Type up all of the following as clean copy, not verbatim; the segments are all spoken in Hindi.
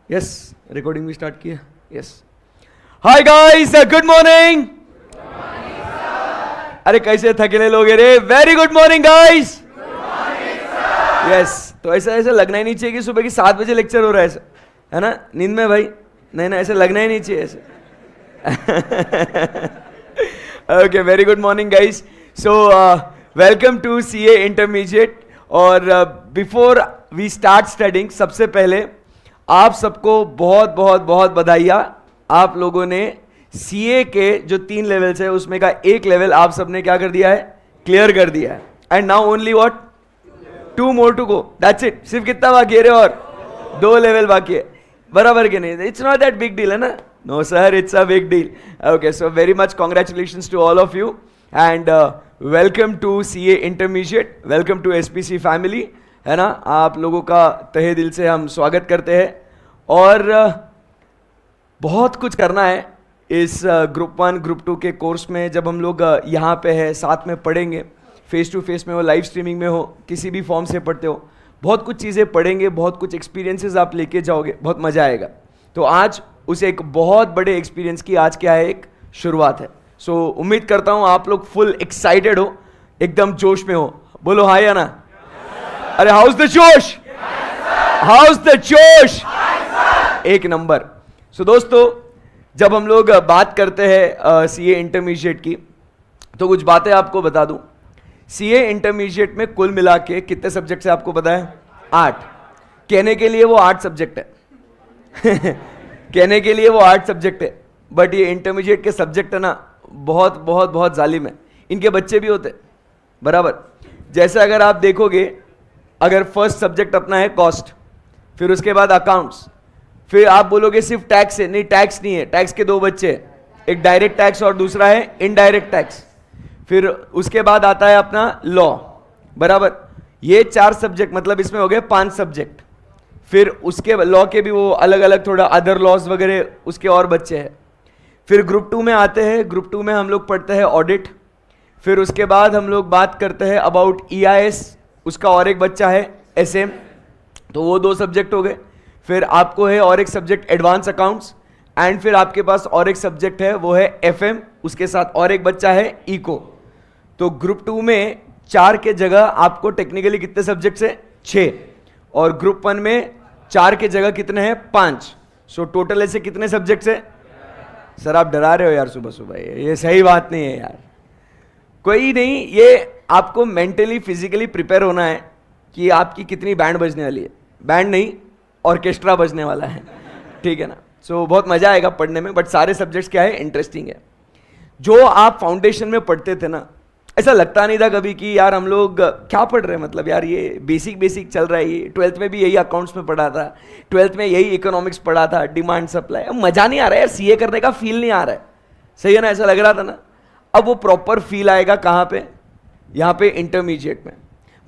यस, रिकॉर्डिंग भी स्टार्ट किया। Yes, hi guys, good morning. अरे कैसे थकेले लोग रे। Very good morning guys. Yes, तो ऐसा ऐसा लगना ही नहीं चाहिए कि सुबह की 7 बजे लेक्चर हो रहा है, ऐसा है ना, नींद में भाई। नहीं ना, ऐसे लगना ही नहीं चाहिए ऐसे। Okay, very good morning guys. So welcome to CA intermediate. और बिफोर वी स्टार्ट स्टडिंग, सबसे पहले आप सबको बहुत बहुत बहुत बधाइयाँ। आप लोगों ने सीए के जो 3 लेवल्स है उसमें का एक लेवल आप सबने क्या कर दिया है, क्लियर कर दिया है। And now only what, 2 more to go, that's it. सिर्फ कितना बाकी है रे? और 2 लेवल बाकी है, बराबर के नहीं? It's not that big deal, है ना? No sir, it's a big deal. Okay, so very much congratulations to all of you and welcome to CA intermediate, welcome to SPC family, है ना। आप लोगों का तहे दिल से हम स्वागत करते हैं और बहुत कुछ करना है इस ग्रुप 1 ग्रुप 2 के कोर्स में। जब हम लोग यहाँ पे है, साथ में पढ़ेंगे, फेस टू फेस में हो, लाइव स्ट्रीमिंग में हो, किसी भी फॉर्म से पढ़ते हो, बहुत कुछ चीज़ें पढ़ेंगे, बहुत कुछ एक्सपीरियंसेस आप लेके जाओगे, बहुत मज़ा आएगा। तो आज उस एक बहुत बड़े एक्सपीरियंस की आज क्या है, एक शुरुआत है। सो उम्मीद करता हूँ आप लोग फुल एक्साइटेड हो, एकदम जोश में हो। बोलो हाय या ना? अरे हाउस द जोश, हाउस द जोश, एक नंबर। सो दोस्तों, जब हम लोग बात करते हैं सीए इंटरमीडिएट की, तो कुछ बातें आपको बता दूं। सीए इंटरमीडिएट में कुल मिला के कितने सब्जेक्ट है आपको पता है? 8। कहने के लिए वो 8 सब्जेक्ट है। कहने के लिए वो 8 सब्जेक्ट है, बट ये इंटरमीडिएट के सब्जेक्ट है ना, बहुत बहुत बहुत जालिम है। इनके बच्चे भी होते बराबर। जैसे अगर आप देखोगे, अगर फर्स्ट सब्जेक्ट अपना है कॉस्ट, फिर उसके बाद अकाउंट्स, फिर आप बोलोगे सिर्फ टैक्स है, नहीं टैक्स नहीं है, टैक्स के 2 बच्चे हैं, एक डायरेक्ट टैक्स और दूसरा है इनडायरेक्ट टैक्स। फिर उसके बाद आता है अपना लॉ, बराबर। ये 4 सब्जेक्ट, मतलब इसमें हो गए 5 सब्जेक्ट। फिर उसके लॉ के भी वो अलग अलग थोड़ा अदर लॉज वगैरह उसके और बच्चे हैं। फिर ग्रुप 2 में आते हैं, ग्रुप 2 में हम लोग पढ़ते हैं ऑडिट। फिर उसके बाद हम लोग बात करते हैं अबाउट EIS, उसका और एक बच्चा है SM, तो वो 2 सब्जेक्ट हो गए। फिर आपको है और एक सब्जेक्ट एडवांस अकाउंट्स, एंड फिर आपके पास और एक सब्जेक्ट है वो है FM, उसके साथ और एक बच्चा है इको। तो ग्रुप 2 में 4 के जगह आपको टेक्निकली कितने सब्जेक्ट्स है? 6। और ग्रुप 1 में 4 के जगह कितने हैं? 5। सो टोटल ऐसे कितने सब्जेक्ट्स है? सर आप डरा रहे हो यार सुबह सुबह, ये सही बात नहीं है यार। कोई नहीं, ये आपको मेंटली फिजिकली प्रिपेयर होना है कि आपकी कितनी बैंड बजने वाली है। बैंड नहीं, ऑर्केस्ट्रा बजने वाला है, ठीक है ना। सो बहुत मजा आएगा पढ़ने में, बट सारे सब्जेक्ट्स क्या है, इंटरेस्टिंग है। जो आप फाउंडेशन में पढ़ते थे ना, ऐसा लगता नहीं था कभी कि यार हम लोग क्या पढ़ रहे हैं, मतलब यार ये बेसिक बेसिक चल रहा है। ये 12th में भी यही अकाउंट्स में पढ़ा था, 12th में यही इकोनॉमिक्स पढ़ा था, डिमांड सप्लाई। मजा नहीं आ रहा है यार, सीए करने का फील नहीं आ रहा है, सही है ना? ऐसा लग रहा था ना। अब वो प्रॉपर फील आएगा कहाँ पे? यहाँ पे इंटरमीडिएट में।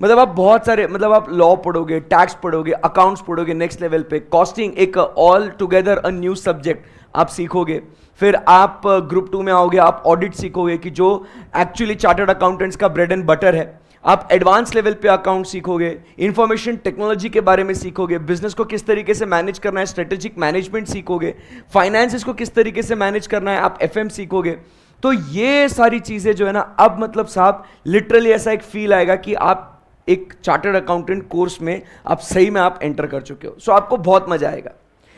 मतलब आप बहुत सारे, मतलब आप लॉ पढ़ोगे, टैक्स पढ़ोगे, अकाउंट्स पढ़ोगे नेक्स्ट लेवल पे, कॉस्टिंग, एक all together a new subject आप सीखोगे। फिर आप ग्रुप 2 में आओगे, आप ऑडिट सीखोगे कि जो एक्चुअली चार्टर्ड अकाउंटेंट्स का ब्रेड एंड बटर है। आप एडवांस लेवल पे अकाउंट सीखोगे, इंफॉर्मेशन टेक्नोलॉजी के बारे में सीखोगे, बिजनेस को किस तरीके से मैनेज करना है, स्ट्रेटेजिक मैनेजमेंट सीखोगे, फाइनेंसेस को किस तरीके से मैनेज करना है, आप FM सीखोगे। तो ये सारी चीजें जो है ना, अब मतलब साहब लिटरली ऐसा एक फील आएगा कि आप एक चार्टर्ड अकाउंटेंट कोर्स में आप सही में आप एंटर कर चुके हो। सो आपको बहुत मजा आएगा।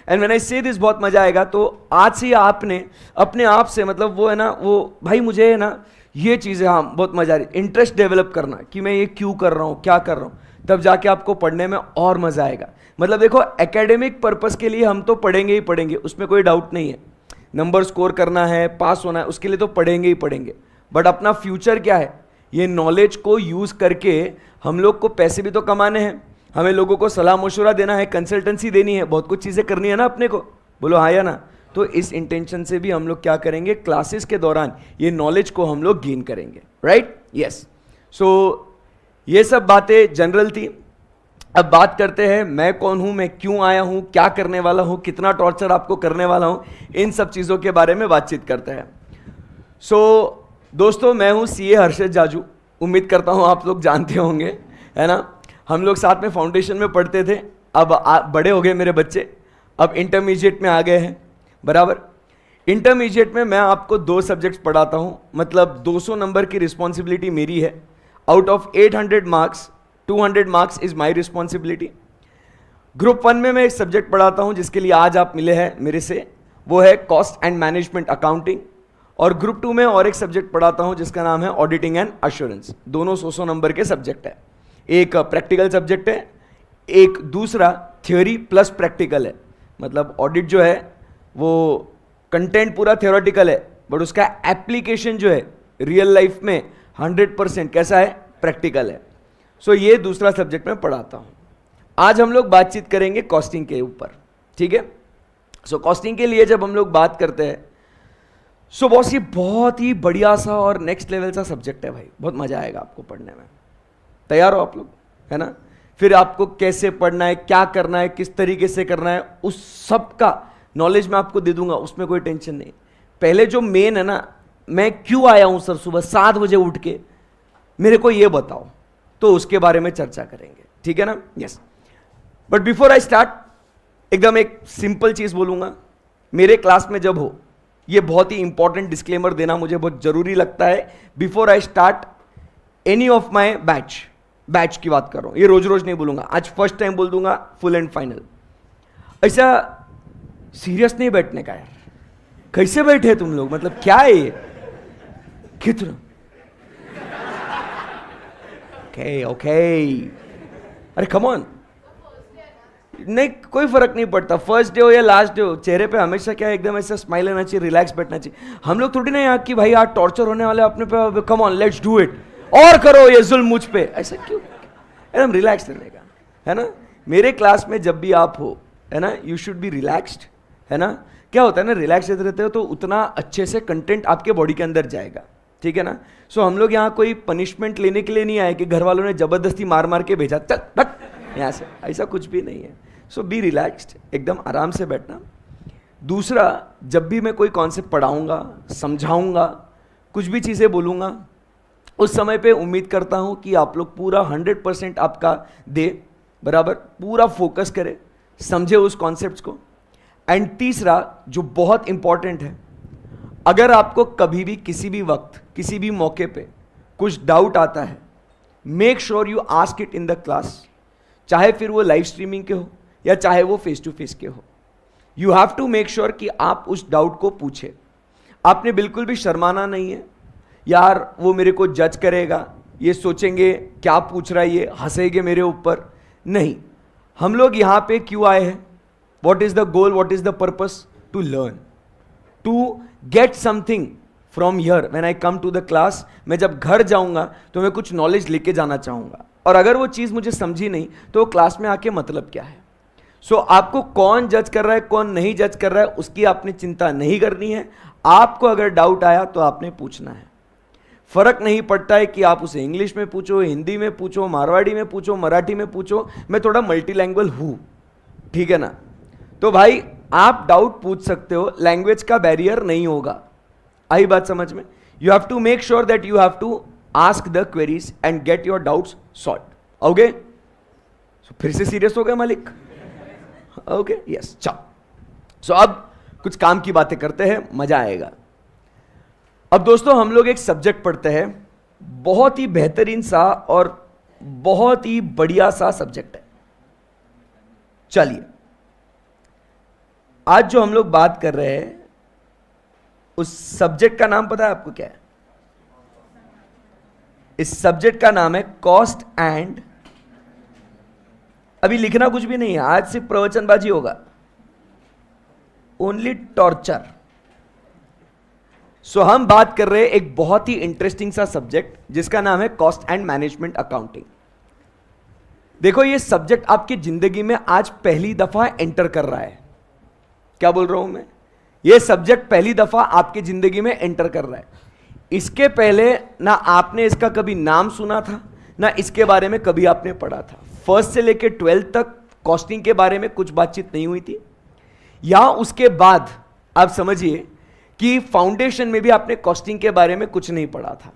एंड व्हेन आई से दिस, बहुत मजा आएगा, तो आज से आपने अपने आप से, मतलब वो है ना, वो भाई मुझे है ना ये चीज़ें, हाँ बहुत मजा आ रही, इंटरेस्ट डेवलप करना कि मैं ये क्यों कर रहा हूँ, क्या कर रहा हूँ, तब जाके आपको पढ़ने में और मजा आएगा। मतलब देखो, एकेडमिक पर्पस के लिए हम तो पढ़ेंगे ही पढ़ेंगे, उसमें कोई डाउट नहीं है। नंबर स्कोर करना है, पास होना है, उसके लिए तो पढ़ेंगे ही पढ़ेंगे। बट अपना फ्यूचर क्या है, ये नॉलेज को यूज करके हम लोग को पैसे भी तो कमाने हैं, हमें लोगों को सलाह मशवरा देना है, कंसल्टेंसी देनी है, बहुत कुछ चीज़ें करनी है ना अपने को। बोलो हाँ या ना? तो इस इंटेंशन से भी हम लोग क्या करेंगे, क्लासेस के दौरान ये नॉलेज को हम लोग गेन करेंगे, राइट? यस। सो ये सब बातें जनरल थी। अब बात करते हैं मैं कौन हूं, मैं क्यों आया हूं, क्या करने वाला हूं, कितना टॉर्चर आपको करने वाला हूं, इन सब चीज़ों के बारे में बातचीत करते हैं। सो दोस्तों, मैं हूं सीए हर्षद जाजू। उम्मीद करता हूं आप लोग जानते होंगे, है ना। हम लोग साथ में फाउंडेशन में पढ़ते थे, अब बड़े हो गए मेरे बच्चे, अब इंटरमीडिएट में आ गए हैं, बराबर। इंटरमीडिएट में मैं आपको 2 सब्जेक्ट्स पढ़ाता हूं, मतलब 200 नंबर की रिस्पॉन्सिबिलिटी मेरी है। Out of 800 marks 200 marks is my responsibility. Group 1 में मैं एक सब्जेक्ट पढ़ाता हूं जिसके लिए आज आप मिले हैं मेरे से, वो है कॉस्ट एंड मैनेजमेंट अकाउंटिंग। और ग्रुप 2 में और एक सब्जेक्ट पढ़ाता हूं जिसका नाम है ऑडिटिंग एंड अश्योरेंस। दोनों 100 नंबर के सब्जेक्ट है। एक प्रैक्टिकल सब्जेक्ट है, एक दूसरा थ्योरी प्लस प्रैक्टिकल है। मतलब ऑडिट जो है वो कंटेंट पूरा थ्योरेटिकल है, बट उसका एप्लीकेशन जो है रियल लाइफ में 100% कैसा है, प्रैक्टिकल है। सो ये दूसरा सब्जेक्ट मैं पढ़ाता हूं। आज हम लोग बातचीत करेंगे कॉस्टिंग के ऊपर, ठीक है। सो कॉस्टिंग के लिए जब हम लोग बात करते हैं, सो बॉस ये बहुत ही बढ़िया सा और नेक्स्ट लेवल सा सब्जेक्ट है भाई, बहुत मजा आएगा आपको पढ़ने में। तैयार हो आप लोग, है ना। फिर आपको कैसे पढ़ना है, क्या करना है, किस तरीके से करना है, उस सब का नॉलेज मैं आपको दे दूंगा, उसमें कोई टेंशन नहीं। पहले जो मेन है ना, मैं क्यों आया हूं सर सुबह 7 बजे उठ के, मेरे को ये बताओ, तो उसके बारे में चर्चा करेंगे, ठीक है ना। Yes, but before I start एकदम एक सिंपल चीज बोलूंगा। मेरे क्लास में जब हो, ये बहुत ही इंपॉर्टेंट डिस्क्लेमर देना मुझे बहुत जरूरी लगता है before I start any of my batch की बात कर रहा हूं, ये रोज रोज नहीं बोलूंगा, आज फर्स्ट टाइम बोल दूंगा, फुल एंड फाइनल। ऐसा सीरियस नहीं बैठने का यार। कैसे बैठे तुम लोग, मतलब क्या है ये, कितना ओके ओके, अरे कम ऑन। नहीं, कोई फर्क नहीं पड़ता, फर्स्ट डे हो या लास्ट डे हो, चेहरे पे हमेशा क्या एकदम ऐसा स्माइल आना चाहिए, रिलैक्स बैठना चाहिए। हम लोग थोड़ी ना यहाँ कि भाई आज टॉर्चर होने वाले अपने पे, कम ऑन लेट्स डू इट, और करो ये जुल्म मुझ पे, ऐसा क्यों, एकदम रिलैक्स रहने का, है ना। मेरे क्लास में जब भी आप हो, है ना, यू शुड बी रिलैक्स्ड, है ना। क्या होता है ना, रिलैक्स रहते हो तो उतना अच्छे से कंटेंट आपके बॉडी के अंदर जाएगा, ठीक है ना। सो हम लोग यहाँ कोई पनिशमेंट लेने के लिए नहीं आए कि घर वालों ने जबरदस्ती मार मार के भेजा, चल हट यहाँ से, ऐसा कुछ भी नहीं है। सो बी रिलैक्स्ड, एकदम आराम से बैठना। दूसरा, जब भी मैं कोई कॉन्सेप्ट पढ़ाऊंगा, समझाऊंगा, कुछ भी चीज़ें बोलूँगा, उस समय पे उम्मीद करता हूँ कि आप लोग पूरा 100% आपका दे, बराबर पूरा फोकस करें, समझे उस कॉन्सेप्ट्स को। एंड तीसरा जो बहुत इंपॉर्टेंट है, अगर आपको कभी भी किसी भी वक्त किसी भी मौके पे कुछ डाउट आता है, make sure you ask it in the class, चाहे फिर वो लाइव स्ट्रीमिंग के हो या चाहे वो फेस टू फेस के हो। You have to make sure कि आप उस डाउट को पूछे। आपने बिल्कुल भी शर्माना नहीं है, यार वो मेरे को जज करेगा, ये सोचेंगे क्या पूछ रहा है ये, हंसेंगे मेरे ऊपर, नहीं। हम लोग यहाँ पे क्यों आए हैं, what is the goal, what is the purpose, to learn, to get something from here when I come to the class. मैं जब घर जाऊंगा तो मैं कुछ नॉलेज लेके जाना चाहूंगा, और अगर वो चीज़ मुझे समझी नहीं तो क्लास में आके मतलब क्या है। सो आपको कौन जज कर रहा है, कौन नहीं जज कर रहा है, उसकी आपने चिंता नहीं करनी है। आपको अगर डाउट आया तो आपने पूछना है। फर्क नहीं पड़ता है कि आप उसे इंग्लिश में पूछो, हिंदी में पूछो, मारवाड़ी में पूछो, मराठी में पूछो, मैं थोड़ा मल्टीलैंग्वेज हूं, ठीक है ना। तो भाई आप डाउट पूछ सकते हो, लैंग्वेज का बैरियर नहीं होगा। आई बात समझ में। You have to make sure that you have to ask the queries and get your doubts solve. Okay, फिर से सीरियस हो गए मालिक, ओके यस, चलो। सो अब कुछ काम की बातें करते हैं, मजा आएगा। अब दोस्तों हम लोग एक सब्जेक्ट पढ़ते हैं, बहुत ही बेहतरीन सा और बहुत ही बढ़िया सा सब्जेक्ट है। चलिए, आज जो हम लोग बात कर रहे हैं उस सब्जेक्ट का नाम पता है आपको क्या है? इस सब्जेक्ट का नाम है कॉस्ट एंड, अभी लिखना कुछ भी नहीं है, आज सिर्फ प्रवचनबाजी होगा, ओनली टॉर्चर। सो हम बात कर रहे हैं एक बहुत ही इंटरेस्टिंग सा सब्जेक्ट जिसका नाम है कॉस्ट एंड मैनेजमेंट अकाउंटिंग। देखो ये सब्जेक्ट आपकी जिंदगी में आज पहली दफा एंटर कर रहा है। क्या बोल रहा हूं मैं? ये सब्जेक्ट पहली दफा आपकी जिंदगी में एंटर कर रहा है। इसके पहले ना आपने इसका कभी नाम सुना था, ना इसके बारे में कभी आपने पढ़ा था। फर्स्ट से लेकर 12th तक कॉस्टिंग के बारे में कुछ बातचीत नहीं हुई थी, या उसके बाद आप समझिए कि फाउंडेशन में भी आपने कॉस्टिंग के बारे में कुछ नहीं पढ़ा था।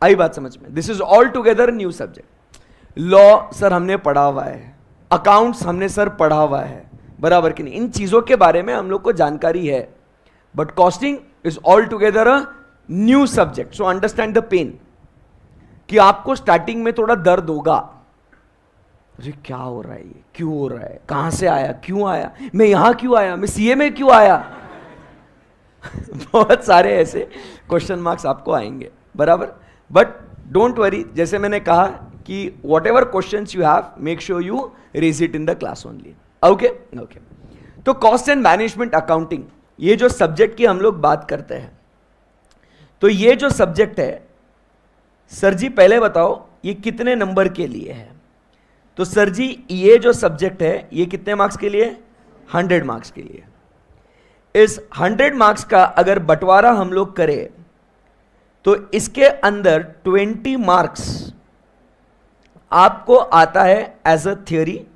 आई बात समझ में? This is all together new subject. Law sir हमने पढ़ा हुआ है, अकाउंट्स हमने सर पढ़ा हुआ है, बराबर कि नहीं? इन चीजों के बारे में हम लोग को जानकारी है, but costing is all together a new subject. So understand the pain कि आपको स्टार्टिंग में थोड़ा दर्द होगा. अरे क्या हो रहा है, ये क्यों हो रहा है, कहां से आया, क्यों आया, मैं यहां क्यों आया, मैं सीए में क्यों आया. बहुत सारे ऐसे क्वेश्चन मार्क्स आपको आएंगे, बराबर. बट डोंट वरी, जैसे मैंने कहा कि whatever question you have, make sure you raise it in the class only. Okay okay. तो कॉस्ट एंड मैनेजमेंट अकाउंटिंग, ये जो सब्जेक्ट की हम लोग बात करते हैं, तो ये जो सब्जेक्ट है, सर जी पहले बताओ ये कितने नंबर के लिए है. तो सर जी ये जो सब्जेक्ट है ये कितने मार्क्स के लिए? 100 मार्क्स के लिए. इस 100 मार्क्स का अगर बंटवारा हम लोग करें तो इसके अंदर 20 मार्क्स आपको आता है as a theory,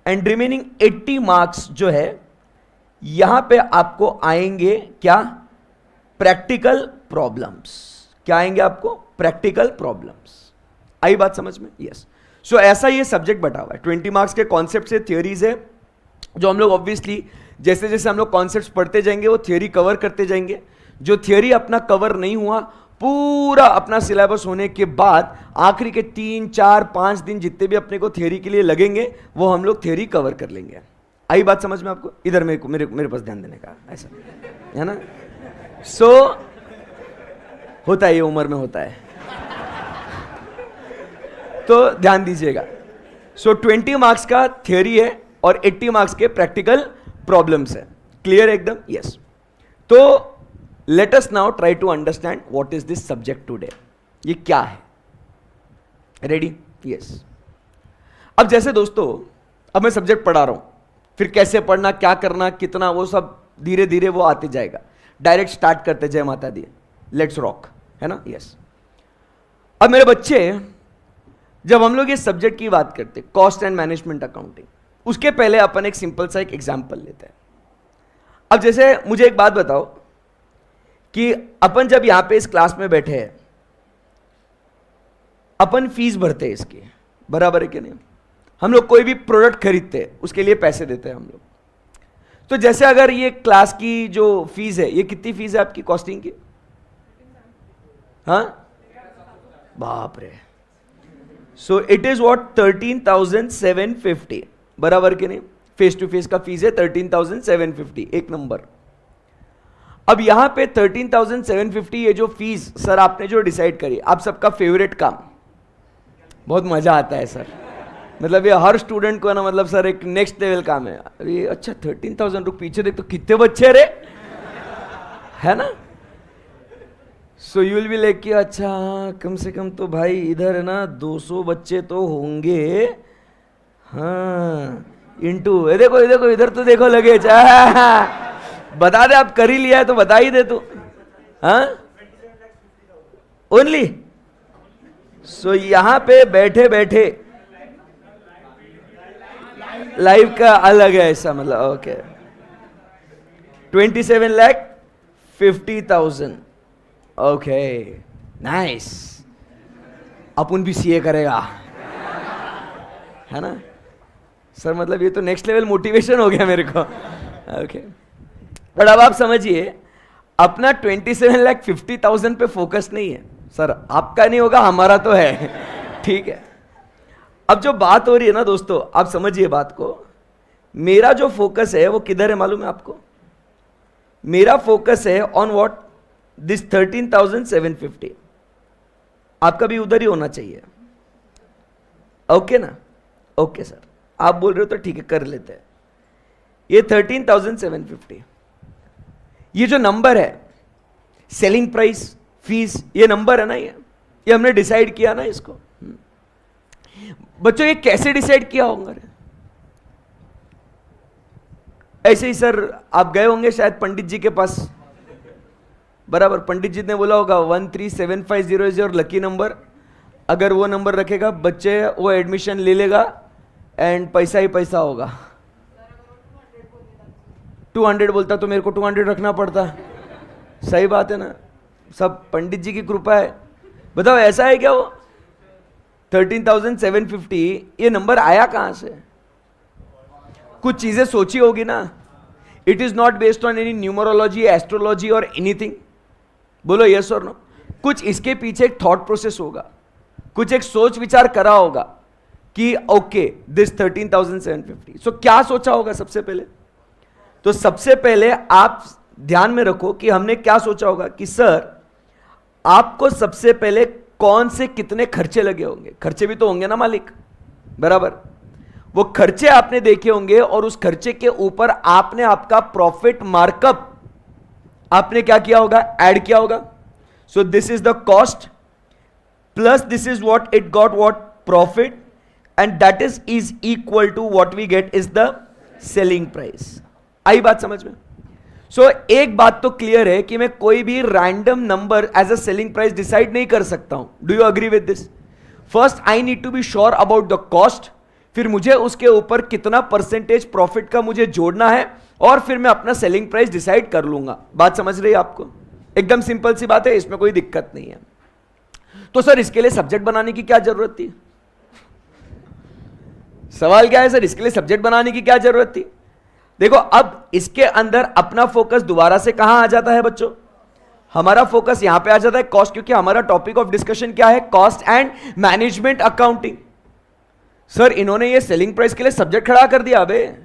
and remaining 80 marks जो है यहां पे आपको आएंगे क्या? Practical problems. क्या आएंगे आपको? Practical problems. आई बात समझ में? यस. सो ऐसा ये सब्जेक्ट बटा हुआ है. 20 मार्क्स के कॉन्सेप्ट से थियोरीज है, जो हम लोग ऑब्वियसली जैसे जैसे हम लोग कॉन्सेप्ट्स पढ़ते जाएंगे वो थियोरी कवर करते जाएंगे. जो थियोरी अपना कवर नहीं हुआ, पूरा अपना सिलेबस होने के बाद आखिरी के 3, 4, 5 दिन जितने भी अपने को थियोरी के लिए लगेंगे वो हम लोग थियोरी कवर कर लेंगे. आई बात समझ में आपको? इधर मेरे पास ध्यान देने का, ऐसा है ना. सो होता है, ये उम्र में होता है, तो ध्यान दीजिएगा. सो 20 मार्क्स का थियोरी है और 80 मार्क्स के प्रैक्टिकल प्रॉब्लम्स है. क्लियर एकदम? यस. तो let us now try to understand what is this subject today. ये क्या है? रेडी? यस. अब जैसे दोस्तों, अब मैं सब्जेक्ट पढ़ा रहा हूं, फिर कैसे पढ़ना, क्या करना, कितना, वो सब धीरे धीरे वो आते जाएगा. डायरेक्ट स्टार्ट करते, जय माता दी, लेट्स रॉक, है ना. यस. अब मेरे बच्चे, जब हम लोग ये सब्जेक्ट की बात करते, कॉस्ट एंड मैनेजमेंट अकाउंटिंग, उसके पहले अपन एक सिंपल सा एक एग्जांपल लेते हैं. अब जैसे मुझे एक बात बताओ कि अपन जब यहां पे इस क्लास में बैठे हैं, अपन फीस भरते हैं इसकी, बराबर है कि नहीं? हम लोग कोई भी प्रोडक्ट खरीदते हैं उसके लिए पैसे देते हैं हम लोग. तो जैसे अगर ये क्लास की जो फीस है, ये कितनी फीस है आपकी कॉस्टिंग की? हाँ, बाप रे. So it is what? 13,750, बराबर के नहीं? फेस टू फेस का फीस है 13,750, एक नंबर. अब यहां पे 13,750 ये जो फीस सर आपने जो डिसाइड करी, आप सबका फेवरेट काम, बहुत मजा आता है सर, मतलब ये हर स्टूडेंट को ना, मतलब सर एक नेक्स्ट लेवल काम है. अरे अच्छा 13,000 रुपये, पीछे देख तो कितने बच्चे रे, है ना. So you will be like कि अच्छा कम से कम तो भाई इधर है ना 200 बच्चे तो होंगे. हाँ, इंटू देखो देखो इधर तो देखो लगे. बता दे, आप कर ही लिया है तो बता ही दे तू. हाँ, ओनली. सो यहां पे बैठे बैठे लाइव का अलग है ऐसा, मतलब ओके. 27,50,000. Okay, nice. अपन भी सीए करेगा, है ना सर. मतलब ये तो नेक्स्ट लेवल मोटिवेशन हो गया मेरे को. ओके. बट अब आप समझिए, अपना 27,50,000 पे फोकस नहीं है सर. आपका नहीं होगा, हमारा तो है. ठीक है. अब जो बात हो रही है ना दोस्तों, आप समझिए बात को. मेरा जो फोकस है वो किधर है मालूम है आपको? मेरा फोकस है ऑन व्हाट? दिस 13,750. आपका भी उधर ही होना चाहिए. ओके ना? ओके सर, आप बोल रहे हो तो ठीक है, कर लेते हैं. ये 13,750, ये जो नंबर है, सेलिंग प्राइस, फीस, ये नंबर है ना, ये हमने डिसाइड किया ना इसको. बच्चों ये कैसे डिसाइड किया होगा? ऐसे ही सर आप गए होंगे शायद पंडित जी के पास, बराबर. पंडित जी ने बोला होगा 137550 इज योर लकी नंबर. अगर वो नंबर रखेगा बच्चे वो एडमिशन ले लेगा एंड पैसा ही पैसा होगा. 200 बोलता तो मेरे को 200 रखना पड़ता. सही बात है ना. सब पंडित जी की कृपा है. बताओ ऐसा है क्या? वो 13,750 ये नंबर आया कहां से? कुछ चीजें सोची होगी ना. It is not based on any numerology, astrology और एनीथिंग. बोलो यस और नो. कुछ इसके पीछे एक थॉट प्रोसेस होगा, कुछ एक सोच विचार करा होगा कि ओके दिस 13,750. सो क्या सोचा होगा सबसे पहले? तो सबसे पहले आप ध्यान में रखो कि हमने क्या सोचा होगा कि सर आपको सबसे पहले कौन से कितने खर्चे लगे होंगे. खर्चे भी तो होंगे ना मालिक, बराबर. वो खर्चे आपने देखे होंगे और उस खर्चे के ऊपर आपने आपका प्रॉफिट मार्कअप आपने क्या किया होगा, ऐड किया होगा. So this is the cost plus this is what it got what profit and that is equal to what we get is the selling price. आई बात समझ में? सो एक बात तो क्लियर है कि मैं कोई भी random number as a selling price decide नहीं कर सकता हूं. Do you agree with this? First I need to be sure about the cost, फिर मुझे उसके ऊपर कितना परसेंटेज प्रॉफिट का मुझे जोड़ना है और फिर मैं अपना सेलिंग प्राइस डिसाइड कर लूंगा. बात समझ रही है आपको? एकदम सिंपल सी बात है, इसमें कोई दिक्कत नहीं है. तो सर इसके लिए सब्जेक्ट बनाने की क्या जरूरत थी? सवाल क्या है सर, इसके लिए सब्जेक्ट बनाने की क्या जरूरत थी? देखो अब इसके अंदर अपना फोकस दोबारा से कहां आ जाता है बच्चों? हमारा फोकस यहां पे आ जाता है कॉस्ट, क्योंकि हमारा टॉपिक ऑफ डिस्कशन क्या है? Cost and management accounting. Sir इन्होंने ये सेलिंग प्राइस के लिए सब्जेक्ट खड़ा कर दिया. अबे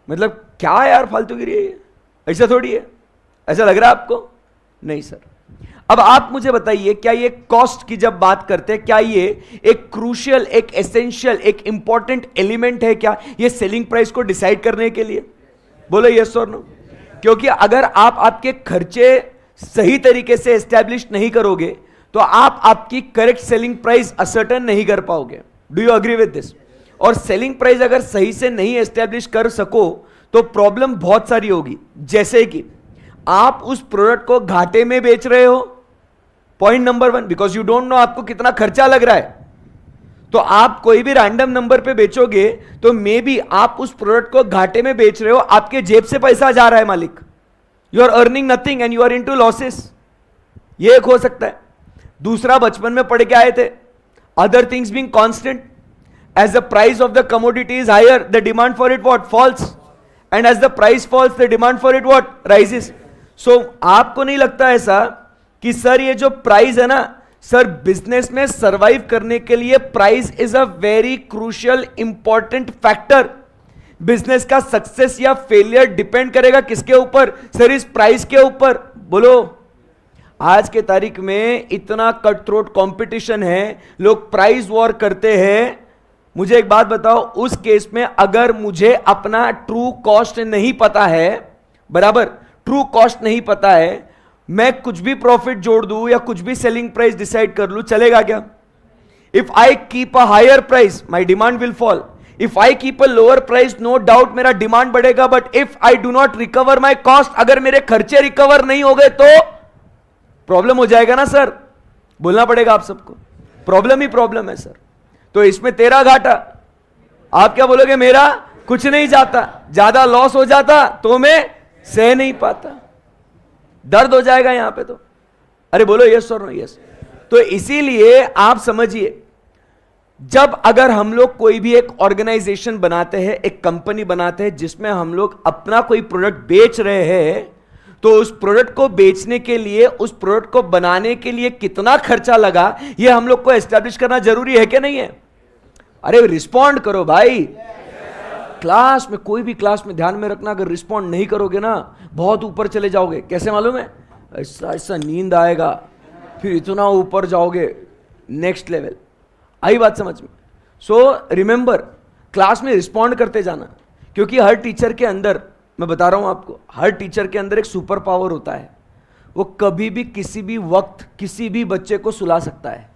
मतलब क्या यार फालतूगिरी है, ऐसा थोड़ी है. ऐसा लग रहा है आपको? नहीं सर. अब आप मुझे बताइए, क्या ये कॉस्ट की जब बात करते हैं, क्या ये एक क्रूशियल, एक एसेंशियल, एक इंपॉर्टेंट एलिमेंट है क्या ये सेलिंग प्राइस को डिसाइड करने के लिए? बोलो यस और नो. क्योंकि अगर आप आपके खर्चे सही तरीके से एस्टैब्लिश नहीं करोगे तो आप आपकी करेक्ट सेलिंग प्राइस असर्टन नहीं कर पाओगे. Do you agree with this? और सेलिंग प्राइस अगर सही से नहीं एस्टैब्लिश कर सको तो प्रॉब्लम बहुत सारी होगी. जैसे कि आप उस प्रोडक्ट को घाटे में बेच रहे हो, point number 1, because you don't know आपको कितना खर्चा लग रहा है. तो आप कोई भी रैंडम नंबर पे बेचोगे तो मे बी आप उस प्रोडक्ट को घाटे में बेच रहे हो, आपके जेब से पैसा जा रहा है मालिक. You are earning nothing and you are into losses. ये एक हो सकता है. दूसरा, बचपन में पढ़ के आए थे, other things being constant, as the price of the commodity is higher, the demand for it what falls, and as the price falls, the demand for it what rises. So आपको नहीं लगता ऐसा कि सर ये जो प्राइस है ना सर, बिजनेस में सरवाइव करने के लिए price is a very crucial important factor. Business का सक्सेस या फेलियर डिपेंड करेगा किसके ऊपर? सर इस प्राइस के ऊपर. बोलो आज के तारीख में इतना कट थ्रोट कॉम्पिटिशन है, लोग प्राइस वॉर करते हैं. मुझे एक बात बताओ, उस केस में अगर मुझे अपना ट्रू कॉस्ट नहीं पता है, बराबर, ट्रू कॉस्ट नहीं पता है, मैं कुछ भी प्रॉफिट जोड़ दूं या कुछ भी सेलिंग प्राइस डिसाइड कर लूं, चलेगा क्या? If I keep a higher price my demand will fall. If I keep a lower price no doubt मेरा डिमांड बढ़ेगा. But if I do not recover my cost, अगर मेरे खर्चे रिकवर नहीं हो गए तो प्रॉब्लम हो जाएगा ना सर. बोलना पड़ेगा आप सबको, प्रॉब्लम ही प्रॉब्लम है सर. तो इसमें तेरा घाटा, आप क्या बोलोगे? मेरा कुछ नहीं जाता. ज्यादा लॉस हो जाता तो मैं सह नहीं पाता, दर्द हो जाएगा यहां पे. तो अरे बोलो यस और नो. यस. तो इसीलिए आप समझिए, जब अगर हम लोग कोई भी एक ऑर्गेनाइजेशन बनाते हैं, एक कंपनी बनाते हैं जिसमें हम लोग अपना कोई प्रोडक्ट बेच रहे हैं, तो उस प्रोडक्ट को बेचने के लिए, उस प्रोडक्ट को बनाने के लिए कितना खर्चा लगा ये हम लोग को एस्टैब्लिश करना जरूरी है कि नहीं है? अरे रिस्पॉन्ड करो भाई. क्लास में, कोई भी क्लास में ध्यान में रखना, अगर रिस्पॉन्ड नहीं करोगे ना बहुत ऊपर चले जाओगे. कैसे मालूम है? ऐसा ऐसा नींद आएगा, फिर इतना ऊपर जाओगे, नेक्स्ट लेवल. आई बात समझ में? सो रिमेंबर, क्लास में रिस्पॉन्ड करते जाना, क्योंकि हर टीचर के अंदर, मैं बता रहा हूं आपको, हर टीचर के अंदर एक सुपर पावर होता है. वो कभी भी किसी भी वक्त किसी भी बच्चे को सुला सकता है.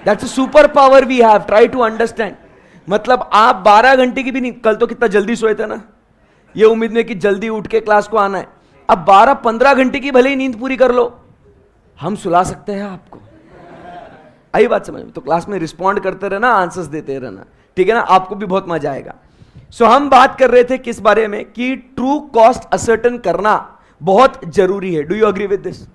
That's a super power we have. Try to understand. मतलब आप 12 घंटे की भी नहीं, कल तो कितना जल्दी सोए थे ना, ये उम्मीद में कि जल्दी उठ के क्लास को आना है. अब 12-15 घंटे की भले ही नींद पूरी कर लो, हम सुला सकते हैं आपको. आई बात समझ में? तो क्लास में रिस्पॉन्ड करते रहना, आंसर्स देते रहना, ठीक है ना? आपको भी बहुत मजा आएगा. सो हम बात कर रहे थे किस बारे में कि ट्रू कॉस्ट असर्टन करना बहुत जरूरी है. Do you agree with this?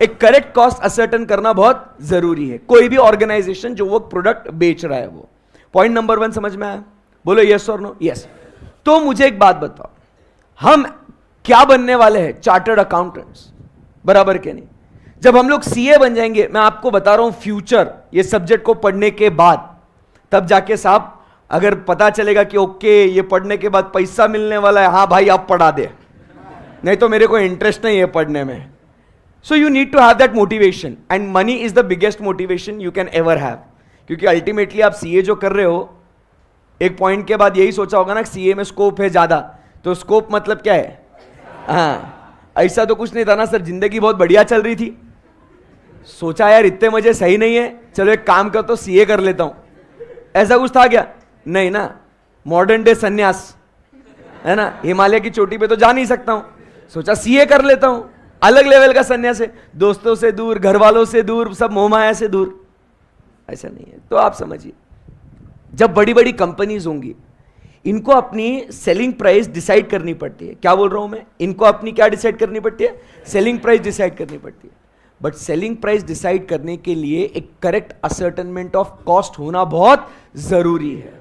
एक करेक्ट कॉस्ट असर्टन करना बहुत जरूरी है, कोई भी ऑर्गेनाइजेशन जो वो प्रोडक्ट बेच रहा है वो. पॉइंट नंबर 1 समझ में आया? बोलो यस और नो, यस। तो मुझे एक बात बताओ, हम क्या बनने वाले हैं? चार्टर्ड अकाउंटेंट्स, बराबर के नहीं? जब हम लोग सीए बन जाएंगे, मैं आपको बता रहा हूं फ्यूचर, ये सब्जेक्ट को पढ़ने के बाद, तब जाके साहब अगर पता चलेगा कि ओके ये पढ़ने के बाद पैसा मिलने वाला है, हाँ भाई आप पढ़ा दे, नहीं तो मेरे को इंटरेस्ट नहीं है पढ़ने में। So you need to have that motivation, and money is the biggest motivation you can ever have. क्योंकि अल्टीमेटली आप सीए जो कर रहे हो, एक पॉइंट के बाद यही सोचा होगा ना, सीए में स्कोप है ज्यादा, तो स्कोप मतलब क्या है? हाँ, ऐसा तो कुछ नहीं था ना सर, जिंदगी बहुत बढ़िया चल रही थी, सोचा यार इतने मजे सही नहीं है, चलो एक काम कर तो सीए कर लेता हूं, ऐसा कुछ था क्या? नहीं ना, मॉडर्न डे सन्यास है ना, हिमालय की चोटी पे तो जा नहीं सकता हूं, सोचा सीए कर लेता हूं, अलग लेवल का सन्यास है, दोस्तों से दूर, घर वालों से दूर, सब मोहमाया से दूर। ऐसा नहीं है। तो आप समझिए, जब बड़ी बड़ी कंपनीज होंगी, इनको अपनी सेलिंग प्राइस डिसाइड करनी पड़ती है। क्या बोल रहा हूं मैं? इनको अपनी क्या डिसाइड करनी पड़ती है? सेलिंग प्राइस डिसाइड करनी पड़ती है। बट सेलिंग प्राइस डिसाइड करने के लिए एक करेक्ट असर्टेनमेंट ऑफ कॉस्ट होना बहुत जरूरी है।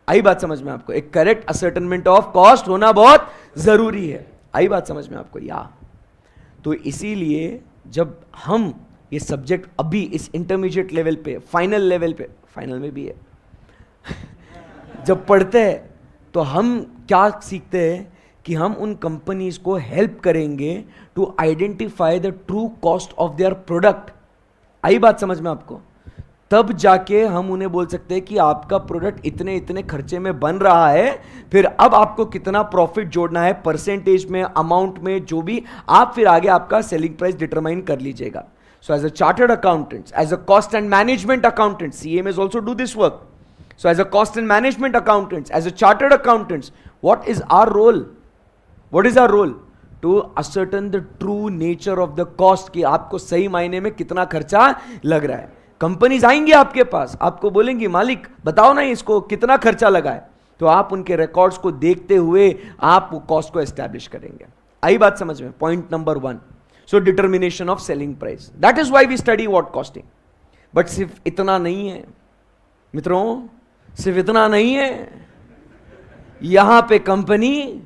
आई बात समझ में आपको? एक करेक्ट असर्टेनमेंट ऑफ कॉस्ट होना बहुत जरूरी है। आई बात समझ में आपको? या तो इसीलिए जब हम ये सब्जेक्ट अभी इस इंटरमीडिएट लेवल पे, फाइनल लेवल पे, फाइनल में भी है जब पढ़ते हैं, तो हम क्या सीखते हैं कि हम उन कंपनीज को हेल्प करेंगे to identify the true cost of their product. आई बात समझ में आपको? तब जाके हम उन्हें बोल सकते हैं कि आपका प्रोडक्ट इतने इतने खर्चे में बन रहा है, फिर अब आपको कितना प्रॉफिट जोड़ना है, परसेंटेज में, अमाउंट में, जो भी आप फिर आगे आपका सेलिंग प्राइस डिटरमाइन कर लीजिएगा। So as a chartered accountant, as a cost and management accountant, CMAs also do this work. So as a cost and management accountants, as a chartered accountants, what is our role? What is our role? To ascertain the true nature of the cost, कि आपको सही मायने में कितना खर्चा लग रहा है। कंपनीज आएंगी आपके पास, आपको बोलेंगी मालिक बताओ ना इसको कितना खर्चा लगा है, तो आप उनके रिकॉर्ड्स को देखते हुए आप वो कॉस्ट को एस्टैब्लिश करेंगे। आई बात समझ में? Point number 1, so determination of selling price, that is why we study what costing. But सिर्फ इतना नहीं है मित्रों, सिर्फ इतना नहीं है, यहां पे कंपनी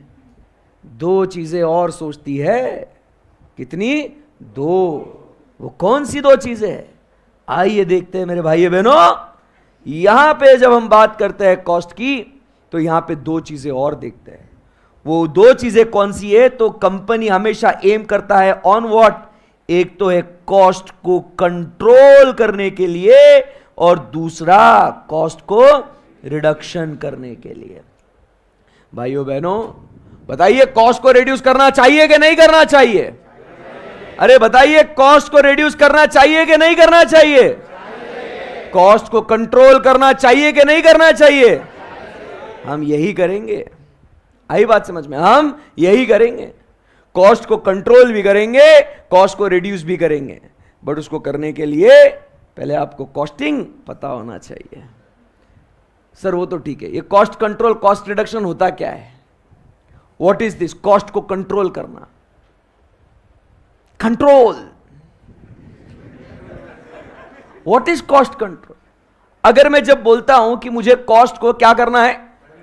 2 चीजें और सोचती है। कितनी? 2। वो कौन सी 2 चीजें हैं? आइए देखते हैं मेरे भाइयों बहनों। यहां पे जब हम बात करते हैं कॉस्ट की, तो यहां पे 2 चीजें और देखते हैं। वो 2 चीजें कौन सी है? तो कंपनी हमेशा एम करता है ऑन व्हाट? एक तो है कॉस्ट को कंट्रोल करने के लिए, और दूसरा कॉस्ट को रिडक्शन करने के लिए। भाइयों बहनों बताइए, कॉस्ट को रिड्यूस करना चाहिए कि नहीं करना चाहिए? अरे बताइए, कॉस्ट को रिड्यूस करना चाहिए कि नहीं करना चाहिए? कॉस्ट को कंट्रोल करना चाहिए कि नहीं करना चाहिए? हम यही करेंगे। आई बात समझ में? हम यही करेंगे, कॉस्ट को कंट्रोल भी करेंगे, कॉस्ट को रिड्यूस भी करेंगे। बट उसको करने के लिए पहले आपको कॉस्टिंग पता होना चाहिए। सर वो तो ठीक है, ये कॉस्ट कंट्रोल, कॉस्ट रिडक्शन होता क्या है? What is this? कॉस्ट को कंट्रोल करना, control. What is cost control? अगर मैं जब बोलता हूं कि मुझे कॉस्ट को क्या करना है?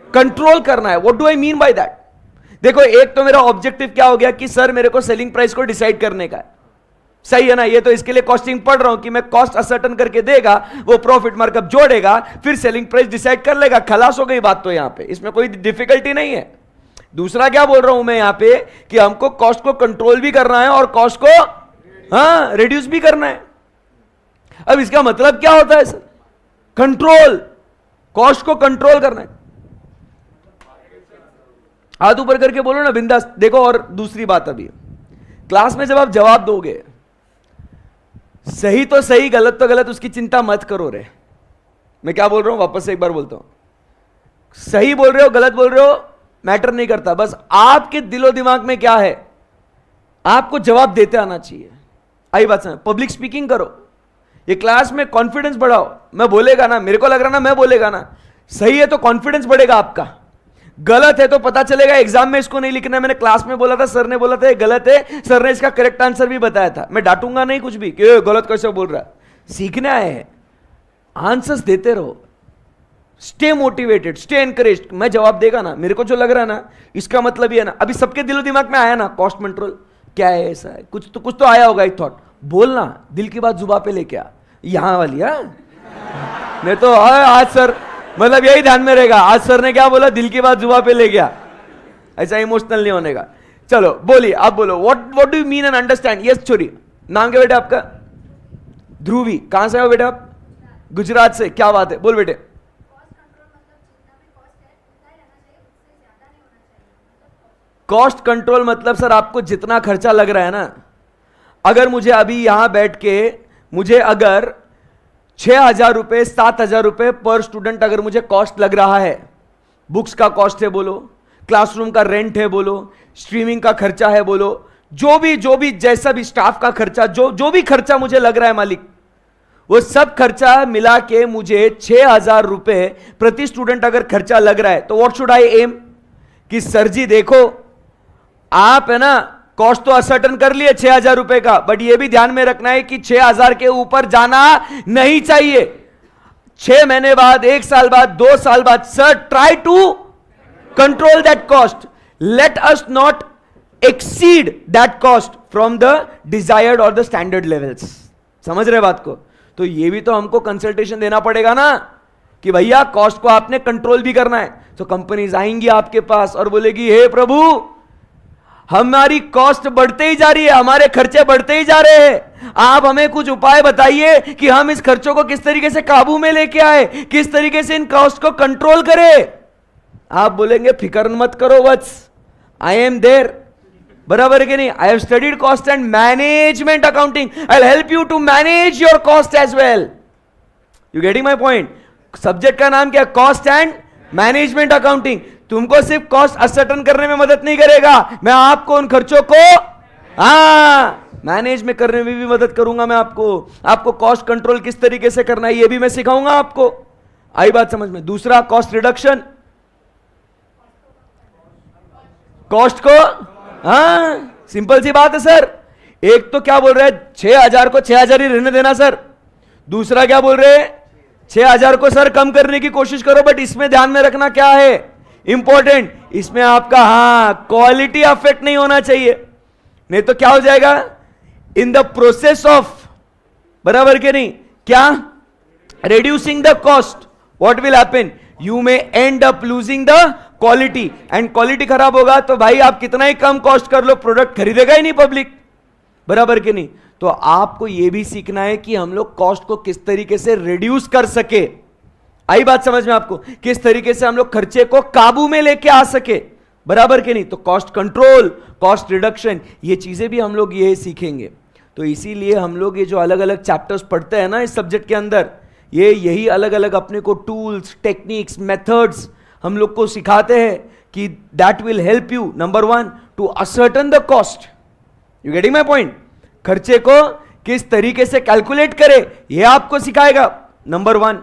कंट्रोल करना है, what do I mean by that? देखो, एक तो मेरा ऑब्जेक्टिव क्या हो गया कि सर मेरे को सेलिंग प्राइस को डिसाइड करने का है, सही है ना? ये तो इसके लिए कॉस्टिंग पढ़ रहा हूं कि मैं कॉस्ट असर्टन करके देगा, वो प्रॉफिट मार्कअप जोड़ेगा, फिर सेलिंग प्राइस डिसाइड कर लेगा। खलास हो गई बात तो यहां पे, इसमें कोई डिफिकल्टी नहीं है। दूसरा क्या बोल रहा हूं मैं यहां पे कि हमको कॉस्ट को कंट्रोल भी करना है और कॉस्ट को रिड्यूस भी करना है। अब इसका मतलब क्या होता है सर? कंट्रोल, कॉस्ट को कंट्रोल करना है। हाथ ऊपर करके बोलो ना बिंदास। देखो, और दूसरी बात, अभी क्लास में जब आप जवाब दोगे, सही तो सही, गलत तो गलत, उसकी चिंता मत करो रे। मैं क्या बोल रहा हूं, वापस से एक बार बोलता हूं, सही बोल रहे हो गलत बोल रहे हो मैटर नहीं करता, बस आपके दिलो दिमाग में क्या है, आपको जवाब देते आना चाहिए। आई बात समझ? पब्लिक स्पीकिंग करो, ये क्लास में कॉन्फिडेंस बढ़ाओ। मैं बोलेगा ना, मेरे को लग रहा ना, मैं बोलेगा ना, सही है तो कॉन्फिडेंस बढ़ेगा आपका, गलत है तो पता चलेगा एग्जाम में इसको नहीं लिखना है। मैंने क्लास में बोला था, सर ने बोला था ये गलत है, सर ने इसका करेक्ट आंसर भी बताया था। मैं डांटूंगा नहीं कुछ भी कि गलत कैसे बोल रहा है, सीखना है, आंसर्स देते रहो। Stay motivated, stay encourage. मैं जवाब देगा ना, मेरे को जो लग रहा है ना, इसका मतलब ये है ना, अभी सबके दिलो दिमाग में आया ना कॉस्ट कंट्रोल क्या है, ऐसा है, कुछ तो आया होगा एक थॉट। बोलना, दिल की बात जुबा पे लेके आ, यहां वाली। मैं तो आज सर, मतलब यही ध्यान में रहेगा, आज सर ने क्या बोला, दिल की बात जुबा पे ले गया, ऐसा इमोशनल नहीं होने का। चलो बोलिए, आप बोलो, what do you mean and understand. Yes छोरी, नाम क्या बेटा आपका? ध्रुवी। कहां से हो बेटा आप? गुजरात से। क्या बात है, बोल बेटे। कॉस्ट कंट्रोल मतलब सर आपको जितना खर्चा लग रहा है ना, अगर मुझे अभी यहां बैठ के मुझे अगर 6,000 रुपए 7,000 रुपए पर स्टूडेंट अगर मुझे कॉस्ट लग रहा है, बुक्स का कॉस्ट है बोलो, क्लासरूम का रेंट है बोलो, स्ट्रीमिंग का खर्चा है बोलो, जो भी जैसा भी स्टाफ का खर्चा, जो भी खर्चा मुझे लग रहा है मालिक, वो सब खर्चा मिला के मुझे 6,000 रुपए प्रति स्टूडेंट अगर खर्चा लग रहा है, तो व्हाट शुड आई एम कि सर जी देखो आप है ना कॉस्ट तो असर्टन कर लिए 6,000 रुपए का, बट ये भी ध्यान में रखना है कि 6,000 के ऊपर जाना नहीं चाहिए। 6 महीने बाद, 1 साल बाद, 2 साल बाद, sir try to control that cost, let us not exceed that cost from the desired और द स्टैंडर्ड लेवल्स। समझ रहे बात को? तो ये भी तो हमको कंसल्टेशन देना पड़ेगा ना कि भैया कॉस्ट को आपने कंट्रोल भी करना है। तो कंपनीज आएंगी आपके पास और बोलेगी हे प्रभु, हमारी कॉस्ट बढ़ते ही जा रही है, हमारे खर्चे बढ़ते ही जा रहे हैं, आप हमें कुछ उपाय बताइए कि हम इस खर्चों को किस तरीके से काबू में लेके आए, किस तरीके से इन कॉस्ट को कंट्रोल करें। आप बोलेंगे फिक्र मत करो वत्स, आई एम देयर। बराबर है कि नहीं? I have studied cost and management accounting, I will help you to manage your cost as well. You getting my point? Subject का नाम क्या? Cost and management accounting. तुमको सिर्फ कॉस्ट असर्टन करने में मदद नहीं करेगा, मैं आपको उन खर्चों को मैनेज में करने में भी मदद करूंगा। मैं आपको कॉस्ट कंट्रोल किस तरीके से करना है ये भी मैं सिखाऊंगा आपको। आई बात समझ में? दूसरा कॉस्ट रिडक्शन, कॉस्ट को सिंपल सी बात है सर। एक तो क्या बोल रहे हैं 6,000 को 6,000 ही रहने देना सर, दूसरा क्या बोल रहे हैं 6,000 को सर कम करने की कोशिश करो, बट इसमें ध्यान में रखना क्या है इंपॉर्टेंट, इसमें आपका क्वालिटी अफेक्ट नहीं होना चाहिए, नहीं तो क्या हो जाएगा इन द प्रोसेस ऑफ, बराबर के नहीं, क्या reducing the cost, what will happen, you may end up losing the quality, and quality खराब होगा तो भाई आप कितना ही कम कॉस्ट कर लो, प्रोडक्ट खरीदेगा ही नहीं पब्लिक, बराबर के नहीं। तो आपको यह भी सीखना है कि हम लोग कॉस्ट को किस तरीके से रिड्यूस कर सके। आई बात समझ में आपको? किस तरीके से हम लोग खर्चे को काबू में लेके आ सके, बराबर के नहीं। तो कॉस्ट कंट्रोल, कॉस्ट रिडक्शन, ये चीजें भी हम लोग ये सीखेंगे। तो इसीलिए हम लोग ये जो अलग अलग चैप्टर्स पढ़ते हैं ना इस सब्जेक्ट के अंदर, ये यही अलग अलग अपने को टूल्स, टेक्निक्स, मेथड्स हम लोग को सिखाते हैं कि that will help you number 1 to ascertain the cost. You getting my point? खर्चे को किस तरीके से कैलकुलेट करे ये आपको सिखाएगा नंबर 1।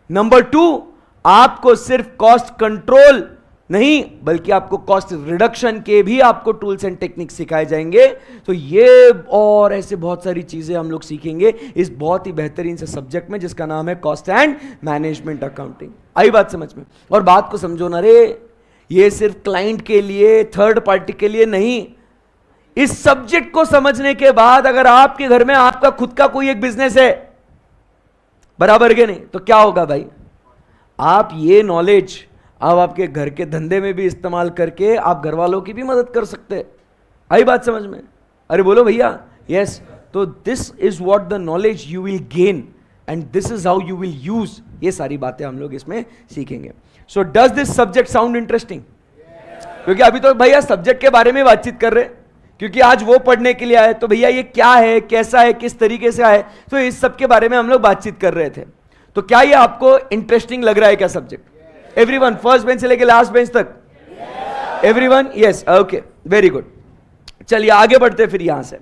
नंबर 2, आपको सिर्फ कॉस्ट कंट्रोल नहीं बल्कि आपको कॉस्ट रिडक्शन के भी आपको टूल्स एंड टेक्निक्स सिखाए जाएंगे। तो ये और ऐसे बहुत सारी चीजें हम लोग सीखेंगे इस बहुत ही बेहतरीन से सब्जेक्ट में जिसका नाम है कॉस्ट एंड मैनेजमेंट अकाउंटिंग। आई बात समझ में? और बात को समझो ना रे, ये सिर्फ क्लाइंट के लिए, थर्ड पार्टी के लिए नहीं। इस सब्जेक्ट को समझने के बाद अगर आपके घर में आपका खुद का कोई एक बिजनेस है, बराबर के नहीं, तो क्या होगा भाई, आप ये नॉलेज आप आपके घर के धंधे में भी इस्तेमाल करके आप घर वालों की भी मदद कर सकते हैं। आई बात समझ में? अरे बोलो भैया यस। तो this is what the knowledge you will gain and this is how you will use. ये सारी बातें हम लोग इसमें सीखेंगे। So does this subject sound interesting? क्योंकि अभी तो भैया सब्जेक्ट के बारे में बातचीत कर रहे, क्योंकि आज वो पढ़ने के लिए आए, तो भैया ये क्या है, कैसा है, किस तरीके से आए, तो इस सब के बारे में हम लोग बातचीत कर रहे थे। तो क्या ये आपको इंटरेस्टिंग लग रहा है क्या सब्जेक्ट? एवरीवन, फर्स्ट बेंच से लेके लास्ट बेंच तक, everyone? Yes, okay, very good. चलिए आगे बढ़ते फिर यहां से।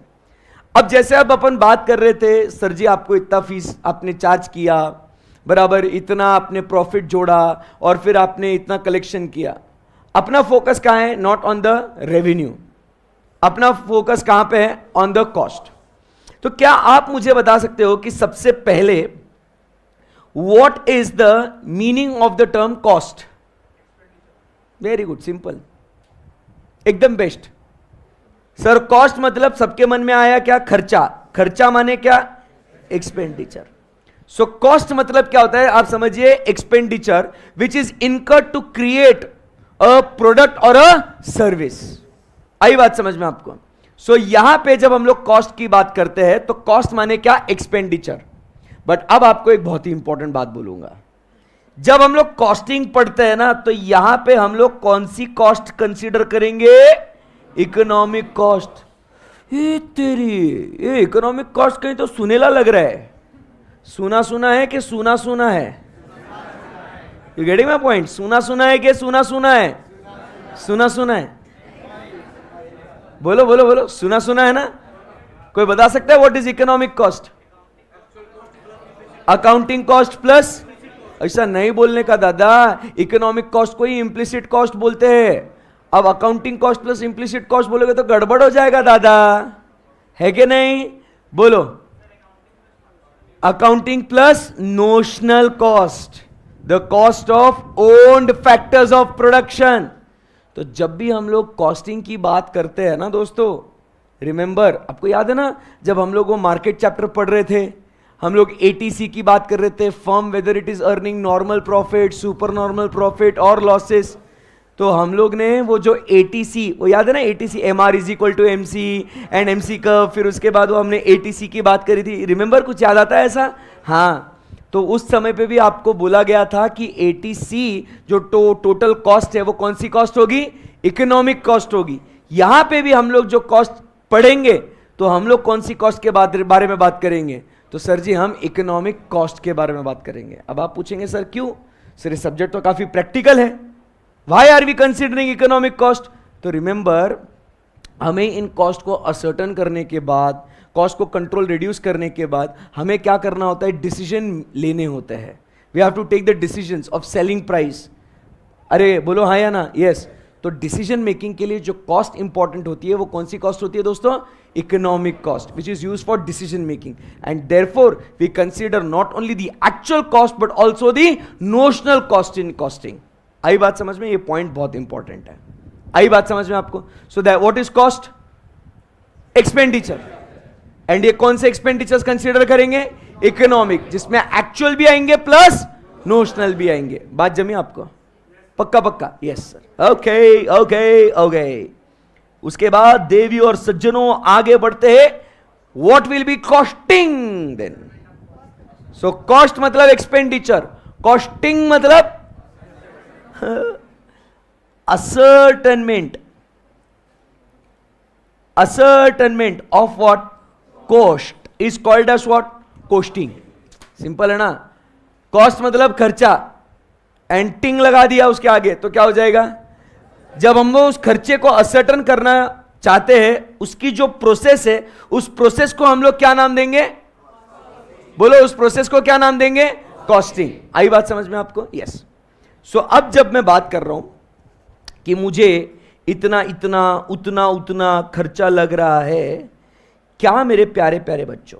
अब जैसे अब अपन बात कर रहे थे, सर जी आपको इतना फीस आपने चार्ज किया, बराबर, इतना आपने प्रॉफिट जोड़ा और फिर आपने इतना कलेक्शन किया। अपना फोकस कहां है? नॉट ऑन द रेवेन्यू, अपना फोकस कहां पे है? On the cost. तो क्या आप मुझे बता सकते हो कि सबसे पहले what is the meaning of the term cost? Very good, simple, एकदम बेस्ट। सर कॉस्ट मतलब सबके मन में आया क्या? खर्चा। खर्चा माने क्या? एक्सपेंडिचर। सो कॉस्ट मतलब क्या होता है आप समझिए, expenditure which is incurred to create a product और अ सर्विस। आई बात समझ में आपको? सो यहां पे जब हम लोग कॉस्ट की बात करते हैं तो कॉस्ट माने क्या? एक्सपेंडिचर। बट अब आपको एक बहुत ही इंपॉर्टेंट बात बोलूंगा, जब हम लोग कॉस्टिंग पढ़ते हैं ना तो यहां पे हम लोग कौन सी कॉस्ट कंसीडर करेंगे? Economic cost. ये तेरी, ये इकोनॉमिक कॉस्ट कहीं तो सुनेला लग रहा है। सुना सुना है कि सुना सुना है? You getting my point? सुना सुना है कि सुना सुना है? सुना सुना है। बोलो बोलो बोलो, सुना सुना है ना? कोई बता सकता है what is economic cost? Accounting cost plus, ऐसा नहीं बोलने का दादा, इकोनॉमिक कॉस्ट को ही इंप्लिसिट कॉस्ट बोलते हैं। अब accounting cost plus implicit cost बोलोगे तो गड़बड़ हो जाएगा दादा, है कि नहीं? बोलो, accounting plus notional cost, the cost of owned factors of production. तो जब भी हम लोग कॉस्टिंग की बात करते हैं ना दोस्तों, रिमेंबर, आपको याद है ना जब हम लोग वो मार्केट चैप्टर पढ़ रहे थे, हम लोग एटीसी की बात कर रहे थे, firm whether it is earning normal profit, super normal profit और लॉसेस। तो हम लोग ने वो जो एटीसी, वो याद है ना, ATC M R is equal to M C and M C curve, फिर उसके बाद वो हमने एटीसी की बात करी थी। रिमेंबर, कुछ याद आता है ऐसा? हाँ, तो उस समय पे भी आपको बोला गया था कि एटीसी जो टोटल कॉस्ट है वो कौन सी कॉस्ट होगी? इकोनॉमिक कॉस्ट होगी। यहां पे भी हम लोग जो कॉस्ट पढ़ेंगे तो हम लोग कौन सी कॉस्ट के बारे में बात करेंगे? तो सर जी हम इकोनॉमिक कॉस्ट के बारे में बात करेंगे। अब आप पूछेंगे सर क्यों? सर ये सब्जेक्ट तो काफी प्रैक्टिकल है, why are we considering economic cost? तो रिमेंबर, हमें इन कॉस्ट को असर्टन करने के बाद, कॉस्ट को कंट्रोल रिड्यूस करने के बाद हमें क्या करना होता है? डिसीजन लेने होते हैं। We have to take the decisions of selling price. अरे बोलो हाँ या ना? यस। तो डिसीजन मेकिंग के लिए जो कॉस्ट इंपॉर्टेंट होती है वो कौन सी कॉस्ट होती है दोस्तों? Economic cost, which is used for decision making. And therefore we consider not only the actual cost but also the notional cost in costing. आई बात समझ में? ये पॉइंट बहुत इंपॉर्टेंट है। आई बात समझ में आपको? So that what is cost? Expenditure. And ये कौन से एक्सपेंडिचर्स कंसीडर करेंगे? इकोनॉमिक, जिसमें एक्चुअल भी आएंगे प्लस नोशनल भी आएंगे। बात जमी आपको? पक्का पक्का? Yes sir. Okay okay okay. उसके बाद देवी और सज्जनों आगे बढ़ते हैं। What will be costing then? So cost मतलब एक्सपेंडिचर, कॉस्टिंग मतलब ascertainment of what? Cost is called as what? Costing. Simple है ना? कॉस्ट मतलब खर्चा, एंड टिंग लगा दिया उसके आगे तो क्या हो जाएगा? जब हम वो उस खर्चे को असर्टन करना चाहते हैं, उसकी जो प्रोसेस है, उस प्रोसेस को हम लोग क्या नाम देंगे? बोलो, उस प्रोसेस को क्या नाम देंगे? कॉस्टिंग। आई बात समझ में आपको? यस। सो अब जब मैं बात कर रहा हूं कि मुझे इतना इतना उतना उतना खर्चा लग रहा है, क्या मेरे प्यारे प्यारे बच्चों,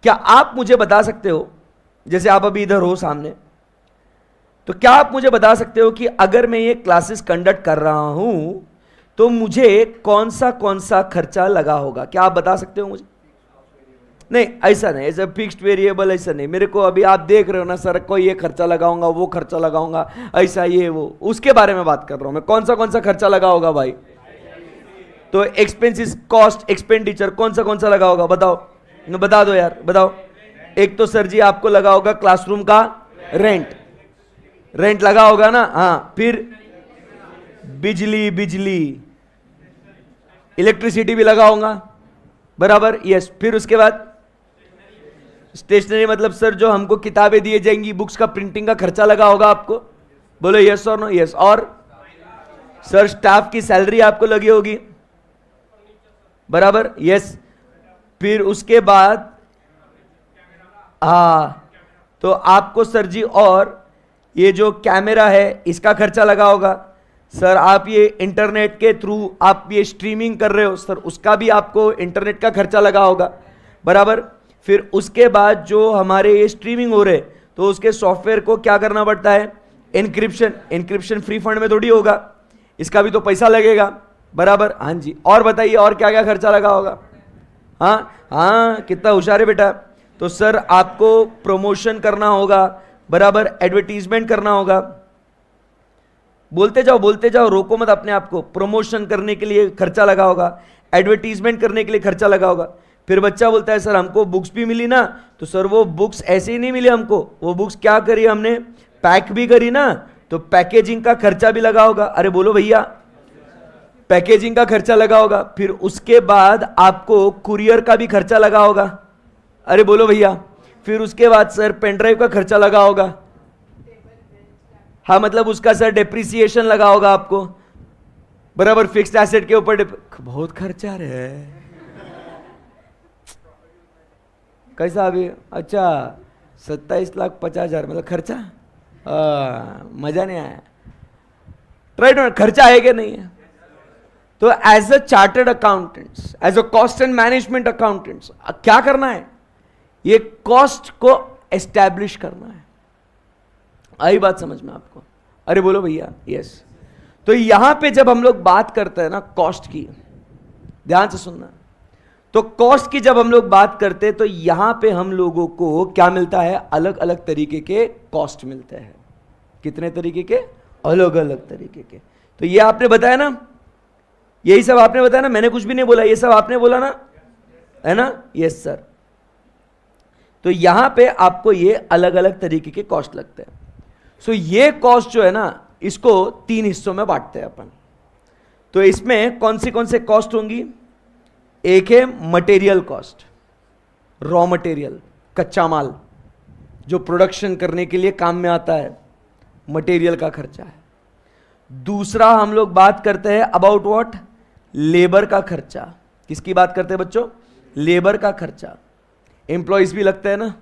क्या आप मुझे बता सकते हो, जैसे आप अभी इधर हो सामने, तो क्या आप मुझे बता सकते हो कि अगर मैं ये क्लासेस कंडक्ट कर रहा हूं तो मुझे कौन सा खर्चा लगा होगा? क्या आप बता सकते हो मुझे? नहीं, ऐसा नहीं, ऐसा फिक्स्ड वेरिएबल ऐसा नहीं। मेरे को अभी आप देख रहे हो ना, सर को ये खर्चा लगाऊंगा, वो खर्चा लगाऊंगा, ऐसा ये वो, उसके बारे में बात कर रहा हूं मैं। कौन सा खर्चा लगा होगा भाई? तो एक्सपेंसिस, कॉस्ट, एक्सपेंडिचर कौन सा लगा होगा? बताओ, बता दो यार, बताओ। एक तो सर जी आपको लगा होगा क्लासरूम का रेंट लगा होगा ना? हाँ। फिर बिजली, इलेक्ट्रिसिटी भी लगा होगा, बराबर? यस। फिर उसके बाद स्टेशनरी, मतलब सर जो हमको किताबें दिए जाएंगी, बुक्स का प्रिंटिंग का खर्चा लगा होगा आपको? बोलो यस और नो? यस। और सर स्टाफ की सैलरी आपको लगी होगी, बराबर? यस। फिर उसके बाद तो आपको सर जी और ये जो कैमरा है इसका खर्चा लगा होगा। सर आप ये इंटरनेट के थ्रू आप ये स्ट्रीमिंग कर रहे हो, सर उसका भी आपको इंटरनेट का खर्चा लगा होगा, बराबर? फिर उसके बाद जो हमारे ये स्ट्रीमिंग हो रहे तो उसके सॉफ्टवेयर को क्या करना पड़ता है, एनक्रिप्शन। एनक्रिप्शन फ्री फंड में थोड़ी होगा, इसका भी तो पैसा लगेगा, बराबर। हाँ जी, और बताइए और क्या क्या खर्चा लगा होगा। हाँ हाँ, कितना होशियार है बेटा। तो सर आपको प्रमोशन करना होगा, बराबर, एडवर्टीजमेंट करना होगा। बोलते जाओ, रोको मत अपने आप को। प्रमोशन करने के लिए खर्चा लगा होगा, एडवर्टीजमेंट करने के लिए खर्चा लगा होगा। फिर बच्चा बोलता है सर हमको बुक्स भी मिली ना, तो सर वो बुक्स ऐसे ही नहीं मिली हमको, वो बुक्स क्या करी हमने, पैक भी करी ना, तो पैकेजिंग का खर्चा भी लगा होगा। अरे बोलो भैया, पैकेजिंग का खर्चा लगा होगा। फिर उसके बाद आपको कुरियर का भी खर्चा लगा होगा। अरे बोलो भैया। फिर उसके बाद सर पेन ड्राइव का खर्चा लगा होगा। हाँ मतलब उसका सर डेप्रिसिएशन लगा होगा आपको, बराबर, फिक्स्ड एसेट के ऊपर बहुत खर्चा है। कैसा अभी, अच्छा 27,50,000 मतलब खर्चा, मजा नहीं आया। राइट, खर्चा है कि नहीं है। तो as a chartered accountants, as a cost and management accountants क्या करना है, ये कॉस्ट को एस्टैब्लिश करना है। आई बात समझ में आपको। अरे बोलो भैया, यस। तो यहां पे जब हम लोग बात करते हैं ना कॉस्ट की, ध्यान से सुनना, तो कॉस्ट की जब हम लोग बात करते हैं तो यहां पे हम लोगों को क्या मिलता है, अलग अलग तरीके के कॉस्ट मिलते हैं। कितने तरीके के, अलग अलग तरीके के। तो ये आपने बताया ना, यही सब आपने बताया ना, मैंने कुछ भी नहीं बोला, ये सब आपने बोला ना, है ना, यस सर। तो यहां पे आपको ये अलग अलग तरीके के कॉस्ट लगते हैं। सो ये कॉस्ट जो है ना, इसको 3 हिस्सों में बांटते हैं अपन। तो इसमें कौन से कॉस्ट होंगी, एक है मटेरियल कॉस्ट, रॉ मटेरियल, कच्चा माल जो प्रोडक्शन करने के लिए काम में आता है, मटेरियल का खर्चा है। दूसरा हम लोग बात करते हैं अबाउट व्हाट, लेबर का खर्चा। किसकी बात करते हैं बच्चों, लेबर का खर्चा। एम्प्लॉयज भी लगते हैं ना,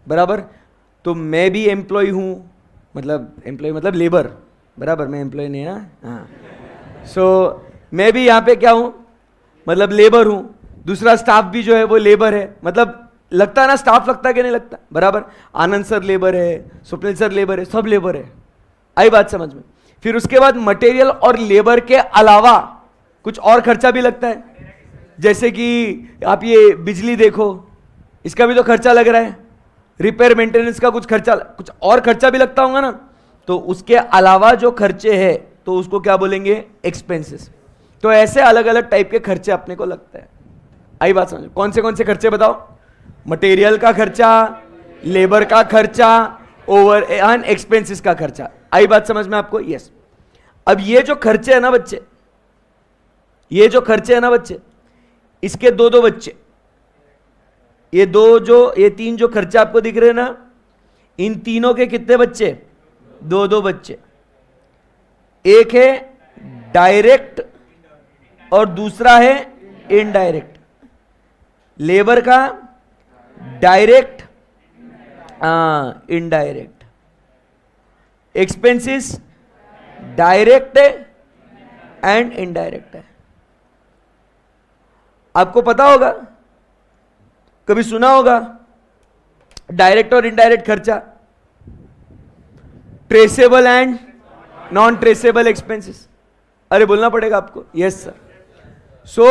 बराबर। तो मैं भी एम्प्लॉय हूं, मतलब एम्प्लॉय मतलब लेबर, बराबर, मैं एम्प्लॉय नहीं है। हाँ, सो मैं भी यहां पे क्या हूं, मतलब लेबर हूं। दूसरा स्टाफ भी जो है वो लेबर है, मतलब लगता है ना, स्टाफ लगता है कि नहीं लगता, बराबर। आनंद सर लेबर है, स्वप्निल सर लेबर है, सब लेबर है। आई बात समझ में। फिर उसके बाद मटेरियल और लेबर के अलावा कुछ और खर्चा भी लगता है, जैसे कि आप ये बिजली देखो, इसका भी तो खर्चा लग रहा है। रिपेयर मेंटेनेंस का कुछ खर्चा, कुछ और खर्चा भी लगता होगा ना। तो उसके अलावा जो खर्चे हैं तो उसको क्या बोलेंगे, एक्सपेंसेस। तो ऐसे अलग अलग टाइप के खर्चे अपने को लगते हैं। आई बात समझो, कौन से खर्चे बताओ, मटेरियल का खर्चा, लेबर का खर्चा, ओवर एंड एक्सपेंसेस का खर्चा। आई बात समझ में आपको, यस। अब ये जो खर्चे है ना बच्चे, ये जो खर्चे है ना बच्चे, इसके दो बच्चे, ये 3 जो खर्चे आपको दिख रहे हैं ना, इन तीनों के कितने बच्चे, 2 बच्चे। एक है डायरेक्ट और दूसरा है इनडायरेक्ट। लेबर का direct, indirect. Expenses direct and indirect है। आपको पता होगा, कभी सुना होगा डायरेक्ट और इनडायरेक्ट खर्चा, traceable and non traceable expenses. अरे बोलना पड़ेगा आपको, yes sir. So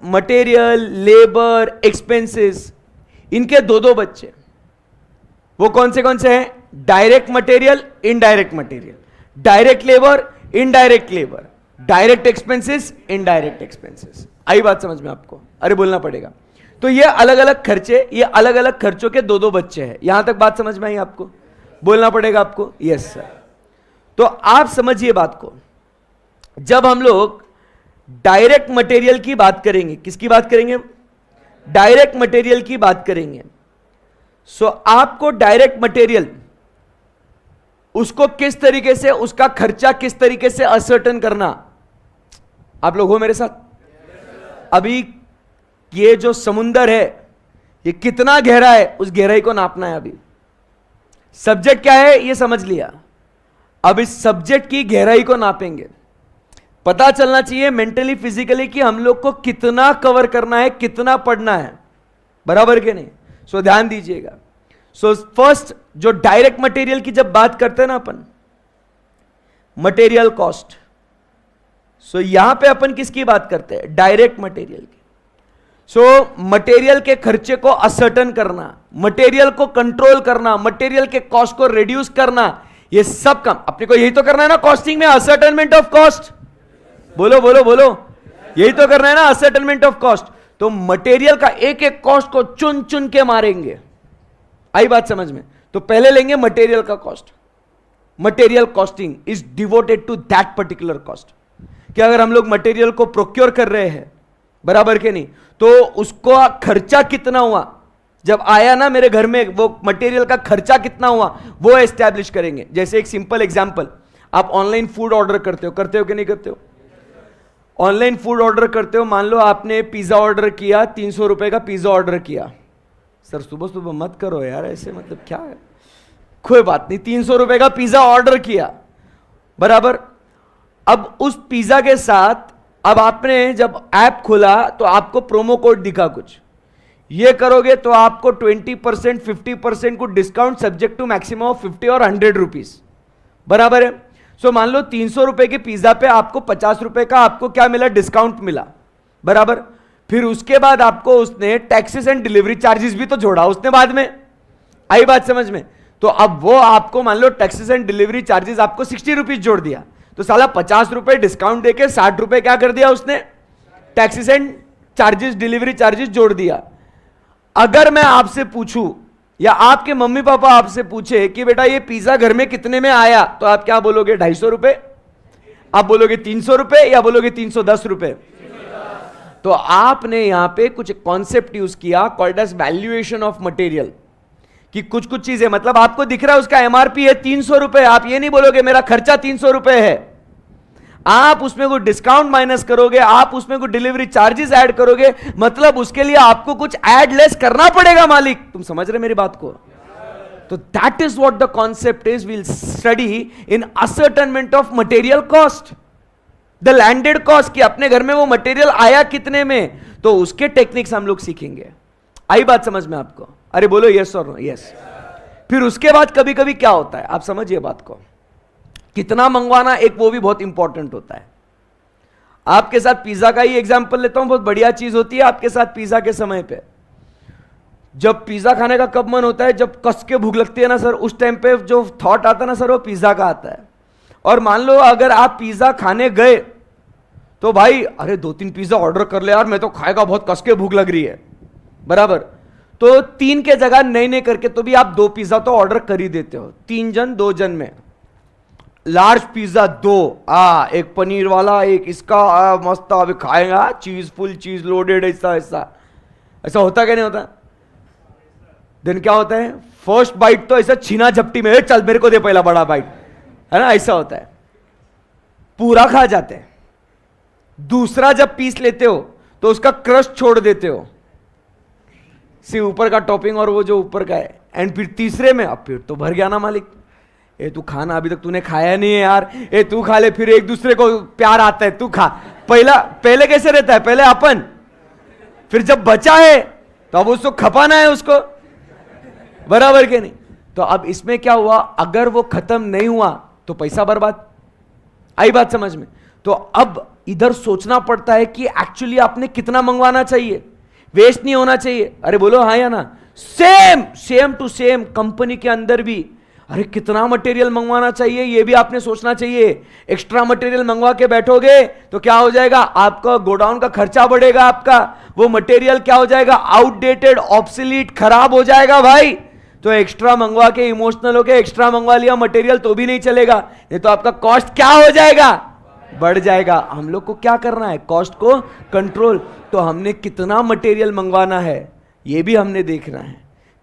material, labour, expenses, इनके 2 बच्चे, वो कौन से हैं, direct material, indirect material, direct labour, indirect labour, direct expenses, indirect expenses. आई बात समझ में आपको, अरे बोलना पड़ेगा। तो ये अलग अलग खर्चे, ये अलग अलग खर्चों के 2 बच्चे हैं। यहां तक बात समझ में आई आपको, बोलना पड़ेगा आपको, यस सर। तो आप समझिए बात को, जब हम लोग डायरेक्ट मटेरियल की बात करेंगे, किसकी बात करेंगे, डायरेक्ट मटेरियल की बात करेंगे। सो आपको डायरेक्ट मटेरियल, उसको किस तरीके से, उसका खर्चा किस तरीके से असर्टन करना। आप लोग हो मेरे साथ। अभी ये जो समुंदर है ये कितना गहरा है, उस गहराई को नापना है। अभी सब्जेक्ट क्या है ये समझ लिया, अब इस सब्जेक्ट की गहराई को नापेंगे। पता चलना चाहिए मेंटली फिजिकली कि हम लोग को कितना कवर करना है, कितना पढ़ना है, बराबर के नहीं। सो ध्यान दीजिएगा। सो फर्स्ट जो डायरेक्ट मटेरियल की जब बात करते हैं ना अपन, मटेरियल कॉस्ट, सो यहां पे अपन किसकी बात करते हैं? डायरेक्ट मटेरियल की। सो मटेरियल के खर्चे को असर्टन करना, मटेरियल को कंट्रोल करना, मटेरियल के कॉस्ट को रिड्यूस करना, ये सब काम अपने को यही तो करना है ना कॉस्टिंग में, असर्टेनमेंट ऑफ कॉस्ट। बोलो बोलो बोलो, यही तो करना है ना, असर्टेनमेंट ऑफ कॉस्ट। तो मटेरियल का एक एक कॉस्ट को चुन चुन के मारेंगे। आई बात समझ में? तो पहले लेंगे मटेरियल का cost. Material costing is devoted to that particular cost, कि अगर हम लोग मटेरियल को प्रोक्योर कर रहे हैं, बराबर के नहीं, तो उसको खर्चा कितना हुआ, जब आया ना मेरे घर में, वो मटेरियल का खर्चा कितना हुआ वो एस्टैब्लिश करेंगे। जैसे एक सिंपल एग्जांपल, आप ऑनलाइन फूड ऑर्डर करते हो कि नहीं करते हो? ऑनलाइन फूड ऑर्डर करते हो, मान लो आपने पिज्जा ऑर्डर किया, 300 रुपए का पिज्जा ऑर्डर किया। सर सुबह सुबह मत करो यार ऐसे, मतलब क्या है, कोई बात नहीं, 300 रुपए का पिज्जा ऑर्डर किया, बराबर। अब उस पिज्जा के साथ अब आपने जब ऐप खोला तो आपको प्रोमो कोड दिखा कुछ, ये करोगे तो आपको 20%, 50% को discount subject to maximum of 50 और 100 रुपीज, बराबर है। सो मान लो 300 रुपए के पिज्जा पे आपको 50 रुपए का आपको क्या मिला? डिस्काउंट मिला, बराबर। फिर उसके बाद आपको उसने टैक्सेस एंड डिलीवरी चार्जेस भी तो जोड़ा उसने बाद में। आई बात समझ में? तो अब वो आपको मान लो टैक्सेस एंड डिलीवरी चार्जेस आपको 60 रुपीज जोड़ दिया, तो साला 50 रुपए डिस्काउंट देके 60 रुपए क्या कर दिया उसने? Taxes and charges, delivery charges जोड़ दिया। अगर मैं आपसे पूछूं या आपके मम्मी पापा आपसे पूछे कि बेटा ये पिज्जा घर में कितने में आया, तो आप क्या बोलोगे? 250 रुपए? आप बोलोगे 300 रुपए या बोलोगे 310 रुपए? तो आपने यहां पे कुछ कॉन्सेप्ट यूज किया called as valuation of material, कि कुछ कुछ चीजें, मतलब आपको दिख रहा है उसका एमआरपी है 300 रुपए, आप ये नहीं बोलोगे मेरा खर्चा 300 रुपए है, आप उसमें कोई डिस्काउंट माइनस करोगे, आप उसमें कोई डिलीवरी चार्जेस ऐड करोगे, मतलब उसके लिए आपको कुछ ऐड लेस करना पड़ेगा मालिक। तुम समझ रहे मेरी बात को? तो that is what the concept is, will study in ascertainment of material cost, the landed cost, कि अपने घर में वो मटेरियल आया कितने में, तो उसके टेक्निक्स हम लोग सीखेंगे। आई बात समझ में आपको? अरे बोलो यस और नो? यस। फिर उसके बाद कभी कभी क्या होता है, आप समझिए बात को, कितना मंगवाना, एक वो भी बहुत इंपॉर्टेंट होता है। आपके साथ पिज्जा का ही एग्जांपल लेता हूं, बहुत बढ़िया चीज होती है आपके साथ पिज्जा के समय पे। जब पिज्जा खाने का कब मन होता है? जब कस के भूख लगती है ना सर, उस टाइम पे जो थॉट आता है ना सर, वो पिज्जा का आता है। और मान लो अगर आप पिज्जा खाने गए तो भाई अरे 2-3 पिज्जा ऑर्डर कर ले यार, मैं तो खाएगा, बहुत कस के भूख लग रही है, बराबर। तो 3 के जगह नए करके तो भी आप 2 पिज्जा तो ऑर्डर कर ही देते हो, 3 जन 2 जन में। लार्ज पिज्जा 2, एक पनीर वाला, एक इसका, मस्त अभी खाएगा, चीज फुल चीज लोडेड, ऐसा ऐसा ऐसा होता क्या नहीं होता? देन क्या होता है? फर्स्ट बाइट तो ऐसा छीना झपटी में, चल मेरे को दे पहला बड़ा बाइट, है ना, ऐसा होता है, पूरा खा जाते हैं। दूसरा जब पीस लेते हो तो उसका क्रस्ट छोड़ देते हो, सिर्फ ऊपर का टॉपिंग और वो जो ऊपर का है, एंड फिर तीसरे में अब पेट तो भर गया ना मालिक, ए तू खाना, अभी तक तूने खाया नहीं है यार, ए तू खा ले, फिर एक दूसरे को प्यार आता है, तू खा। पहले कैसे रहता है? पहले अपन, फिर जब बचा है तो अब उसको खपाना है उसको, बराबर के नहीं? तो अब इसमें क्या हुआ, अगर वो खत्म नहीं हुआ तो पैसा बर्बाद। आई बात समझ में? तो अब इधर सोचना पड़ता है कि एक्चुअली आपने कितना मंगवाना चाहिए, वेस्ट नहीं होना चाहिए। अरे बोलो हाँ या ना? सेम टू सेम कंपनी के अंदर भी अरे कितना मटेरियल मंगवाना चाहिए ये भी आपने सोचना चाहिए। एक्स्ट्रा मटेरियल मंगवा के बैठोगे तो क्या हो जाएगा, आपका गोडाउन का खर्चा बढ़ेगा, आपका वो मटेरियल क्या हो जाएगा, आउटडेटेड, ऑब्सोलीट, खराब हो जाएगा भाई। तो एक्स्ट्रा मंगवा के इमोशनल होके एक्स्ट्रा मंगवा लिया मटेरियल तो भी नहीं चलेगा, ये तो आपका कॉस्ट क्या हो जाएगा, बढ़ जाएगा। हम लोग को क्या करना है, कॉस्ट को कंट्रोल। तो हमने कितना मटेरियल मंगवाना है ये भी हमने देखना है,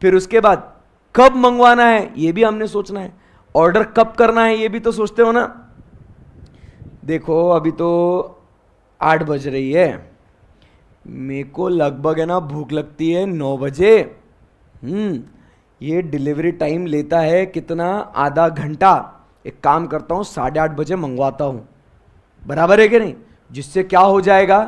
फिर उसके बाद कब मंगवाना है ये भी हमने सोचना है, ऑर्डर कब करना है ये भी तो सोचते हो ना। देखो अभी तो 8 बज रही है, मेरे को लगभग है ना भूख लगती है 9 बजे। ये डिलीवरी टाइम लेता है कितना, आधा घंटा। एक काम करता हूँ 8:30 बजे मंगवाता हूँ, बराबर है कि नहीं, जिससे क्या हो जाएगा,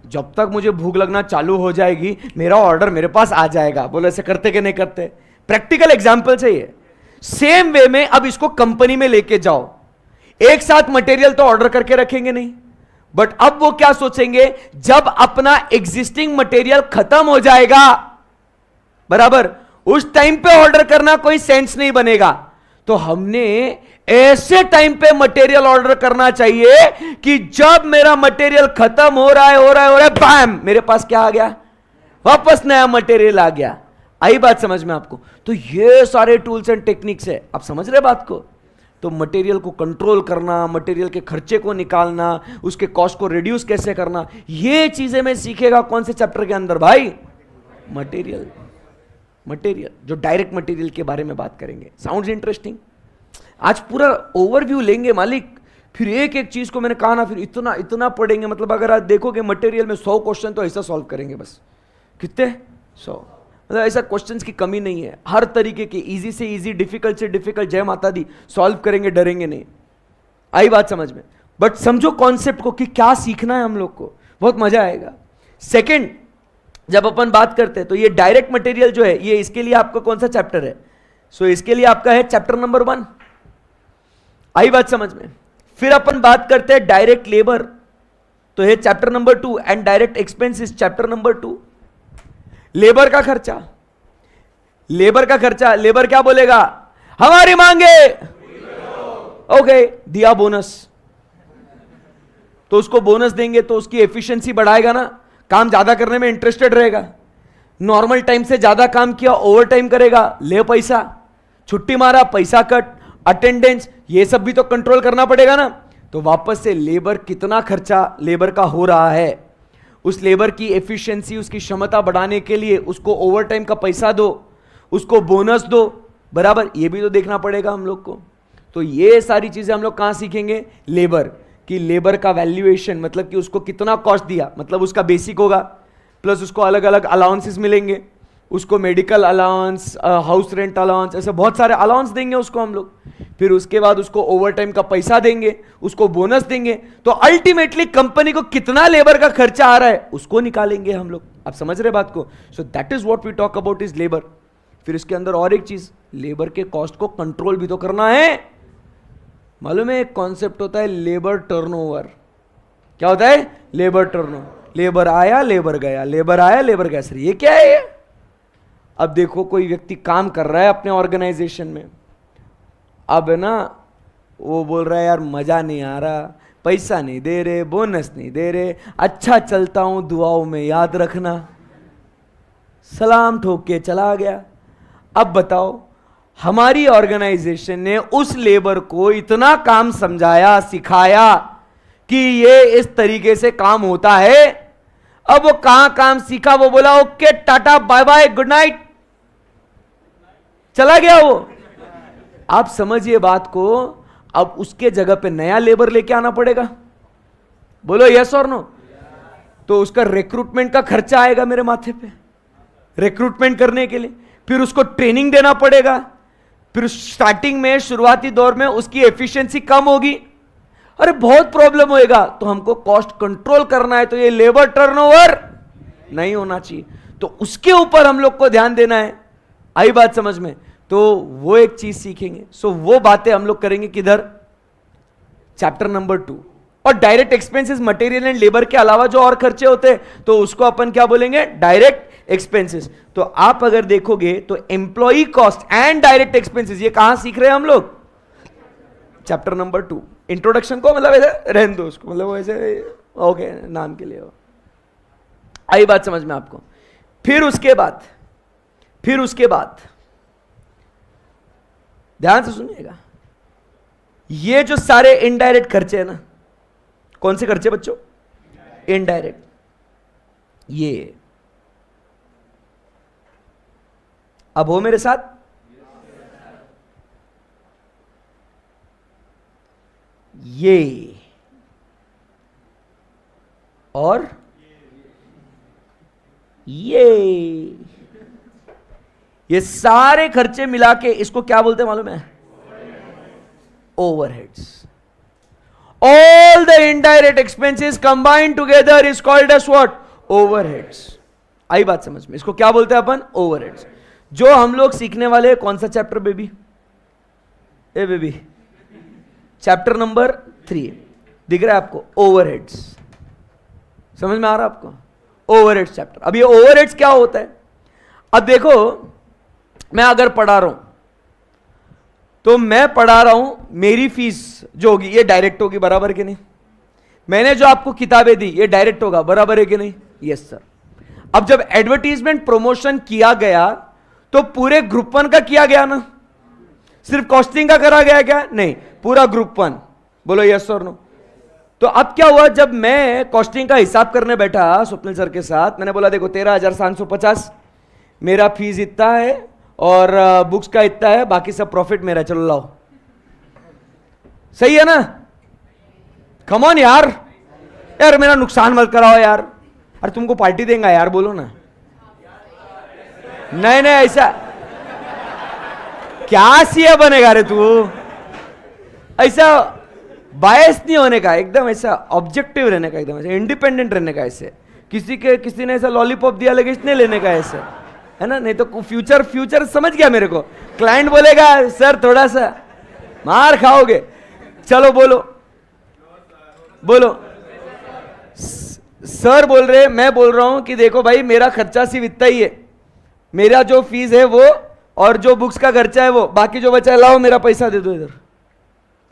जब तक मुझे भूख लगना चालू हो जाएगी मेरा ऑर्डर मेरे पास आ जाएगा। बोलो ऐसे करते कि नहीं करते? प्रैक्टिकल एग्जाम्पल चाहिए। सेम वे में अब इसको कंपनी में लेके जाओ, एक साथ मटेरियल तो ऑर्डर करके रखेंगे नहीं, बट अब वो क्या सोचेंगे, जब अपना एग्जिस्टिंग मटेरियल खत्म हो जाएगा, बराबर, उस टाइम पे ऑर्डर करना कोई सेंस नहीं बनेगा। तो हमने ऐसे टाइम पे मटेरियल ऑर्डर करना चाहिए कि जब मेरा मटेरियल खत्म हो रहा है बैम, मेरे पास क्या आ गया, वापस नया मटेरियल आ गया। आई बात समझ में आपको? तो ये सारे टूल्स एंड टेक्निक्स है, आप समझ रहे बात को? तो मटेरियल को कंट्रोल करना, मटेरियल के खर्चे को निकालना, उसके कॉस्ट को रिड्यूस कैसे करना, ये चीजें मैं सीखेगा कौन से चैप्टर के अंदर भाई? मटेरियल। मटेरियल, जो डायरेक्ट मटेरियल के बारे में बात करेंगे। Sounds interesting? आज पूरा ओवरव्यू लेंगे मालिक, फिर एक एक चीज को मैंने कहा ना, फिर इतना इतना पढ़ेंगे। मतलब अगर आज देखोगे मटेरियल में 100 क्वेश्चन तो ऐसा सॉल्व करेंगे बस। कितने? 100। मतलब ऐसा क्वेश्चंस की कमी नहीं है, हर तरीके के, इजी से इजी, डिफिकल्ट से डिफिकल्ट, जय माता दी, सॉल्व करेंगे, डरेंगे नहीं। आई बात समझ में? बट समझो कॉन्सेप्ट को कि क्या सीखना है हम लोग को, बहुत मजा आएगा। सेकंड, जब अपन बात करते हैं तो ये डायरेक्ट मटेरियल जो है, ये इसके लिए आपका कौन सा चैप्टर है? सो इसके लिए आपका है चैप्टर नंबर 1। आई बात समझ में? फिर अपन बात करते हैं डायरेक्ट लेबर, तो है chapter number 2, and direct expenses chapter number 2। Labour का खर्चा, लेबर का खर्चा, लेबर क्या बोलेगा? हमारी मांगे, ओके, दिया बोनस, तो उसको बोनस देंगे तो उसकी एफिशिएंसी बढ़ाएगा ना, काम ज्यादा करने में इंटरेस्टेड रहेगा। नॉर्मल टाइम से ज्यादा काम किया, ओवर टाइम करेगा, ले पैसा, छुट्टी मारा, पैसा कट, अटेंडेंस, ये सब भी तो कंट्रोल करना पड़ेगा ना। तो वापस से लेबर, कितना खर्चा लेबर का हो रहा है, उस लेबर की एफिशिएंसी, उसकी क्षमता बढ़ाने के लिए उसको ओवर टाइम का पैसा दो, उसको बोनस दो, बराबर, ये भी तो देखना पड़ेगा हम लोग को। तो ये सारी चीजें हम लोग कहां सीखेंगे? लेबर की, लेबर का वैल्यूएशन, मतलब कि उसको कितना कॉस्ट दिया, मतलब उसका बेसिक होगा, प्लस उसको अलग अलग अलाउंसेस मिलेंगे, उसको medical allowance, house rent allowance, ऐसे बहुत सारे अलाउंस देंगे उसको हम लोग। फिर उसके बाद उसको ओवर टाइम का पैसा देंगे, उसको बोनस देंगे, तो अल्टीमेटली कंपनी को कितना लेबर का खर्चा आ रहा है उसको निकालेंगे हम लोग। आप समझ रहे बात को? So that is what we talk about is labour. फिर इसके अंदर और एक चीज, लेबर के कॉस्ट को कंट्रोल भी तो करना है। मालूम है एक कॉन्सेप्ट होता है लेबर टर्नओवर। क्या होता है? Labour turnover. लेबर आया, लेबर गया, लेबर आया, लेबर गया। सर ये क्या है ये? अब देखो कोई व्यक्ति काम कर रहा है अपने ऑर्गेनाइजेशन में, अब ना वो बोल रहा है यार मजा नहीं आ रहा, पैसा नहीं दे रहे, बोनस नहीं दे रहे, अच्छा चलता हूं, दुआओं में याद रखना, सलाम ठोक के चला गया। अब बताओ, हमारी ऑर्गेनाइजेशन ने उस लेबर को इतना काम समझाया, सिखाया कि ये इस तरीके से काम होता है। अब वो कहां काम सीखा, वो बोला okay ta-ta bye bye good night, चला गया वो। आप समझिए बात को, अब उसके जगह पे नया लेबर लेके आना पड़ेगा। बोलो यस और नो? तो उसका रिक्रूटमेंट का खर्चा आएगा मेरे माथे पे, रिक्रूटमेंट करने के लिए। फिर उसको ट्रेनिंग देना पड़ेगा, फिर स्टार्टिंग में, शुरुआती दौर में उसकी एफिशिएंसी कम होगी, अरे बहुत प्रॉब्लम होएगा। तो हमको कॉस्ट कंट्रोल करना है, तो ये लेबर टर्नओवर नहीं होना चाहिए, तो उसके ऊपर हम लोग को ध्यान देना है। आई बात समझ में? तो वो एक चीज सीखेंगे। सो वो बातें हम लोग करेंगे किधर? Chapter number 2। और direct expenses, material and labour के अलावा जो और खर्चे होते हैं तो उसको अपन क्या बोलेंगे? Direct expenses. तो आप अगर देखोगे तो employee cost and direct expenses, ये कहां सीख रहे हैं हम लोग? Chapter number 2। इंट्रोडक्शन को मतलब ऐसे रहने दो उसको, मतलब वैसे ओके नाम के लिए हो। आई बात समझ में आपको? फिर उसके बाद ध्यान से सुनिएगा, ये जो सारे इनडायरेक्ट खर्चे हैं ना, कौन से खर्चे बच्चों? इनडायरेक्ट। ये अब हो मेरे साथ? ये और ये सारे खर्चे मिला के इसको क्या बोलते हैं मालूम है? Overheads. All the indirect expenses combined together is called as what? Overheads. आई बात समझ में? इसको क्या बोलते हैं अपन? ओवरहेड्स। जो हम लोग सीखने वाले हैं, कौन सा चैप्टर बेबी? ए बेबी, चैप्टर नंबर 3 दिख रहा है आपको? ओवरहेड्स। समझ में आ रहा है आपको? Overheads chapter. अब ये ओवरहेड्स क्या होता है? अब देखो, मैं अगर पढ़ा रहा हूं तो मैं पढ़ा रहा हूं, मेरी फीस जो होगी ये डायरेक्ट होगी, बराबर कि नहीं? मैंने जो आपको किताबें दी ये डायरेक्ट होगा, बराबर है कि नहीं? Yes sir. अब जब एडवर्टीजमेंट प्रमोशन किया गया तो पूरे ग्रुप 1 का किया गया ना? सिर्फ कॉस्टिंग का करा गया क्या? नहीं, पूरा ग्रुप 1। बोलो यस और नो। तो अब क्या हुआ, जब मैं कॉस्टिंग का हिसाब करने बैठा स्वप्निल सर के साथ, मैंने बोला देखो 13,750 मेरा फीस इतना है और बुक्स का इतना है, बाकी सब प्रॉफिट मेरा, चलो लाओ। सही है ना? कम ऑन यार, यार मेरा नुकसान मत कराओ यार। अरे तुमको पार्टी देंगे यार, बोलो ना। नहीं नहीं, ऐसा क्या सीए बनेगा रे तू? ऐसा बायस नहीं होने का, एकदम ऐसा ऑब्जेक्टिव रहने का, एकदम ऐसा इंडिपेंडेंट रहने का। ऐसे किसी ने ऐसा लॉलीपॉप दिया लगे इसने लेने का, ऐसे है ना? नहीं तो फ्यूचर समझ गया मेरे को। क्लाइंट बोलेगा सर थोड़ा सा मार खाओगे। चलो बोलो बोलो। सर बोल रहे, मैं बोल रहा हूं कि देखो भाई मेरा खर्चा सिर्फ इतना ही है, मेरा जो फीस है वो और जो बुक्स का खर्चा है वो, बाकी जो बचा है लाओ मेरा पैसा दे दो इधर।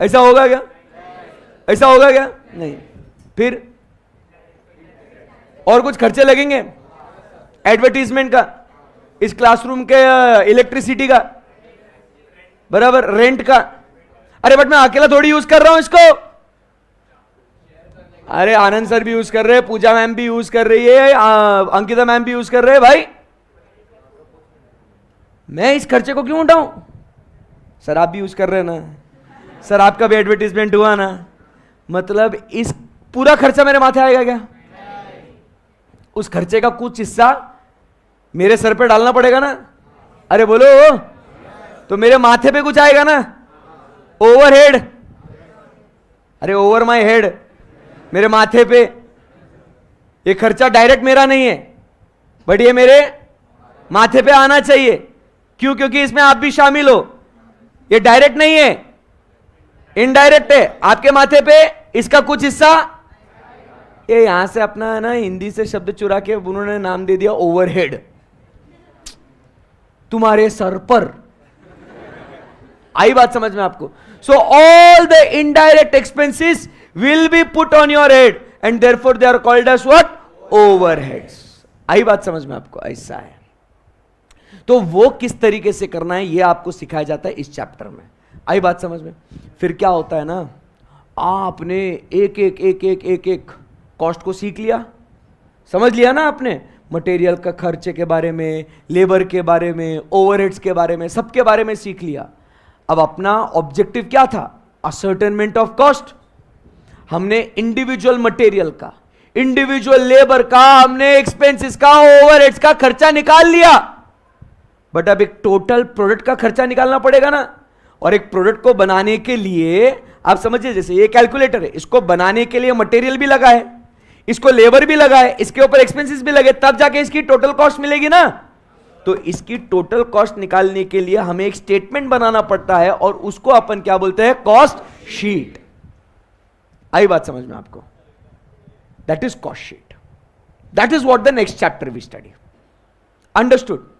ऐसा होगा क्या? ऐसा होगा क्या? नहीं। फिर और कुछ खर्चे लगेंगे, एडवर्टीजमेंट का, इस क्लासरूम के इलेक्ट्रिसिटी का, बराबर, रेंट का। अरे बट मैं अकेला थोड़ी यूज कर रहा हूं इसको। अरे आनंद सर भी यूज कर रहे हैं, पूजा मैम भी यूज कर रही है, अंकिता मैम भी यूज कर रहे हैं। भाई मैं इस खर्चे को क्यों उठाऊं? सर आप भी यूज कर रहे हैं ना, सर आपका भी एडवर्टीजमेंट हुआ ना, मतलब इस पूरा खर्चा मेरे माथे आएगा क्या? उस खर्चे का कुछ हिस्सा मेरे सर पे डालना पड़ेगा ना। अरे बोलो, तो मेरे माथे पे कुछ आएगा ना, ओवरहेड। अरे ओवर माय हेड, मेरे माथे पे। ये खर्चा डायरेक्ट मेरा नहीं है, बट ये मेरे माथे पे आना चाहिए। क्यों? क्योंकि इसमें आप भी शामिल हो। ये डायरेक्ट नहीं है, इनडायरेक्ट है। आपके माथे पे इसका कुछ हिस्सा, ये यहां से अपना है ना हिंदी से शब्द चुरा के उन्होंने नाम दे दिया ओवरहेड। तुम्हारे सर पर। आई बात समझ में आपको? So all the indirect expenses will be put on your head and therefore they are called as what? Overheads. आई बात समझ में आपको? ऐसा है। तो वो किस तरीके से करना है ये आपको सिखाया जाता है इस चैप्टर में। आई बात समझ में? फिर क्या होता है ना, आपने एक एक एक एक एक एक कॉस्ट को सीख लिया, समझ लिया ना आपने, मटेरियल का खर्चे के बारे में, लेबर के बारे में, ओवरहेड्स के बारे में, सबके बारे में सीख लिया। अब अपना ऑब्जेक्टिव क्या था? Ascertainment of cost. हमने इंडिविजुअल मटेरियल का, इंडिविजुअल लेबर का, हमने एक्सपेंसेस का, ओवरहेड्स का खर्चा निकाल लिया। बट अब एक टोटल प्रोडक्ट का खर्चा निकालना पड़ेगा ना। और एक प्रोडक्ट को बनाने के लिए आप समझिए, जैसे ये कैलकुलेटर है, इसको बनाने के लिए मटेरियल भी लगा है, इसको लेबर भी लगा है, इसके ऊपर एक्सपेंसेस भी लगे, तब जाके इसकी टोटल कॉस्ट मिलेगी ना। तो इसकी टोटल कॉस्ट निकालने के लिए हमें एक स्टेटमेंट बनाना पड़ता है और उसको अपन क्या बोलते हैं? Cost sheet. आई बात समझ में आपको? That is cost sheet. That is what the next chapter we study. Understood?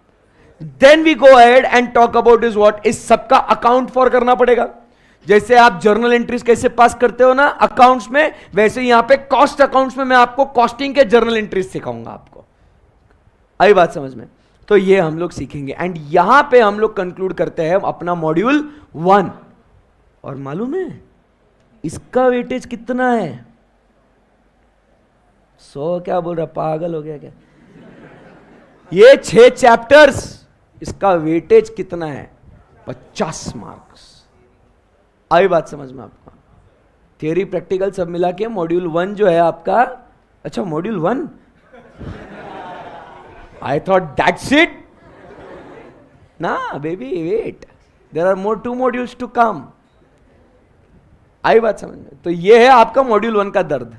Then we go ahead and talk about is what? इस सबका अकाउंट फॉर करना पड़ेगा। जैसे आप जर्नल एंट्रीज कैसे पास करते हो ना अकाउंट्स में, वैसे यहां पे कॉस्ट अकाउंट्स में मैं आपको कॉस्टिंग के जर्नल एंट्रीज सिखाऊंगा आपको। आई बात समझ में? तो ये हम लोग सीखेंगे एंड यहां पे हम लोग कंक्लूड करते हैं अपना मॉड्यूल 1। और मालूम है इसका वेटेज कितना है? 100 क्या बोल रहा, पागल हो गया क्या? ये 6 चैप्टर्स, इसका वेटेज कितना है? 50 मार्क्स। आई बात समझ में आपको? थियरी प्रैक्टिकल सब मिला के मॉड्यूल 1 जो है आपका, अच्छा module 1, I thought that's it ना baby, wait, there are more 2 modules to come. आई बात समझ में? तो ये है आपका मॉड्यूल 1 का दर्द।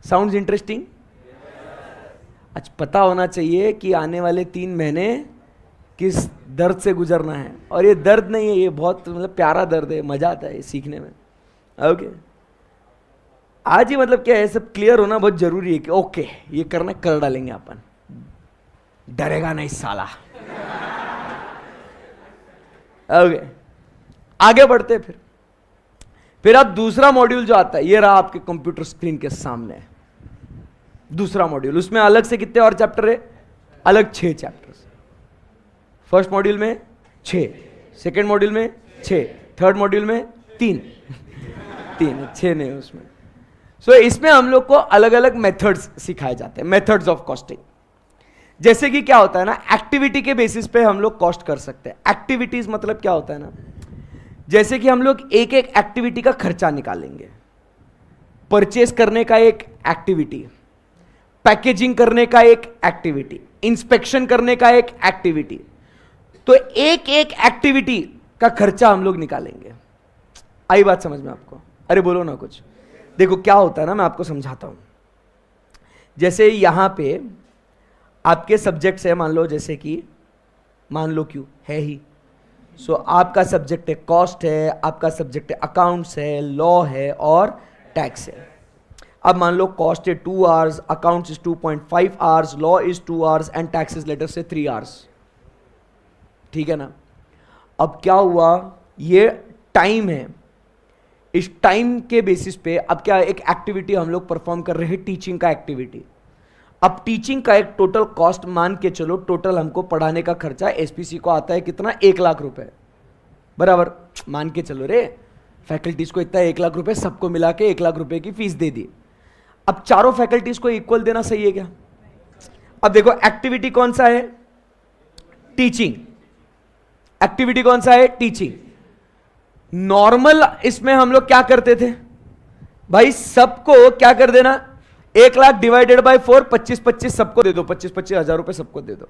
Sounds interesting? अच्छा, पता होना चाहिए कि आने वाले 3 महीने किस दर्द से गुजरना है। और ये दर्द नहीं है, ये बहुत मतलब प्यारा दर्द है, मजा आता है सीखने में। ओके, आज ही मतलब क्या है, सब क्लियर होना बहुत जरूरी है कि ओके ये करना, कर डालेंगे अपन, डरेगा नहीं साला। ओके, आगे बढ़ते फिर अब दूसरा मॉड्यूल जो आता है, ये रहा आपके कंप्यूटर स्क्रीन के सामने, दूसरा मॉड्यूल। उसमें अलग से कितने और चैप्टर है? अलग 6 चैप्टर्स। फर्स्ट मॉड्यूल में 6, सेकेंड मॉड्यूल में 6, थर्ड मॉड्यूल में 3 6 नहीं उसमें। सो इसमें हम लोग को अलग अलग मेथड्स सिखाए जाते हैं, मेथड्स ऑफ कॉस्टिंग। जैसे कि क्या होता है ना, एक्टिविटी के बेसिस पे हम लोग कॉस्ट कर सकते हैं। एक्टिविटीज मतलब क्या होता है ना, जैसे कि हम लोग एक एक एक्टिविटी का खर्चा निकालेंगे। परचेस करने का एक एक्टिविटी, पैकेजिंग करने का एक एक्टिविटी, इंस्पेक्शन करने का एक एक्टिविटी। तो एक एक एक्टिविटी का खर्चा हम लोग निकालेंगे। आई बात समझ में आपको? अरे बोलो ना कुछ। देखो क्या होता है ना, मैं आपको समझाता हूं। जैसे यहां पे आपके सब्जेक्ट्स है, मान लो, जैसे कि मान लो क्यों है ही, सो आपका सब्जेक्ट है कॉस्ट है, आपका सब्जेक्ट है अकाउंट्स है, लॉ है और टैक्स है। अब मान लो कॉस्ट है 2 hours, accounts is 2.5 hours, law is 2 hours and taxes later से 3 आवर्स। ठीक है ना? अब क्या हुआ, ये टाइम है, इस टाइम के बेसिस पे अब क्या एक एक्टिविटी हम लोग परफॉर्म कर रहे हैं, टीचिंग का एक्टिविटी। अब टीचिंग का एक टोटल कॉस्ट मान के चलो, टोटल हमको पढ़ाने का खर्चा एसपीसी को आता है कितना, 1 लाख रुपए, बराबर मान के चलो रे। फैकल्टीज को इतना 1 लाख रुपए सबको मिला के 1 लाख रुपए की फीस दे दी। अब चारों फैकल्टीज को इक्वल देना सही है क्या? अब देखो एक्टिविटी कौन सा है, टीचिंग। एक्टिविटी कौन सा है, टीचिंग। नॉर्मल इसमें हम लोग क्या करते थे भाई, सबको क्या कर देना, 1 लाख डिवाइडेड बाय 4, 25-25 सबको दे दो, 25-25 हजार रुपए सबको दे दो।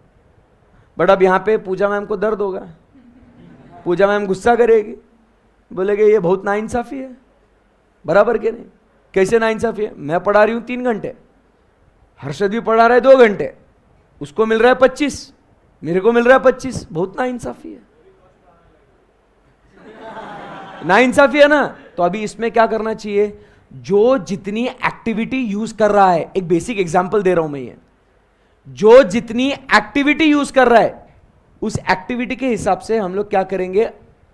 बट अब यहां पे पूजा मैम को दर्द होगा, पूजा मैम गुस्सा करेगी, बोलेगे ये बहुत नाइंसाफी है, बराबर के नहीं? कैसे नाइंसाफी है? मैं पढ़ा रही हूं 3 घंटे, हर्षद भी पढ़ा रहा है 2 घंटे, उसको मिल रहा है 25, मेरे को मिल रहा है 25, बहुत नाइंसाफी है। नाइंसाफी है ना? तो अभी इसमें क्या करना चाहिए, जो जितनी एक्टिविटी यूज कर रहा है, एक बेसिक एग्जांपल दे रहा हूं मैं, ये जो जितनी एक्टिविटी यूज कर रहा है उस एक्टिविटी के हिसाब से हम लोग क्या करेंगे,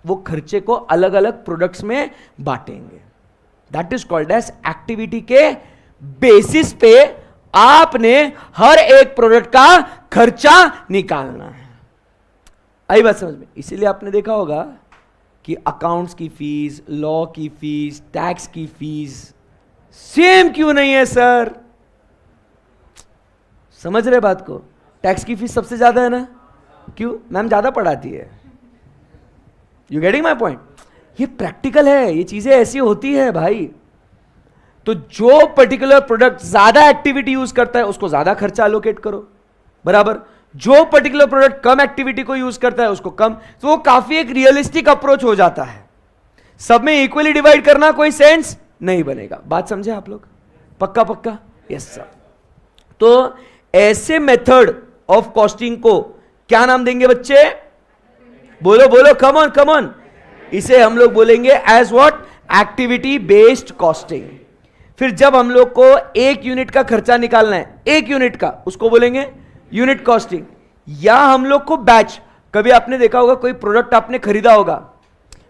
वो खर्चे को अलग अलग प्रोडक्ट्स में बांटेंगे। That is called as activity के बेसिस पे आपने हर एक प्रोडक्ट का खर्चा निकालना है। आई बात समझ में? इसीलिए आपने देखा होगा कि अकाउंट्स की फीस, लॉ की फीस, टैक्स की फीस सेम क्यों नहीं है सर? समझ रहे बात को? टैक्स की फीस सबसे ज्यादा है ना? क्यों? मैम ज्यादा पढ़ाती है। You getting my point? ये प्रैक्टिकल है, ये चीजें ऐसी होती है भाई। तो जो पर्टिकुलर प्रोडक्ट ज्यादा एक्टिविटी यूज करता है उसको ज्यादा खर्चा एलोकेट करो, बराबर। जो पर्टिकुलर प्रोडक्ट कम एक्टिविटी को यूज करता है उसको कम। तो वो काफी एक रियलिस्टिक अप्रोच हो जाता है। सब में इक्वली डिवाइड करना कोई सेंस नहीं बनेगा। बात समझे आप लोग? पक्का पक्का? Yes sir. तो ऐसे मेथड ऑफ कॉस्टिंग को क्या नाम देंगे बच्चे? बोलो बोलो, कम ऑन कम ऑन। इसे हम लोग बोलेंगे as what? Activity based costing. फिर जब हम लोग को 1 यूनिट का खर्चा निकालना है, 1 यूनिट का, उसको बोलेंगे यूनिट कॉस्टिंग। या हम लोग को बैच, कभी आपने देखा होगा कोई प्रोडक्ट आपने खरीदा होगा,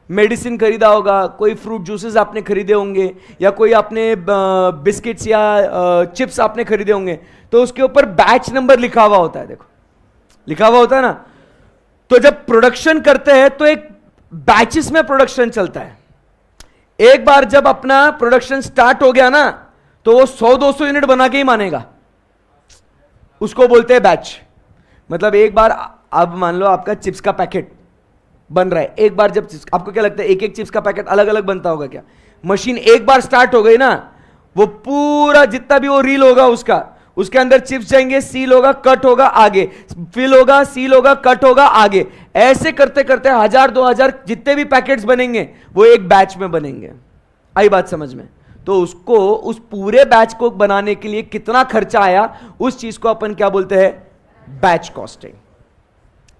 मेडिसिन खरीदा होगा, कोई फ्रूट जूसेस आपने खरीदे होंगे, या कोई आपने बिस्किट्स या चिप्स आपने खरीदे होंगे, तो उसके ऊपर बैच नंबर लिखा हुआ होता है। देखो लिखा हुआ होता है ना। तो जब प्रोडक्शन करते हैं तो एक बैचेस में प्रोडक्शन चलता है। एक बार जब अपना प्रोडक्शन स्टार्ट हो गया ना, तो वो 100-200 यूनिट बना के ही मानेगा, उसको बोलते हैं बैच। मतलब एक बार, अब मान लो आपका चिप्स का पैकेट बन रहा है, एक बार जब आपको क्या लगता है एक एक चिप्स का पैकेट अलग अलग बनता होगा क्या? मशीन एक बार स्टार्ट हो गई ना, वो पूरा जितना भी वो रील होगा उसका, उसके अंदर चिप्स जाएंगे, सील होगा, कट होगा, आगे फिल होगा, सील होगा, कट होगा, आगे। ऐसे करते करते 1000-2000 जितने भी पैकेट्स बनेंगे वो एक बैच में बनेंगे। आई बात समझ में? तो उसको, उस पूरे बैच को बनाने के लिए कितना खर्चा आया, उस चीज को अपन क्या बोलते हैं? Batch costing.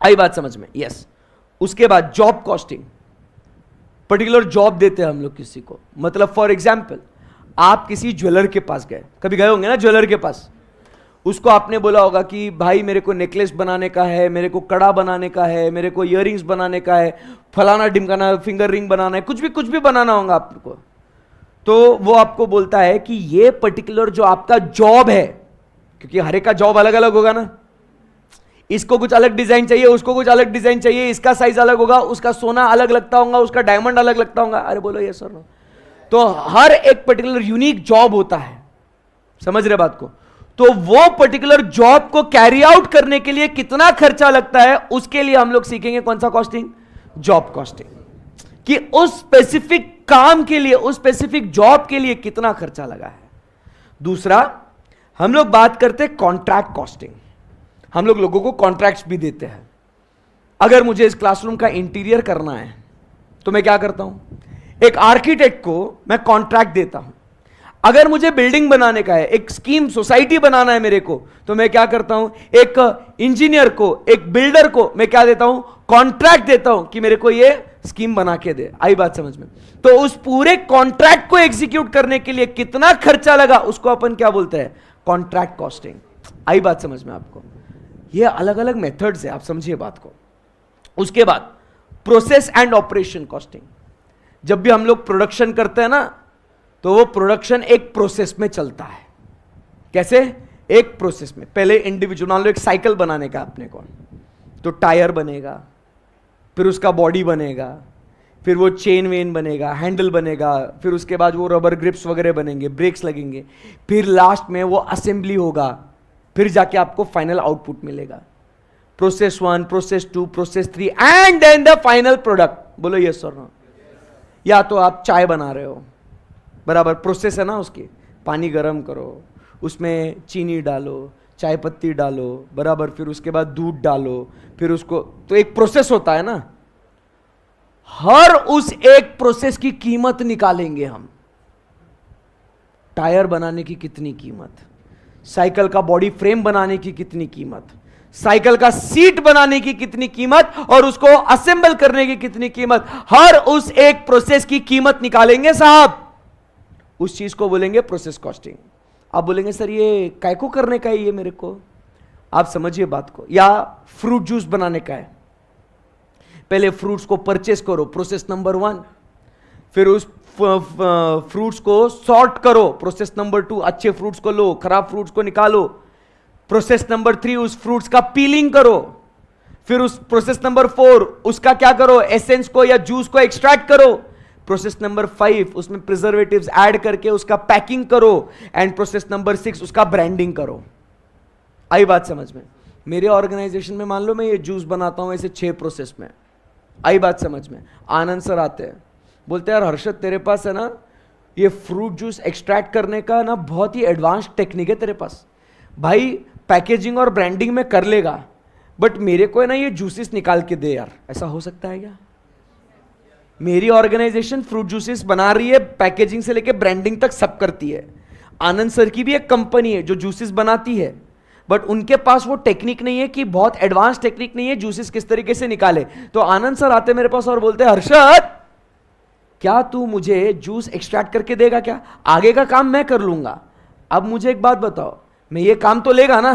आई बात समझ में? यस। उसके बाद जॉब कॉस्टिंग। पर्टिकुलर जॉब देते हैं हम लोग किसी को, मतलब फॉर एग्जाम्पल आप किसी ज्वेलर के पास गए, कभी गए होंगे ना ज्वेलर के पास, उसको आपने बोला होगा कि भाई मेरे को नेकलेस बनाने का है, मेरे को कड़ा बनाने का है, मेरे को इयररिंग्स बनाने का है, फलाना ढिमकाना, फिंगर रिंग बनाना है, कुछ भी बनाना होगा आपको। तो वो आपको बोलता है कि ये पर्टिकुलर जो आपका जॉब है, क्योंकि हर एक का जॉब अलग अलग होगा ना, इसको कुछ अलग डिजाइन चाहिए, उसको कुछ अलग डिजाइन चाहिए, इसका साइज अलग होगा, उसका सोना अलग लगता होगा, उसका डायमंड अलग लगता होगा। अरे बोलो यस और नो। तो हर एक पर्टिकुलर यूनिक जॉब होता है, समझ रहे बात को? तो वो पर्टिकुलर जॉब को कैरी आउट करने के लिए कितना खर्चा लगता है, उसके लिए हम लोग सीखेंगे कौन सा कॉस्टिंग? Job costing. कि उस स्पेसिफिक काम के लिए, उस स्पेसिफिक जॉब के लिए कितना खर्चा लगा है। दूसरा हम लोग बात करते हैं कॉन्ट्रैक्ट कॉस्टिंग। हम लोग लोगों को कॉन्ट्रैक्ट्स भी देते हैं। अगर मुझे इस क्लासरूम का इंटीरियर करना है तो मैं क्या करता हूं? एक आर्किटेक्ट को मैं कॉन्ट्रैक्ट देता हूं। अगर मुझे बिल्डिंग बनाने का है, एक स्कीम सोसाइटी बनाना है मेरे को, तो मैं क्या करता हूं? एक इंजीनियर को, एक बिल्डर को मैं क्या देता हूं? कॉन्ट्रैक्ट देता हूं कि मेरे को ये स्कीम बना के दे। आई बात समझ में? तो उस पूरे कॉन्ट्रैक्ट को एग्जीक्यूट करने के लिए कितना खर्चा लगा, उसको अपन क्या बोलते हैं? Contract costing. आई बात समझ में आपको? ये अलग अलग मेथड्स है, आप समझिए बात को। उसके बाद प्रोसेस एंड ऑपरेशन कॉस्टिंग। जब भी हम लोग प्रोडक्शन करते हैं ना, तो वो प्रोडक्शन एक प्रोसेस में चलता है। कैसे? एक प्रोसेस में। पहले इंडिविजुअल, मान लो एक साइकिल बनाने का अपने को, तो टायर बनेगा, फिर उसका बॉडी बनेगा, फिर वो चेन वेन बनेगा, हैंडल बनेगा, फिर उसके बाद वो रबर ग्रिप्स वगैरह बनेंगे, ब्रेक्स लगेंगे, फिर लास्ट में वो असेंबली होगा, फिर जाके आपको फाइनल आउटपुट मिलेगा। Process 1, process 2, process 3 and then the final product. बोलो यस और नो। या तो आप चाय बना रहे हो, बराबर प्रोसेस है ना उसकी, पानी गर्म करो, उसमें चीनी डालो, चाय पत्ती डालो, बराबर, फिर उसके बाद दूध डालो, फिर उसको, तो एक प्रोसेस होता है ना। हर उस एक प्रोसेस की कीमत निकालेंगे हम। टायर बनाने की कितनी कीमत, साइकिल का बॉडी फ्रेम बनाने की कितनी कीमत, साइकिल का सीट बनाने की कितनी कीमत, और उसको असेंबल करने की कितनी कीमत, हर उस एक प्रोसेस की कीमत निकालेंगे साहब। उस चीज को बोलेंगे प्रोसेस कॉस्टिंग। आप बोलेंगे सर ये काय को करने का है ये मेरे को? आप समझिए बात को। या फ्रूट जूस बनाने का है, पहले फ्रूट्स को परचेस करो, प्रोसेस नंबर 1। फिर उस फ्रूट्स को सॉर्ट करो, प्रोसेस नंबर 2। अच्छे फ्रूट्स को लो, खराब फ्रूट्स को निकालो। प्रोसेस नंबर 3, उस फ्रूट्स का पीलिंग करो। फिर उस प्रोसेस नंबर 4, उसका क्या करो? एसेंस को या जूस को एक्सट्रैक्ट करो। प्रोसेस नंबर 5, उसमें प्रिजर्वेटिव्स ऐड करके उसका पैकिंग करो। एंड प्रोसेस नंबर 6, उसका ब्रांडिंग करो। आई बात समझ में? मेरे ऑर्गेनाइजेशन में मान लो मैं ये जूस बनाता हूं ऐसे 6 प्रोसेस में। आई बात समझ में? आनंद सर आते हैं, बोलते हैं यार हर्षद तेरे पास है ना ये फ्रूट जूस एक्सट्रैक्ट करने का ना बहुत ही एडवांस टेक्निक है तेरे पास। भाई पैकेजिंग और ब्रांडिंग में कर लेगा, बट मेरे को है ना ये जूसेस निकाल के दे यार। ऐसा हो सकता है क्या? मेरी ऑर्गेनाइजेशन फ्रूट जूसेस बना रही है, पैकेजिंग से लेके ब्रांडिंग तक सब करती है। आनंद सर की भी एक कंपनी है जो जूसेस बनाती है, बट उनके पास वो टेक्निक नहीं है, कि बहुत एडवांस टेक्निक नहीं है जूसेस किस तरीके से निकाले। तो आनंद सर आते मेरे पास और बोलते हैं हर्षद क्या तू मुझे जूस एक्सट्रैक्ट करके देगा क्या? आगे का काम मैं कर लूंगा। अब मुझे एक बात बताओ, मैं ये काम तो लेगा ना,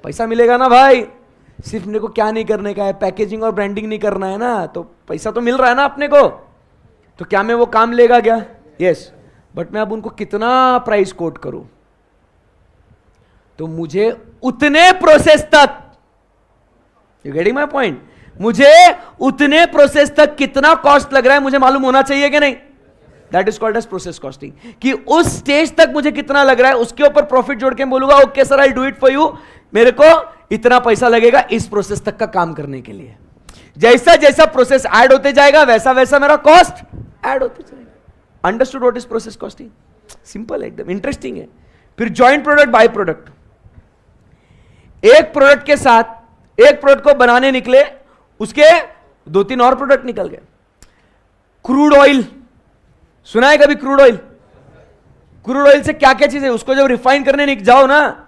पैसा मिलेगा ना भाई? सिर्फ मेरे को क्या नहीं करने का है? पैकेजिंग और ब्रांडिंग नहीं करना है ना, तो पैसा तो मिल रहा है ना अपने को, तो क्या मैं वो काम लेगा क्या? यस। बट मैं अब उनको कितना प्राइस कोट करूं? तो मुझे उतने प्रोसेस तक, यू गेटिंग माय पॉइंट? मुझे उतने प्रोसेस तक कितना कॉस्ट लग रहा है मुझे मालूम होना चाहिए कि नहीं? That is called as process costing. कि उस स्टेज तक मुझे कितना लग रहा है, उसके ऊपर प्रॉफिट जोड़ के बोलूंगा okay sir I do it for you, मेरे को इतना पैसा लगेगा इस प्रोसेस तक का काम करने के लिए। जैसा जैसा प्रोसेस ऐड होते जाएगा वैसा वैसा मेरा कॉस्ट ऐड होते जाएगा। Understood what is process costing? Simple है एकदम, इंटरेस्टिंग है। फिर जॉइंट प्रोडक्ट बाय प्रोडक्ट। एक प्रोडक्ट के साथ, एक प्रोडक्ट को बनाने निकले, उसके 2-3 और प्रोडक्ट निकल गए। क्रूड ऑयल, सुना है कभी क्रूड ऑयल? क्रूड ऑयल से क्या क्या चीजें, उसको जब रिफाइन करने जाओ ना,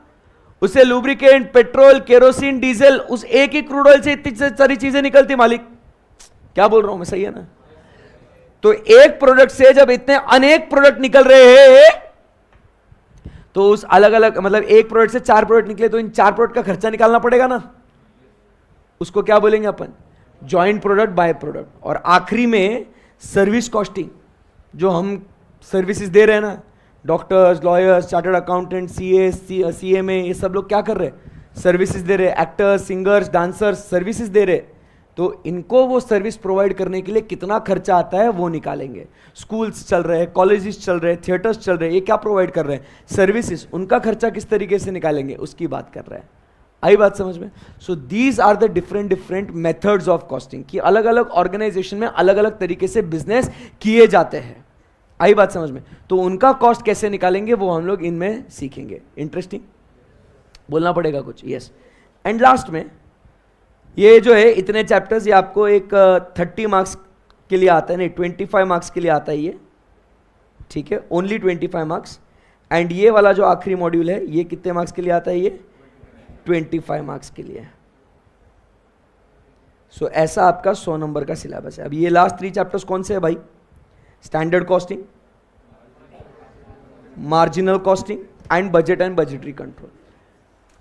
उससे लुब्रिकेंट, पेट्रोल, केरोसिन, डीजल, उस एक ही क्रूड ऑयल से इतनी सारी चीजें निकलती मालिक। क्या बोल रहा हूं मैं, सही है ना? तो एक प्रोडक्ट से जब इतने अनेक प्रोडक्ट निकल रहे हैं, तो उस अलग अलग, मतलब एक प्रोडक्ट से 4 प्रोडक्ट निकले, तो इन 4 प्रोडक्ट का खर्चा निकालना पड़ेगा ना। उसको क्या बोलेंगे अपन? Joint product, by product. और आखिरी में सर्विस कॉस्टिंग, जो हम सर्विसेज दे रहे हैं ना, doctors, lawyers, chartered accountant, CA, CMA, ये सब लोग क्या कर रहे हैं? सर्विसेज दे रहे हैं। एक्टर्स, सिंगर्स, डांसर्स सर्विसेज दे रहे हैं। तो इनको वो सर्विस प्रोवाइड करने के लिए कितना खर्चा आता है वो निकालेंगे। स्कूल्स चल रहे हैं, कॉलेजेस चल रहे हैं, थिएटर्स चल रहे हैं, ये क्या प्रोवाइड कर रहे हैं? सर्विसेज। उनका खर्चा किस तरीके से निकालेंगे उसकी बात कर रहे हैं। आई बात समझ में? So these are the different methods of costing, कि अलग अलग ऑर्गेनाइजेशन में अलग अलग तरीके से बिजनेस किए जाते हैं। आई बात समझ में? तो उनका कॉस्ट कैसे निकालेंगे वो हम लोग इनमें सीखेंगे। इंटरेस्टिंग? बोलना पड़ेगा कुछ? यस। एंड लास्ट में ये जो है इतने चैप्टर्स, ये आपको एक 30 मार्क्स के लिए आता है, नहीं 25 मार्क्स के लिए आता है ये, ठीक है? Only 25 marks. एंड ये वाला जो आखिरी मॉड्यूल है ये कितने मार्क्स के लिए आता है? ये 25 मार्क्स के लिए। सो ऐसा आपका 100 नंबर का सिलेबस है। अब ये लास्ट 3 चैप्टर्स कौन से है भाई? Standard costing, marginal costing and budget and budgetary control.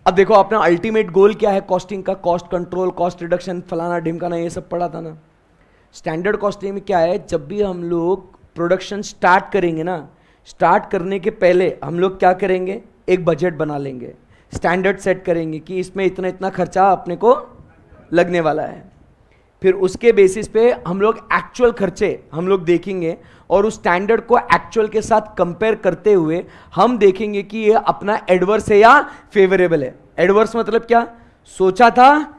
अब देखो अपना अल्टीमेट गोल क्या है कॉस्टिंग का? कॉस्ट कंट्रोल, कॉस्ट रिडक्शन, फलाना ढिमकाना, ये सब पढ़ा था ना। स्टैंडर्ड कॉस्टिंग में क्या है? जब भी हम लोग प्रोडक्शन स्टार्ट करेंगे ना, स्टार्ट करने के पहले हम लोग क्या करेंगे? एक बजट बना लेंगे, स्टैंडर्ड सेट करेंगे कि इसमें इतना इतना खर्चा अपने को लगने वाला है। फिर उसके बेसिस पे हम लोग एक्चुअल खर्चे हम लोग देखेंगे, और उस स्टैंडर्ड को एक्चुअल के साथ कंपेयर करते हुए हम देखेंगे कि ये अपना एडवर्स है या फेवरेबल है। एडवर्स मतलब क्या? सोचा था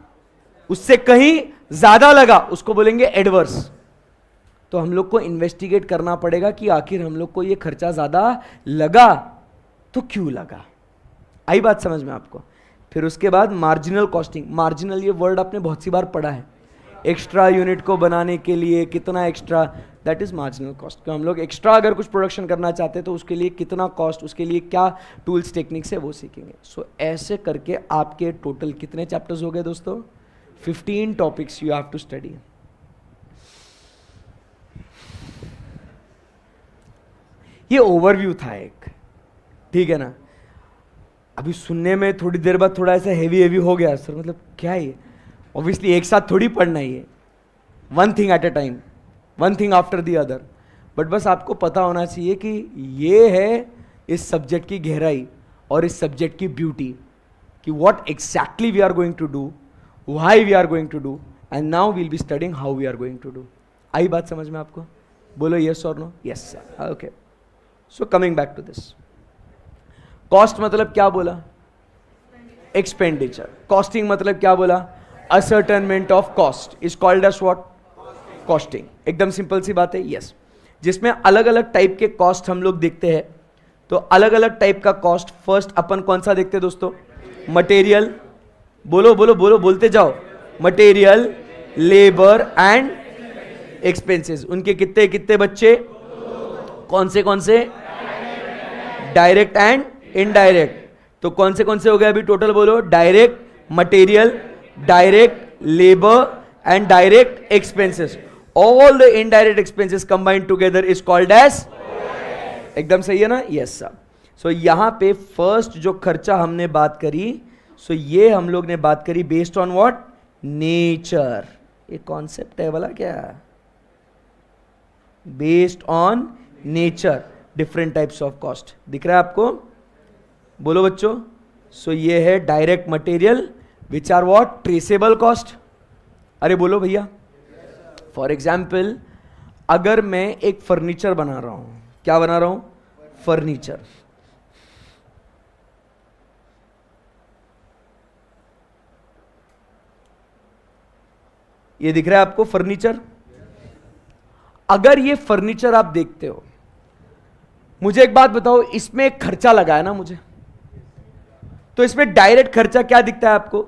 उससे कहीं ज्यादा लगा, उसको बोलेंगे एडवर्स। तो हम लोग को इन्वेस्टिगेट करना पड़ेगा कि आखिर हम लोग को ये खर्चा ज्यादा लगा तो क्यों लगा। आई बात समझ में आपको? फिर उसके बाद मार्जिनल कॉस्टिंग। मार्जिनल ये वर्ड आपने बहुत सी बार पढ़ा है। एक्स्ट्रा यूनिट को बनाने के लिए कितना extra, that is marginal cost. हम लोग एक्स्ट्रा अगर कुछ प्रोडक्शन करना चाहते हैं तो उसके लिए कितना कॉस्ट, उसके लिए क्या टूल्स टेक्निक्स है वो सीखेंगे। सो ऐसे करके आपके टोटल कितने चैप्टर्स हो गए दोस्तों? 15 topics you have to study. ये ओवरव्यू था एक, ठीक है ना? अभी सुनने में थोड़ी देर बाद थोड़ा ऐसा हैवी हो गया सर, मतलब क्या है ये? ऑब्वियसली एक साथ थोड़ी पढ़ना ही है, one thing at a time, one thing after the other. But बस आपको पता होना चाहिए कि ये है इस सब्जेक्ट की गहराई और इस सब्जेक्ट की ब्यूटी, कि what exactly we are going to do, why we are going to do, and now we'll be studying how we are going to do. आई बात समझ में आपको? बोलो यस और no? Yes sir. Okay, so coming back to this, cost मतलब क्या बोला? एक्सपेंडिचर। कॉस्टिंग मतलब क्या बोला? Ascertainment of cost is called as what? Costing. एकदम सिंपल सी बात है। यस, जिसमें अलग अलग टाइप के कॉस्ट हम लोग देखते हैं। तो अलग अलग टाइप का कॉस्ट, फर्स्ट अपन कौन सा देखते हैं दोस्तों? मटेरियल। बोलो बोलो बोलो, बोलते जाओ। Material, labour and expenses. उनके कितने कितने बच्चे? कौन से? Direct and indirect. तो कौन से हो गए अभी टोटल? बोलो। Direct material, direct labour and direct expenses. All the indirect expenses combined together is called as overhead. एकदम सही है ना? Yes sir. सो यहां पे फर्स्ट जो खर्चा हमने बात करी, सो ये हम लोग ने बात करी बेस्ड ऑन व्हाट? नेचर। ये कॉन्सेप्ट है वाला क्या? Based on nature, different types of cost. दिख रहा है आपको? बोलो बच्चों। सो ये है direct material which are what? Traceable cost. अरे बोलो भैया। फॉर एग्जाम्पल, अगर मैं एक फर्नीचर बना रहा हूं, क्या बना रहा हूं? फर्नीचर। ये दिख रहा है आपको फर्नीचर? अगर ये फर्नीचर आप देखते हो, मुझे एक बात बताओ, इसमें एक खर्चा लगा है ना मुझे, तो इसमें डायरेक्ट खर्चा क्या दिखता है आपको?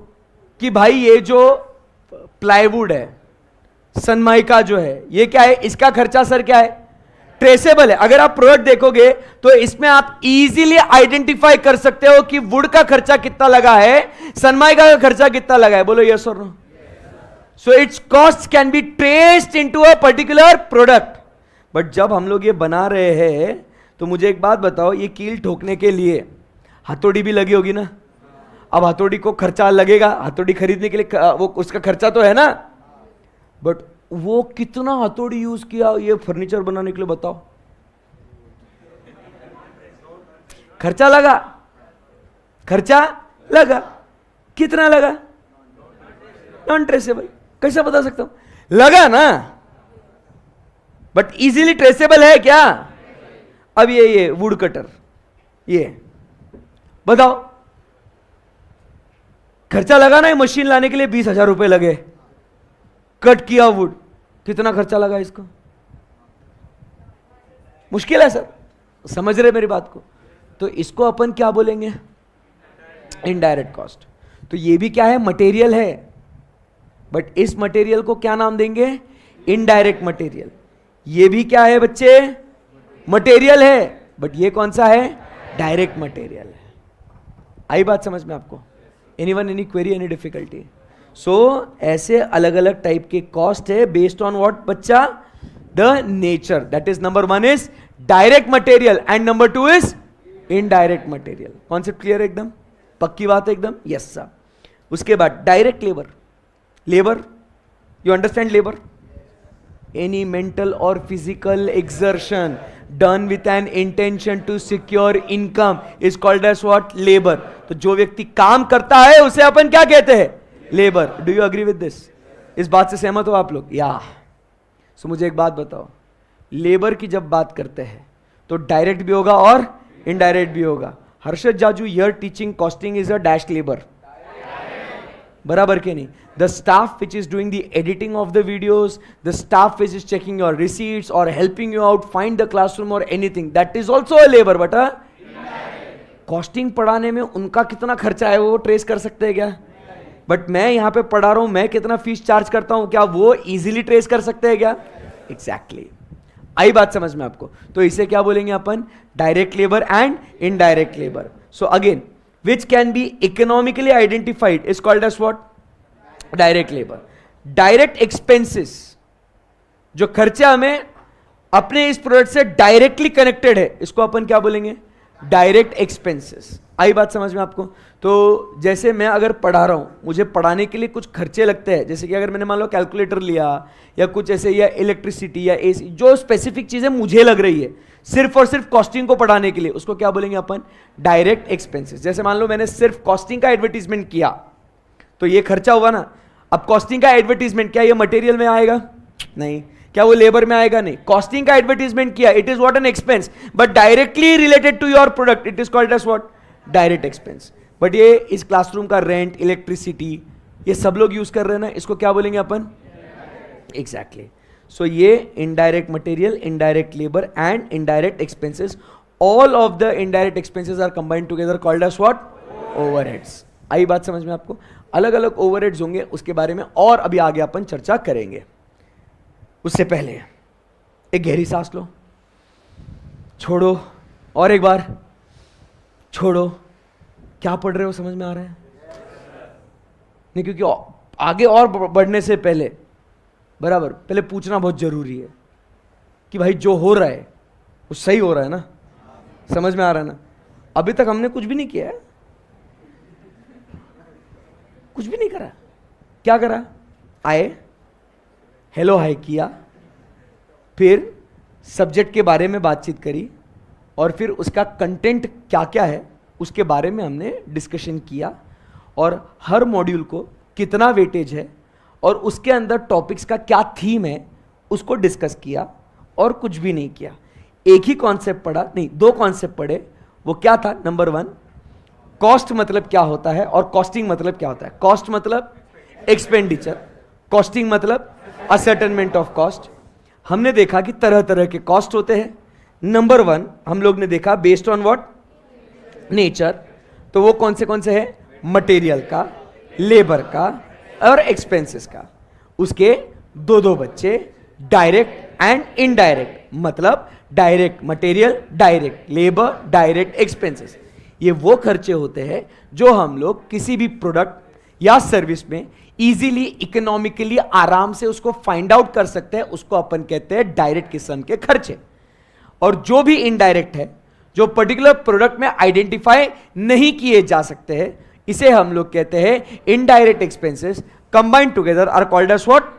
कि भाई ये जो प्लाईवुड है, सनमाइका जो है, ये क्या है? इसका खर्चा सर क्या है? ट्रेसेबल है। अगर आप प्रोडक्ट देखोगे तो इसमें आप इजीली आइडेंटिफाई कर सकते हो कि वुड का खर्चा कितना लगा है, सनमाइका का खर्चा कितना लगा है। बोलो यस और no. So it's cost can be traced into a particular product. But जब हम लोग ये बना रहे हैं तो मुझे एक बात बताओ, ये कील ठोकने के लिए हथौड़ी भी लगी होगी ना। अब हथौड़ी को खर्चा लगेगा, हथौड़ी खरीदने के लिए वो उसका खर्चा तो है ना। बट वो कितना हथौड़ी यूज किया ये फर्नीचर बनाने के लिए, बताओ। खर्चा लगा, खर्चा लगा, कितना लगा? Non traceable. कैसे बता सकता हूं? लगा ना, बट इजीली ट्रेसेबल है क्या? अब ये वुड कटर, ये बताओ खर्चा लगा ना। ये मशीन लाने के लिए 20,000 रुपए लगे, कट किया वुड, कितना खर्चा लगा इसको? मुश्किल है सर, समझ रहे मेरी बात को? तो इसको अपन क्या बोलेंगे? Indirect cost. तो ये भी क्या है? मटेरियल है, बट इस मटेरियल को क्या नाम देंगे? Indirect material. ये भी क्या है बच्चे? मटेरियल है, बट ये कौन सा है? डायरेक्ट मटेरियल है। आई बात समझ में आपको? Anyone, any query, any difficulty? So ऐसे अलग अलग टाइप के कॉस्ट है बेस्ड ऑन व्हाट बच्चा? The nature. That is number 1 is direct material and number 2 is indirect material. Concept clear है एकदम? पक्की बात है एकदम? Yes sir. उसके बाद direct labour. Labour, you understand labour? Any mental और physical exertion done with an intention to secure income is called as what? Labor. तो जो व्यक्ति काम करता है उसे अपन क्या कहते हैं? Labour. Do you agree with this? इस बात से सहमत हो आप लोग? या सो मुझे एक बात बताओ, लेबर की जब बात करते हैं तो डायरेक्ट भी होगा और इनडायरेक्ट भी होगा। Harshad Jaju, your teaching costing is a dash labour, बराबर के नहीं? The staff which is doing the editing of the videos, the staff which is checking your receipts or helping you out find the classroom or anything, that is also a labor. but costing पढ़ाने में उनका कितना खर्चा है वो ट्रेस कर सकते हैं क्या? बट मैं यहां पे पढ़ा रहा हूं, मैं कितना फीस चार्ज करता हूं, क्या वो इजीली ट्रेस कर सकते हैं क्या? एग्जैक्टली। आई बात समझ में आपको? तो इसे क्या बोलेंगे अपन? Direct labour and indirect labour. So again, which can be economically identified is called as what? Direct labour. Direct expenses, जो खर्चा हमें अपने इस प्रोडक्ट से डायरेक्टली कनेक्टेड है, इसको अपन क्या बोलेंगे? Direct expenses. आई बात समझ में आपको? तो जैसे मैं अगर पढ़ा रहा हूं, मुझे पढ़ाने के लिए कुछ खर्चे लगते हैं, जैसे कि अगर मैंने मान लो कैलकुलेटर लिया या कुछ ऐसे, या इलेक्ट्रिसिटी या एसी, जो स्पेसिफिक चीजें मुझे लग रही है सिर्फ और सिर्फ कॉस्टिंग को पढ़ाने के लिए, उसको क्या बोलेंगे अपन? Direct expenses. जैसे मान लो मैंने सिर्फ कॉस्टिंग का एडवर्टीजमेंट किया तो ये खर्चा हुआ ना। अब कॉस्टिंग का एडवर्टीजमेंट, क्या ये मटेरियल में आएगा? नहीं। क्या वो लेबर में आएगा? नहीं। कॉस्टिंग का एडवर्टीजमेंट किया, it is what? An expense, but directly related to your product, it is called as what? Direct expense. But ये इस क्लासरूम का रेंट, इलेक्ट्रिसिटी, ये सब लोग यूज कर रहे हैं ना, इसको क्या बोलेंगे अपन? एग्जैक्टली। सो ये indirect material, indirect labour and indirect expenses, all of the indirect expenses are combined together called as what? Overheads. आई बात समझ में आपको? अलग अलग ओवरहेड्स होंगे, उसके बारे में और अभी आगे अपन चर्चा करेंगे। उससे पहले एक गहरी सांस लो, छोड़ो, और एक बार छोड़ो। क्या पढ़ रहे हो, समझ में आ रहा है? नहीं, क्योंकि आगे और बढ़ने से पहले बराबर पहले पूछना बहुत जरूरी है कि भाई जो हो रहा है वो सही हो रहा है ना? समझ में आ रहा है ना? अभी तक हमने कुछ भी नहीं किया है, कुछ भी नहीं करा। क्या करा? आए, हेलो हाय किया, फिर सब्जेक्ट के बारे में बातचीत करी, और फिर उसका कंटेंट क्या क्या है उसके बारे में हमने डिस्कशन किया, और हर मॉड्यूल को कितना वेटेज है और उसके अंदर टॉपिक्स का क्या थीम है उसको डिस्कस किया, और कुछ भी नहीं किया। एक ही कॉन्सेप्ट पढ़ा, नहीं, दो कॉन्सेप्ट पढ़े। वो क्या था? नंबर 1, कॉस्ट मतलब क्या होता है और कॉस्टिंग मतलब क्या होता है। कॉस्ट मतलब एक्सपेंडिचर, कॉस्टिंग मतलब असर्टेनमेंट ऑफ कॉस्ट। हमने देखा कि तरह तरह के कॉस्ट होते हैं। नंबर 1 हम लोग ने देखा बेस्ड ऑन व्हाट? नेचर। तो वो कौन से है? मटेरियल का, लेबर का और एक्सपेंसेस का। उसके दो बच्चे, डायरेक्ट एंड इनडायरेक्ट, मतलब direct material, direct labour, direct expenses. ये वो खर्चे होते हैं जो हम लोग किसी भी प्रोडक्ट या सर्विस में इजीली, इकोनॉमिकली, आराम से उसको फाइंड आउट कर सकते हैं, उसको अपन कहते हैं डायरेक्ट किस्म के खर्चे। और जो भी इनडायरेक्ट है, जो पर्टिकुलर प्रोडक्ट में आइडेंटिफाई नहीं किए जा सकते हैं, इसे हम लोग कहते हैं indirect expenses. Combined together are called as what?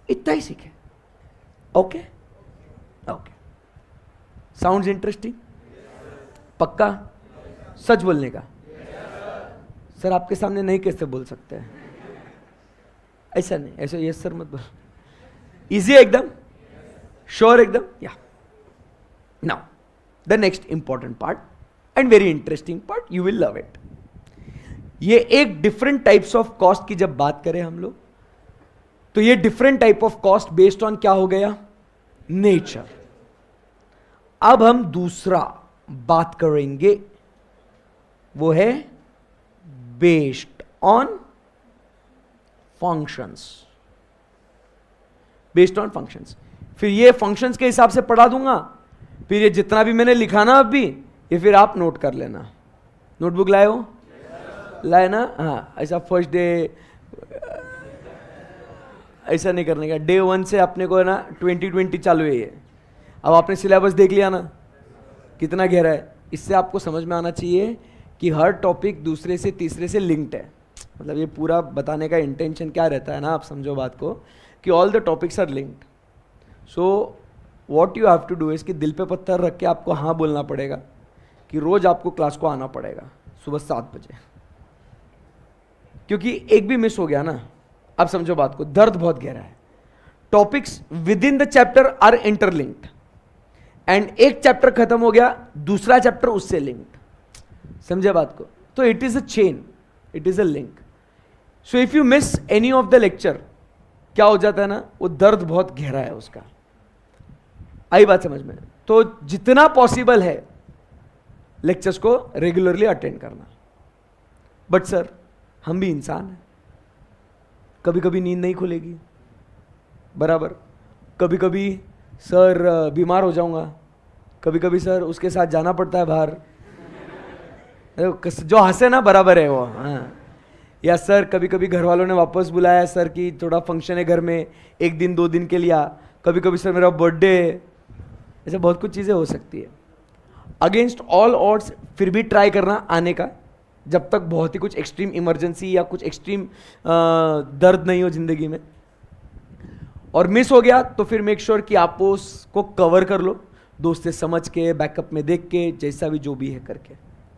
इतना ही सीखे। Okay okay, sounds interesting? पक्का? सच बोलने का? सर आपके सामने नहीं कैसे बोल सकते हैं? ऐसा नहीं, ऐसा यस सर मत बोल। इजी एकदम? श्योर एकदम? या। Now the next important part and very interesting part, you will love it. ये एक डिफरेंट टाइप्स ऑफ कॉस्ट की जब बात करें हम लोग, तो ये different type of cost based on क्या हो गया? नेचर। अब हम दूसरा बात करेंगे, वो है based on functions. Based on functions, फिर ये फंक्शंस के हिसाब से पढ़ा दूंगा, फिर ये जितना भी मैंने लिखा ना अभी, ये फिर आप नोट कर लेना। नोटबुक लाए हो? लाए ना? हाँ, ऐसा फर्स्ट डे ऐसा नहीं करने का। डे 1 से अपने को है ना 2020 चालू है ये। अब आपने सिलेबस देख लिया ना कितना गहरा है। इससे आपको समझ में आना चाहिए कि हर टॉपिक दूसरे से तीसरे से लिंक्ड है। मतलब ये पूरा बताने का इंटेंशन क्या रहता है ना, आप समझो बात को, कि all the topics are linked. So what you have to do is कि दिल पे पत्थर रख के आपको हाँ बोलना पड़ेगा कि रोज आपको क्लास को आना पड़ेगा सुबह 7 बजे, क्योंकि एक भी मिस हो गया ना, आप समझो बात को, दर्द बहुत गहरा है। Topics with in the chapter are interlinked, and एक चैप्टर खत्म हो गया, दूसरा चैप्टर उससे लिंक्ड। समझे बात को? तो it is a chain, it is a link. So if you miss any of the lecture, क्या हो जाता है ना, वो दर्द बहुत गहरा है उसका। आई बात समझ में? तो जितना पॉसिबल है लेक्चर्स को रेगुलरली अटेंड करना। बट सर हम भी इंसान हैं, कभी कभी नींद नहीं खुलेगी, बराबर। कभी कभी सर बीमार हो जाऊंगा, कभी कभी सर उसके साथ जाना पड़ता है बाहर। जो हंसे ना बराबर है वो, हाँ। या सर कभी कभी घर वालों ने वापस बुलाया सर कि थोड़ा फंक्शन है घर में, 1 दिन 2 दिन के लिए आ। कभी कभी सर मेरा बर्थडे, ऐसे बहुत कुछ चीज़ें हो सकती है। अगेंस्ट ऑल ऑड्स फिर भी ट्राई करना आने का, जब तक बहुत ही कुछ एक्सट्रीम इमरजेंसी या कुछ एक्सट्रीम दर्द नहीं हो जिंदगी में। और मिस हो गया तो फिर मेक श्योर कि आप उसको कवर कर लो, दोस्त से समझ के, बैकअप में देख के, जैसा भी जो भी है करके।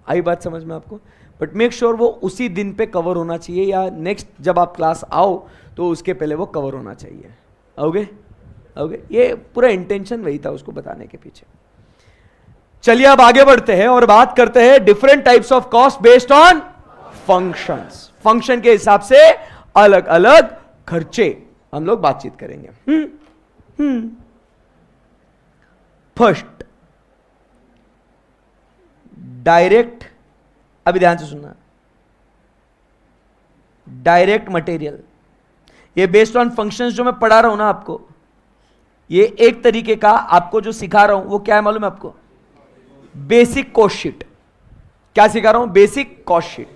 आई बात समझ में आपको? बट मेक श्योर वो उसी दिन पे कवर होना चाहिए, या नेक्स्ट जब आप क्लास आओ तो उसके पहले वो कवर होना चाहिए। आओगे? आओगे? ये पूरा इंटेंशन वही था उसको बताने के पीछे। चलिए अब आगे बढ़ते हैं और बात करते हैं different types of cost based on functions. Function के हिसाब से अलग अलग खर्चे हम लोग बातचीत करेंगे। फर्स्ट, डायरेक्ट, अभी ध्यान से सुनना, डायरेक्ट मटेरियल। ये बेस्ड ऑन फंक्शंस जो मैं पढ़ा रहा हूं ना आपको, ये एक तरीके का आपको जो सिखा रहा हूं वो क्या है मालूम है आपको? Basic cost sheet. क्या सिखा रहा हूं? Basic cost sheet.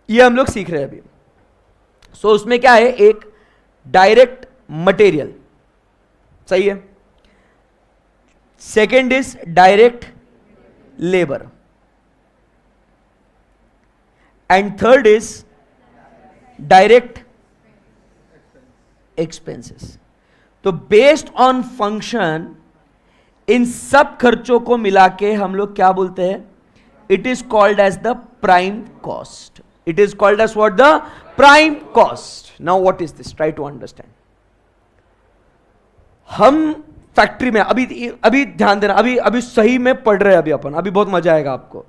ये हम लोग सीख रहे हैं अभी। सो उसमें क्या है? एक डायरेक्ट मटेरियल, सही है। Second is direct labour, and third is direct expenses. तो बेस्ड ऑन फंक्शन इन सब खर्चों को मिला के हम लोग क्या बोलते हैं? It is called as the prime cost. It is called as what? The prime cost. Now what is this? Try to understand. हम फैक्ट्री में अभी ध्यान देना, अभी सही में पढ़ रहे हैं अभी अपन, अभी बहुत मजा आएगा आपको।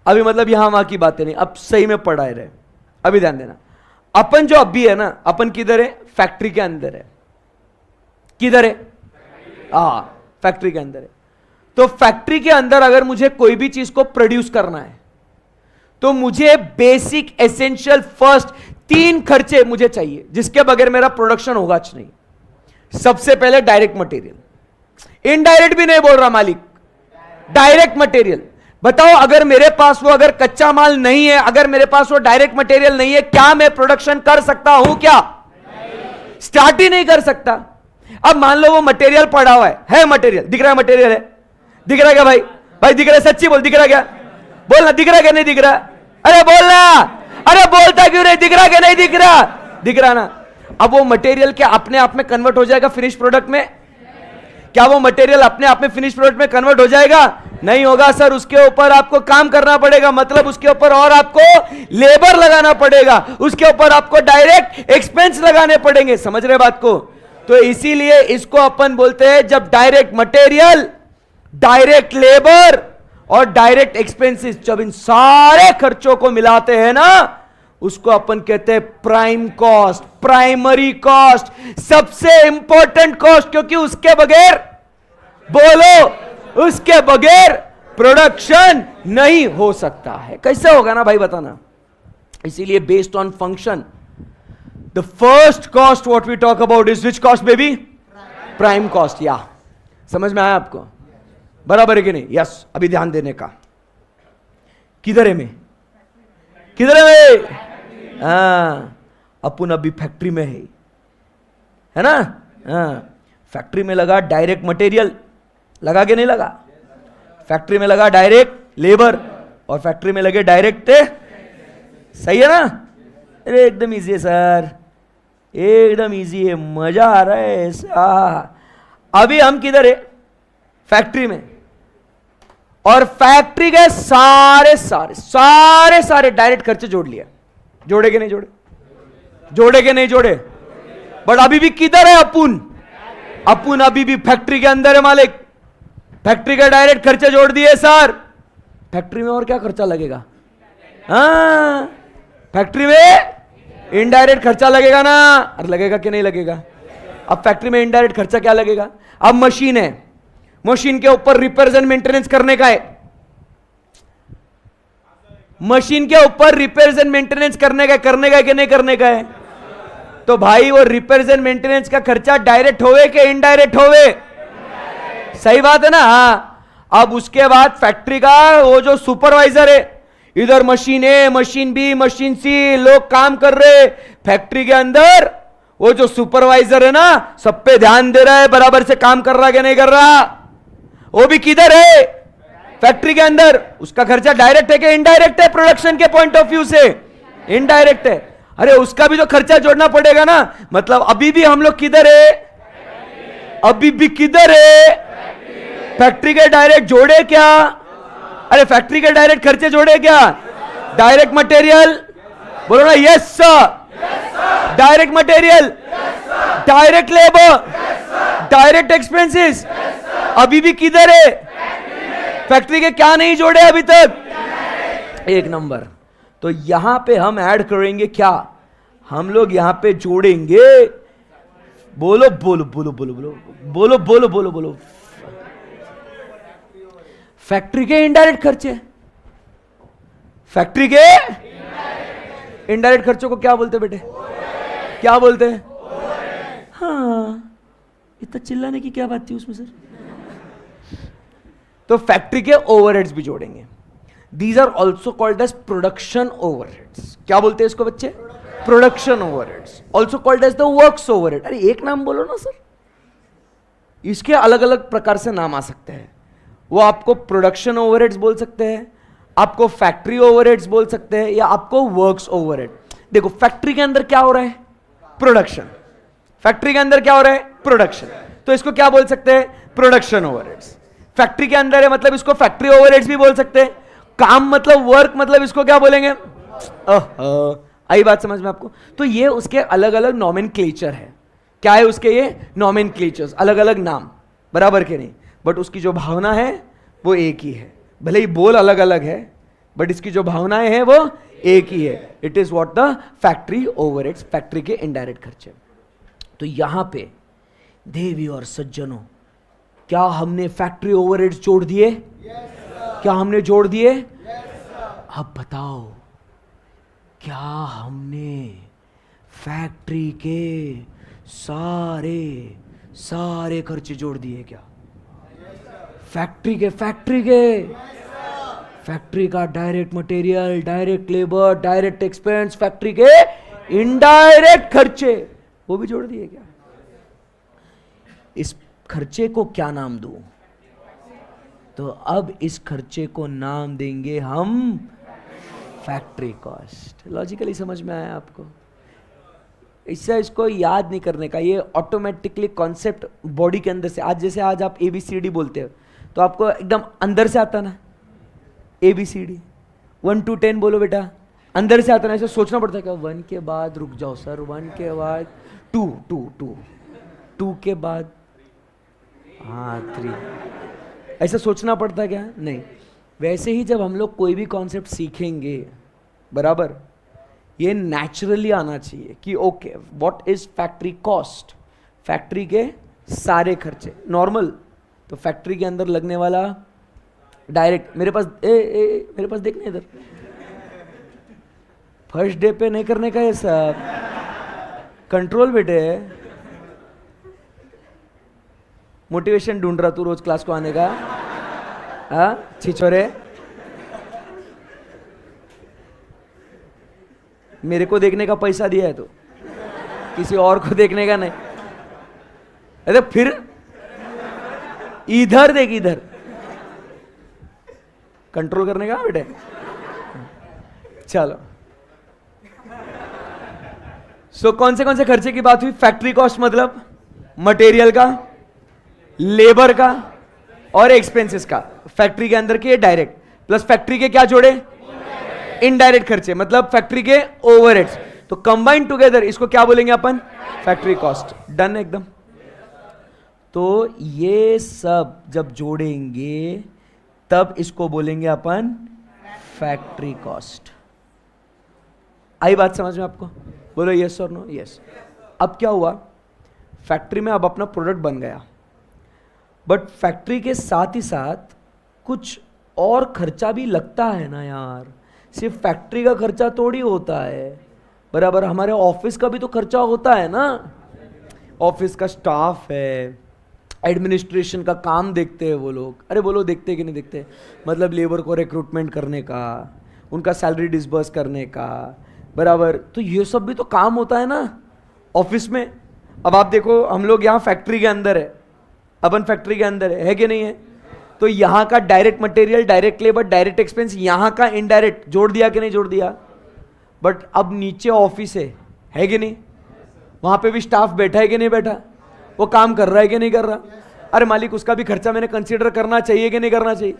अभी मतलब यहां वहां की बातें नहीं, अब सही में पढ़ा रहे। अभी ध्यान देना, अपन जो अभी है ना, अपन किधर है? फैक्ट्री के अंदर है। किधर है? फैक्ट्री के अंदर है। तो फैक्ट्री के अंदर अगर मुझे कोई भी चीज को प्रोड्यूस करना है तो मुझे बेसिक एसेंशियल फर्स्ट 3 खर्चे मुझे चाहिए, जिसके बगैर मेरा प्रोडक्शन होगा नहीं। सबसे पहले डायरेक्ट मटेरियल, इनडायरेक्ट भी नहीं बोल रहा मालिक, डायरेक्ट मटेरियल। बताओ अगर मेरे पास वो अगर कच्चा माल नहीं है, अगर मेरे पास वो डायरेक्ट मटेरियल नहीं है, क्या मैं प्रोडक्शन कर सकता हूं? क्या स्टार्ट ही नहीं कर सकता। अब मान लो वो मटेरियल पड़ा हुआ है मटेरियल दिख रहा है, मटेरियल है, दिख रहा है क्या भाई? भाई दिख रहा है, सच्ची बोल, दिख रहा क्या? बोलना, दिख रहा क्या नहीं दिख रहा? अरे बोलना, अरे बोलता क्यों नहीं? दिख रहा क्या नहीं दिख रहा? दिख रहा ना। अब वो मटेरियल क्या अपने आप में कन्वर्ट हो जाएगा फिनिश प्रोडक्ट में? क्या वो मटेरियल अपने आप में फिनिश प्रोडक्ट में कन्वर्ट हो जाएगा? नहीं होगा सर, उसके ऊपर आपको काम करना पड़ेगा, मतलब उसके ऊपर और आपको लेबर लगाना पड़ेगा, उसके ऊपर आपको डायरेक्ट एक्सपेंस लगाने पड़ेंगे। समझ रहे बात को? तो इसीलिए इसको अपन बोलते हैं, जब डायरेक्ट मटेरियल, डायरेक्ट लेबर और डायरेक्ट एक्सपेंसेस, जब इन सारे खर्चों को मिलाते हैं ना, उसको अपन कहते हैं प्राइम कॉस्ट, प्राइमरी कॉस्ट, सबसे इंपॉर्टेंट कॉस्ट, क्योंकि उसके बगैर, बोलो, उसके बगैर प्रोडक्शन नहीं हो सकता है। कैसे होगा ना भाई, बताना। इसीलिए based on function, the first cost what we talk about is which cost baby? Prime cost. या समझ में आया आपको? बराबर है कि नहीं? यस। अभी ध्यान देने का, किधर है मैं, किधर है मैं? अपन अभी फैक्ट्री में है ना? फैक्ट्री में लगा डायरेक्ट मटेरियल, लगा के नहीं लगा? फैक्ट्री में लगा डायरेक्ट लेबर, और फैक्ट्री में लगे डायरेक्ट, सही है ना? अरे एकदम इजी है सर, एकदम इजी है, मजा आ रहा है ऐसा। अभी हम किधर है? फैक्ट्री में। और फैक्ट्री के सारे सारे सारे सारे डायरेक्ट खर्चे जोड़ लिया। जोड़े के नहीं जोड़े? जोड़े के नहीं जोड़े? बट अभी भी किधर है अपुन? अपुन अभी भी फैक्ट्री के अंदर है मालिक। फैक्ट्री का डायरेक्ट खर्चे जोड़ दिए सर। फैक्ट्री में और क्या खर्चा लगेगा? हाँ, फैक्ट्री में इनडायरेक्ट खर्चा लगेगा ना। अरे लगेगा कि नहीं लगेगा? अब फैक्ट्री में इनडायरेक्ट खर्चा क्या लगेगा? अब मशीन है, मशीन के ऊपर रिपेयर्स एंड मेंटेनेंस करने का है, मशीन के ऊपर रिपेयर्स एंड मेंटेनेंस करने का कि नहीं करने का है? तो भाई वो रिपेयर्स एंड मेंटेनेंस का खर्चा डायरेक्ट होवे कि इनडायरेक्ट होवे? सही बात है ना? हाँ। अब उसके बाद फैक्ट्री का वो जो सुपरवाइजर है, इधर मशीन ए, मशीन बी, मशीन सी, लोग काम कर रहे फैक्ट्री के अंदर, वो जो सुपरवाइजर है ना, सब पे ध्यान दे रहा है, बराबर से काम कर रहा है कि नहीं कर रहा? वो भी किधर है? फैक्ट्री के अंदर। उसका खर्चा डायरेक्ट है कि इनडायरेक्ट है? प्रोडक्शन के पॉइंट ऑफ व्यू से इनडायरेक्ट है। अरे उसका भी तो खर्चा जोड़ना पड़ेगा ना। मतलब अभी भी हम लोग किधर है? अभी भी किधर है? फैक्ट्री के डायरेक्ट जोड़े क्या? अरे फैक्ट्री के डायरेक्ट खर्चे जोड़े क्या? डायरेक्ट मटेरियल, बोलो ना yes sir. Direct material, direct labour, direct expenses. अभी भी किधर है? फैक्ट्री के क्या नहीं जोड़े अभी तक? एक नंबर। तो यहां पे हम ऐड करेंगे क्या? हम लोग यहां पे जोड़ेंगे, बोलो बोलो बोलो बोलो बोलो बोलो बोलो बोलो बोलो, फैक्ट्री के इनडायरेक्ट खर्चे। फैक्ट्री के इनडायरेक्ट खर्चों को क्या बोलते बेटे? क्या बोलते हैं? हाँ, इतना चिल्लाने की क्या बात थी उसमें सर? तो फैक्ट्री के ओवरहेड्स भी जोड़ेंगे। These are also called as production overheads. क्या बोलते हैं इसको बच्चे? Production overheads, also called as the works overhead. अरे एक नाम बोलो ना सर, इसके अलग अलग प्रकार से नाम आ सकते हैं। वो आपको प्रोडक्शन ओवरहेड्स बोल सकते हैं, आपको फैक्ट्री ओवरहेड्स बोल सकते हैं, या आपको वर्क्स ओवरहेड। देखो फैक्ट्री के अंदर क्या हो रहा है? प्रोडक्शन। फैक्ट्री के अंदर क्या हो रहा है? प्रोडक्शन। तो इसको क्या बोल सकते हैं? Production overheads. फैक्ट्री के अंदर है मतलब इसको फैक्ट्री ओवरहेड्स भी बोल सकते हैं। काम मतलब वर्क, मतलब इसको क्या बोलेंगे? आई बात समझ में आपको? तो ये उसके अलग अलग नॉमेनक्लेचर है। क्या है उसके? ये नॉमेनक्लेचर्स, अलग अलग नाम, बराबर के नहीं, बट उसकी जो भावना है वो एक ही है। भले ही बोल अलग अलग है, बट इसकी जो भावनाएं हैं वो एक ही है। It is what the factory overheads, factory के इनडायरेक्ट खर्चे। तो यहां पे देवी और सज्जनों, क्या हमने फैक्ट्री ओवरहेड्स जोड़ दिए? क्या हमने जोड़ दिए? अब बताओ, क्या हमने फैक्ट्री के सारे सारे खर्चे जोड़ दिए क्या? फैक्ट्री का direct material, direct labour, direct expense, factory के इनडायरेक्ट खर्चे वो भी जोड़ दिए क्या? इस खर्चे को क्या नाम दूं? तो अब इस खर्चे को नाम देंगे हम फैक्ट्री कॉस्ट। लॉजिकली समझ में आया आपको? इससे इसको याद नहीं करने का, ये ऑटोमेटिकली कॉन्सेप्ट बॉडी के अंदर से, आज आप ABCD बोलते हो तो आपको एकदम अंदर से आता ना, ABCD 1 to 10 बोलो बेटा, अंदर से आता ना, ऐसे सोचना पड़ता है क्या? 1 के बाद रुक जाओ सर, 1 के बाद 2 के बाद 3, ऐसा सोचना पड़ता है क्या? नहीं। वैसे ही जब हम लोग कोई भी कॉन्सेप्ट सीखेंगे, बराबर, ये नेचुरली आना चाहिए कि okay what is factory cost, factory के सारे खर्चे नॉर्मल। तो फैक्ट्री के अंदर लगने वाला डायरेक्ट, मेरे पास मेरे पास देखना इधर, फर्स्ट डे पे नहीं करने का ये सब, कंट्रोल बेटे। मोटिवेशन ढूंढ रहा तू रोज क्लास को आने का? छिछोरे, मेरे को देखने का पैसा दिया है तो किसी और को देखने का नहीं। अरे फिर इधर देख, इधर कंट्रोल करने का बेटे। चलो, कौन से खर्चे की बात हुई? फैक्ट्री कॉस्ट मतलब मटेरियल का, लेबर का और एक्सपेंसेस का, फैक्ट्री के अंदर के डायरेक्ट, प्लस फैक्ट्री के क्या जोड़े? इनडायरेक्ट खर्चे, मतलब फैक्ट्री के ओवरहेड्स। तो कंबाइन टुगेदर इसको क्या बोलेंगे अपन? Factory cost. डन एकदम। तो ये सब जब जोड़ेंगे तब इसको बोलेंगे अपन फैक्ट्री कॉस्ट। आई बात समझ में आपको? बोलो यस और नो? यस। अब क्या हुआ, फैक्ट्री में अब अपना प्रोडक्ट बन गया, बट फैक्ट्री के साथ ही साथ कुछ और खर्चा भी लगता है ना यार। सिर्फ फैक्ट्री का खर्चा थोड़ी होता है, बराबर, हमारे ऑफिस का भी तो खर्चा होता है ना। ऑफिस का स्टाफ है, एडमिनिस्ट्रेशन का काम देखते हैं वो लोग। अरे बोलो देखते कि नहीं देखते? मतलब लेबर को रिक्रूटमेंट करने का, उनका सैलरी डिसबर्स करने का, बराबर। तो ये सब भी तो काम होता है ना ऑफिस में। अब आप देखो, हम लोग यहाँ फैक्ट्री के अंदर है, अपन फैक्ट्री के अंदर है कि नहीं है? तो यहाँ का direct material, direct labour, direct expense, यहाँ का इनडायरेक्ट जोड़ दिया कि नहीं जोड़ दिया? बट अब नीचे ऑफिस है कि नहीं? वहाँ पे भी स्टाफ बैठा है कि नहीं बैठा? वो काम कर रहा है कि नहीं कर रहा? अरे मालिक, उसका भी खर्चा मैंने कंसीडर करना चाहिए कि नहीं करना चाहिए?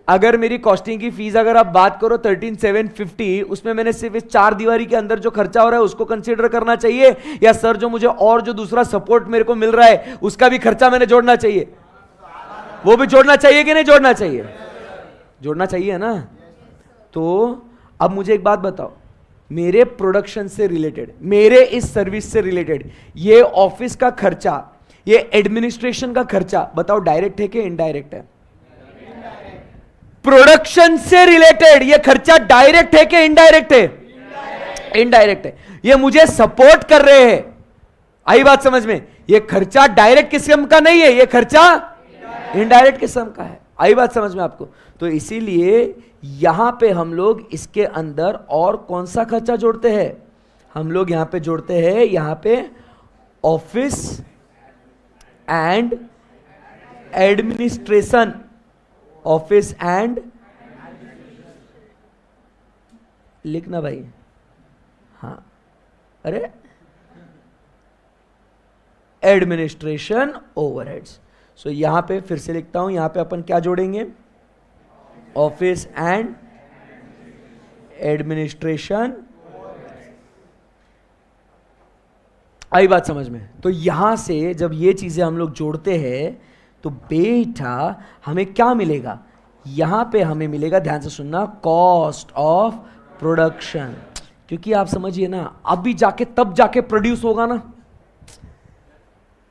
अगर मेरी कॉस्टिंग की फीस अगर आप बात करो 13,750, उसमें मैंने सिर्फ इस 4 दीवारी के अंदर जो खर्चा हो रहा है उसको कंसीडर करना चाहिए, या सर जो मुझे और जो दूसरा सपोर्ट मेरे को मिल रहा है उसका भी खर्चा मैंने जोड़ना चाहिए? वो भी जोड़ना चाहिए कि नहीं जोड़ना चाहिए? जोड़ना चाहिए ना। तो अब मुझे एक बात बताओ, मेरे प्रोडक्शन से रिलेटेड, मेरे इस सर्विस से रिलेटेड ये ऑफिस का खर्चा, ये एडमिनिस्ट्रेशन का खर्चा, बताओ डायरेक्ट है कि इनडायरेक्ट है? प्रोडक्शन से रिलेटेड ये खर्चा डायरेक्ट है कि इनडायरेक्ट है? इनडायरेक्ट है। ये मुझे सपोर्ट कर रहे हैं। आई बात समझ में? ये खर्चा डायरेक्ट किस्म का नहीं है, ये खर्चा इनडायरेक्ट किस्म का है। आई बात समझ में आपको? तो इसीलिए यहां पे हम लोग इसके अंदर और कौन सा खर्चा जोड़ते हैं? हम लोग यहां पे जोड़ते हैं, यहां पे office and administration, office and, लिखना भाई, हाँ, अरे एडमिनिस्ट्रेशन ओवरहेड्स। सो यहां पे फिर से लिखता हूं, यहां पे अपन क्या जोड़ेंगे? Office and administration. आई बात समझ में? तो यहां से जब ये चीजें हम लोग जोड़ते हैं तो बेटा हमें क्या मिलेगा? यहां पे हमें मिलेगा, ध्यान से सुनना, कॉस्ट ऑफ प्रोडक्शन। क्योंकि आप समझिए ना, अभी जाके तब जाके प्रोड्यूस होगा ना।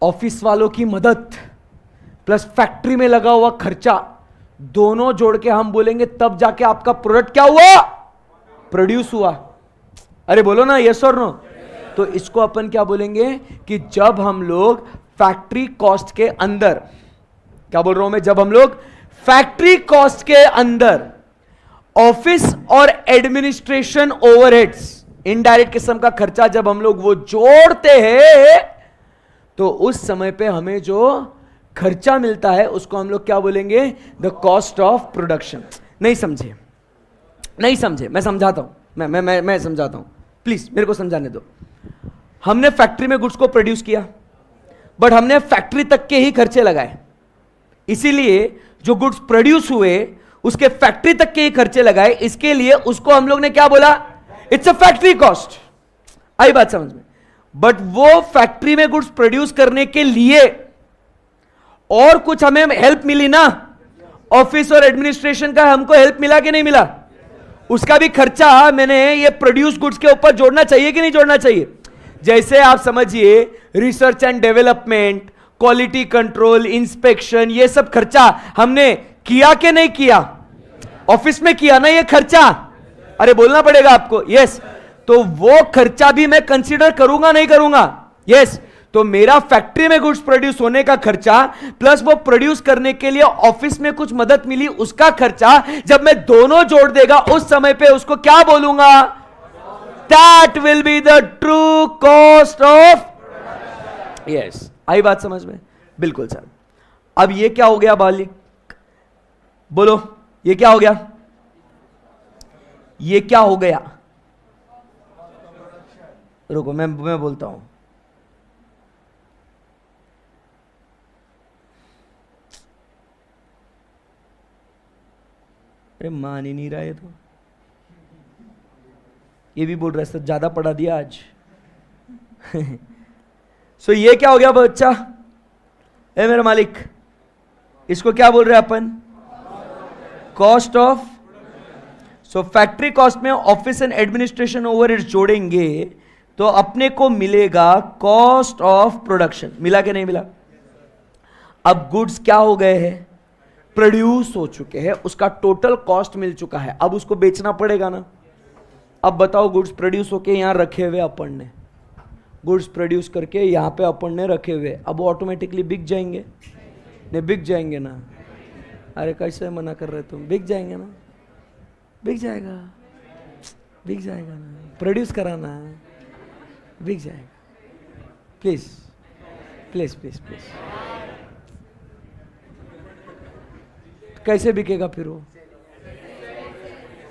ऑफिस वालों की मदद प्लस फैक्ट्री में लगा हुआ खर्चा, दोनों जोड़ के हम बोलेंगे तब जाके आपका प्रोडक्ट क्या हुआ? प्रोड्यूस हुआ। अरे बोलो ना यस और नो? तो इसको अपन क्या बोलेंगे कि जब हम लोग फैक्ट्री कॉस्ट के अंदर, क्या बोल रहा हूं मैं, जब हम लोग फैक्ट्री कॉस्ट के अंदर ऑफिस और एडमिनिस्ट्रेशन ओवरहेड्स, इनडायरेक्ट किस्म का खर्चा जब हम लोग वो जोड़ते हैं तो उस समय पे हमें जो खर्चा मिलता है उसको हम लोग क्या बोलेंगे, द कॉस्ट ऑफ प्रोडक्शन। नहीं समझे, नहीं समझे, मैं समझाता हूं, मैं समझाता हूं, प्लीज मेरे को समझाने दो। हमने फैक्ट्री में गुड्स को प्रोड्यूस किया, बट हमने फैक्ट्री तक के ही खर्चे लगाए, इसीलिए जो गुड्स प्रोड्यूस हुए उसके फैक्ट्री तक के ही खर्चे लगाए, इसके लिए उसको हम लोग ने क्या बोला, इट्स अ फैक्ट्री कॉस्ट। आई बात समझ में। बट वो फैक्ट्री में गुड्स प्रोड्यूस करने के लिए और कुछ हमें हेल्प मिली ना, ऑफिस और एडमिनिस्ट्रेशन का हमको हेल्प मिला कि नहीं मिला, उसका भी खर्चा मैंने ये प्रोड्यूस गुड्स के ऊपर जोड़ना चाहिए कि नहीं जोड़ना चाहिए। जैसे आप समझिए research and development, quality control, inspection, ये सब खर्चा हमने किया कि नहीं किया, ऑफिस में किया ना ये खर्चा, अरे बोलना पड़ेगा आपको, यस। तो वो खर्चा भी मैं कंसीडर करूंगा नहीं करूंगा, यस। तो मेरा फैक्ट्री में गुड्स प्रोड्यूस होने का खर्चा प्लस वो प्रोड्यूस करने के लिए ऑफिस में कुछ मदद मिली उसका खर्चा, जब मैं दोनों जोड़ देगा उस समय पे उसको क्या बोलूंगा, that will be the true cost of, yes. आई बात समझ में, बिल्कुल सर। अब ये क्या हो गया बालिक, बोलो ये क्या हो गया, ये क्या हो गया, रुको मैं बोलता हूं। अरे मान ही नहीं रहा है, तो ये भी बोल रहा है सर ज्यादा पढ़ा दिया आज। सो ये क्या हो गया बच्चा, ए मेरा मालिक, इसको क्या बोल रहे हैं अपन, cost of. So factory cost में ऑफिस एंड एडमिनिस्ट्रेशन ओवरहेड्स जोड़ेंगे तो अपने को मिलेगा कॉस्ट ऑफ प्रोडक्शन। मिला कि नहीं मिला। अब गुड्स क्या हो गए हैं, प्रोड्यूस हो चुके हैं, उसका टोटल कॉस्ट मिल चुका है, अब उसको बेचना पड़ेगा ना। अब बताओ गुड्स प्रोड्यूस होके यहां रखे हुए अपन ने, गुड्स प्रोड्यूस करके यहां पे अपन ने रखे हुए, अब ऑटोमेटिकली बिक जाएंगे, नहीं बिक जाएंगे ना। अरे कैसे मना कर रहे तुम, बिक जाएंगे ना, बिक जाएगा, बिक जाएगा ना, प्रोड्यूस कराना, बिक जाएगा। प्लीज प्लीज प्लीज प्लीज, कैसे बिकेगा फिर वो,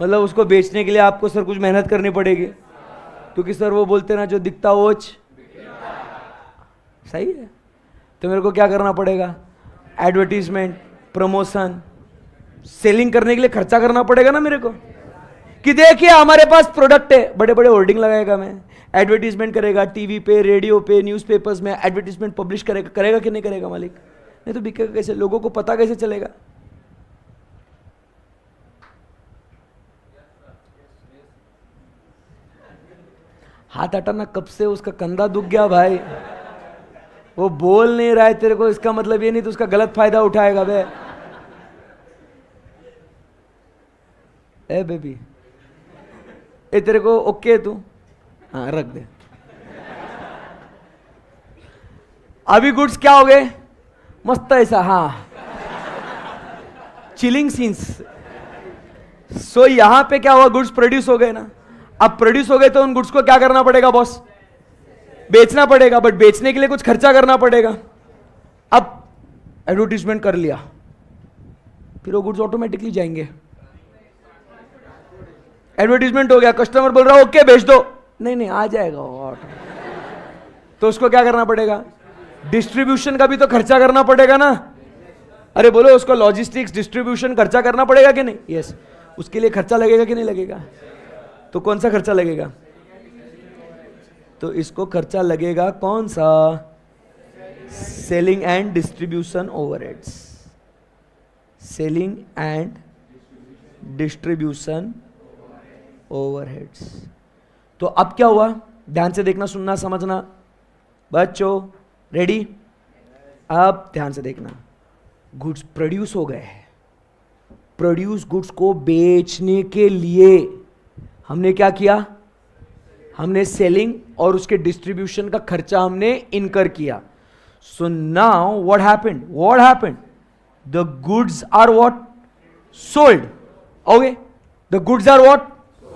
मतलब उसको बेचने के लिए आपको सर कुछ मेहनत करनी पड़ेगी, क्योंकि सर वो बोलते ना जो दिखता वोच, सही है। तो मेरे को क्या करना पड़ेगा, एडवर्टीजमेंट, प्रमोशन, सेलिंग करने के लिए खर्चा करना पड़ेगा ना मेरे को, कि देखिए हमारे पास प्रोडक्ट है, बड़े बड़े होर्डिंग लगाएगा मैं, एडवर्टीजमेंट करेगा, टीवी पे, रेडियो पे, न्यूज़पेपर्स में एडवर्टीजमेंट पब्लिश करेगा, करेगा कि नहीं करेगा मालिक, नहीं तो बिकेगा कैसे, लोगों को पता कैसे चलेगा। हाथ हटाना, कब से उसका कंधा दुख गया भाई, वो बोल नहीं रहा है तेरे को, इसका मतलब ये नहीं तो उसका गलत फायदा उठाएगा बे। ए बेबी, ए तेरे को ओके तू, हाँ रख दे। अभी गुड्स क्या हो गए, मस्त ऐसा, हाँ चिलिंग सीन्स। सो यहां पे क्या हुआ, गुड्स प्रोड्यूस हो गए ना। अब प्रोड्यूस हो गए तो उन गुड्स को क्या करना पड़ेगा बॉस, बेचना पड़ेगा, बट बेचने के लिए कुछ खर्चा करना पड़ेगा। अब एडवर्टीजमेंट कर लिया, फिर वो गुड्स ऑटोमेटिकली जाएंगे, एडवर्टीजमेंट हो गया, कस्टमर बोल रहा है ओके बेच दो, नहीं नहीं आ जाएगा ऑटो, तो उसको क्या करना पड़ेगा, डिस्ट्रीब्यूशन का भी तो खर्चा करना पड़ेगा ना। अरे बोलो उसको लॉजिस्टिक्स, डिस्ट्रीब्यूशन खर्चा करना पड़ेगा कि नहीं, यस। उसके लिए खर्चा लगेगा कि नहीं लगेगा, तो कौन सा खर्चा लगेगा, तो इसको खर्चा लगेगा कौन सा, selling and distribution overheads, selling and distribution overheads. तो अब क्या हुआ, ध्यान से देखना, सुनना, समझना बच्चों, रेडी। अब ध्यान से देखना, गुड्स प्रोड्यूस हो गए, प्रोड्यूस गुड्स को बेचने के लिए हमने क्या किया, हमने सेलिंग और उसके डिस्ट्रीब्यूशन का खर्चा हमने इनकर किया। So now what happened? What happened? The goods are what? Sold. Okay? The goods are what?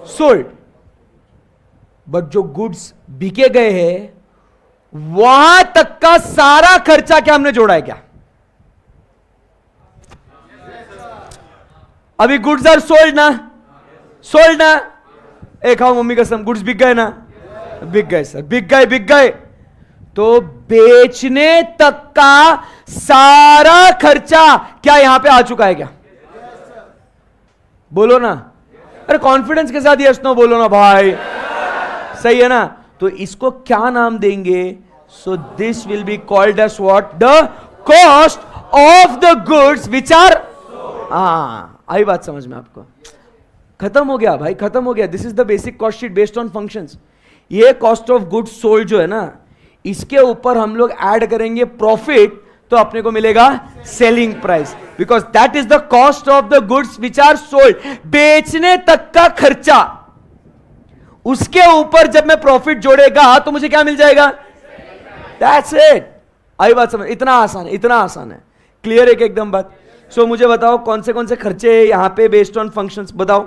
Sold. But जो goods बिके गए हैं वहां तक का सारा खर्चा क्या हमने जोड़ा है क्या? अभी गुड्स आर सोल्ड ना? सोल्ड ना? एक खाओ मम्मी कसम, गुड्स बिक गए ना? बिक गए सर, बिक गए. तो बेचने तक का सारा खर्चा क्या यहां पे आ चुका है क्या? बोलो ना. अरे कॉन्फिडेंस के साथ यस नो बोलो ना भाई. सही है ना? तो इसको क्या नाम देंगे? So this will be called as what? The cost of the goods which are. आई बात समझ में आपको? खत्म हो गया भाई, खत्म हो गया. This is the basic cost sheet based on functions. ये कॉस्ट ऑफ गुड्स सोल्ड जो है ना, इसके ऊपर हम लोग ऐड करेंगे प्रॉफिट, तो अपने को मिलेगा selling price, because that is the cost of the goods which are sold. बेचने तक का खर्चा, उसके ऊपर जब मैं प्रॉफिट जोड़ेगा तो मुझे क्या मिल जाएगा? That's it. आई बात समझ? इतना आसान है, इतना आसान है. क्लियर है कि एकदम बात? सो मुझे बताओ कौन से खर्चे यहां पे बेस्ड ऑन फंक्शंस बताओ.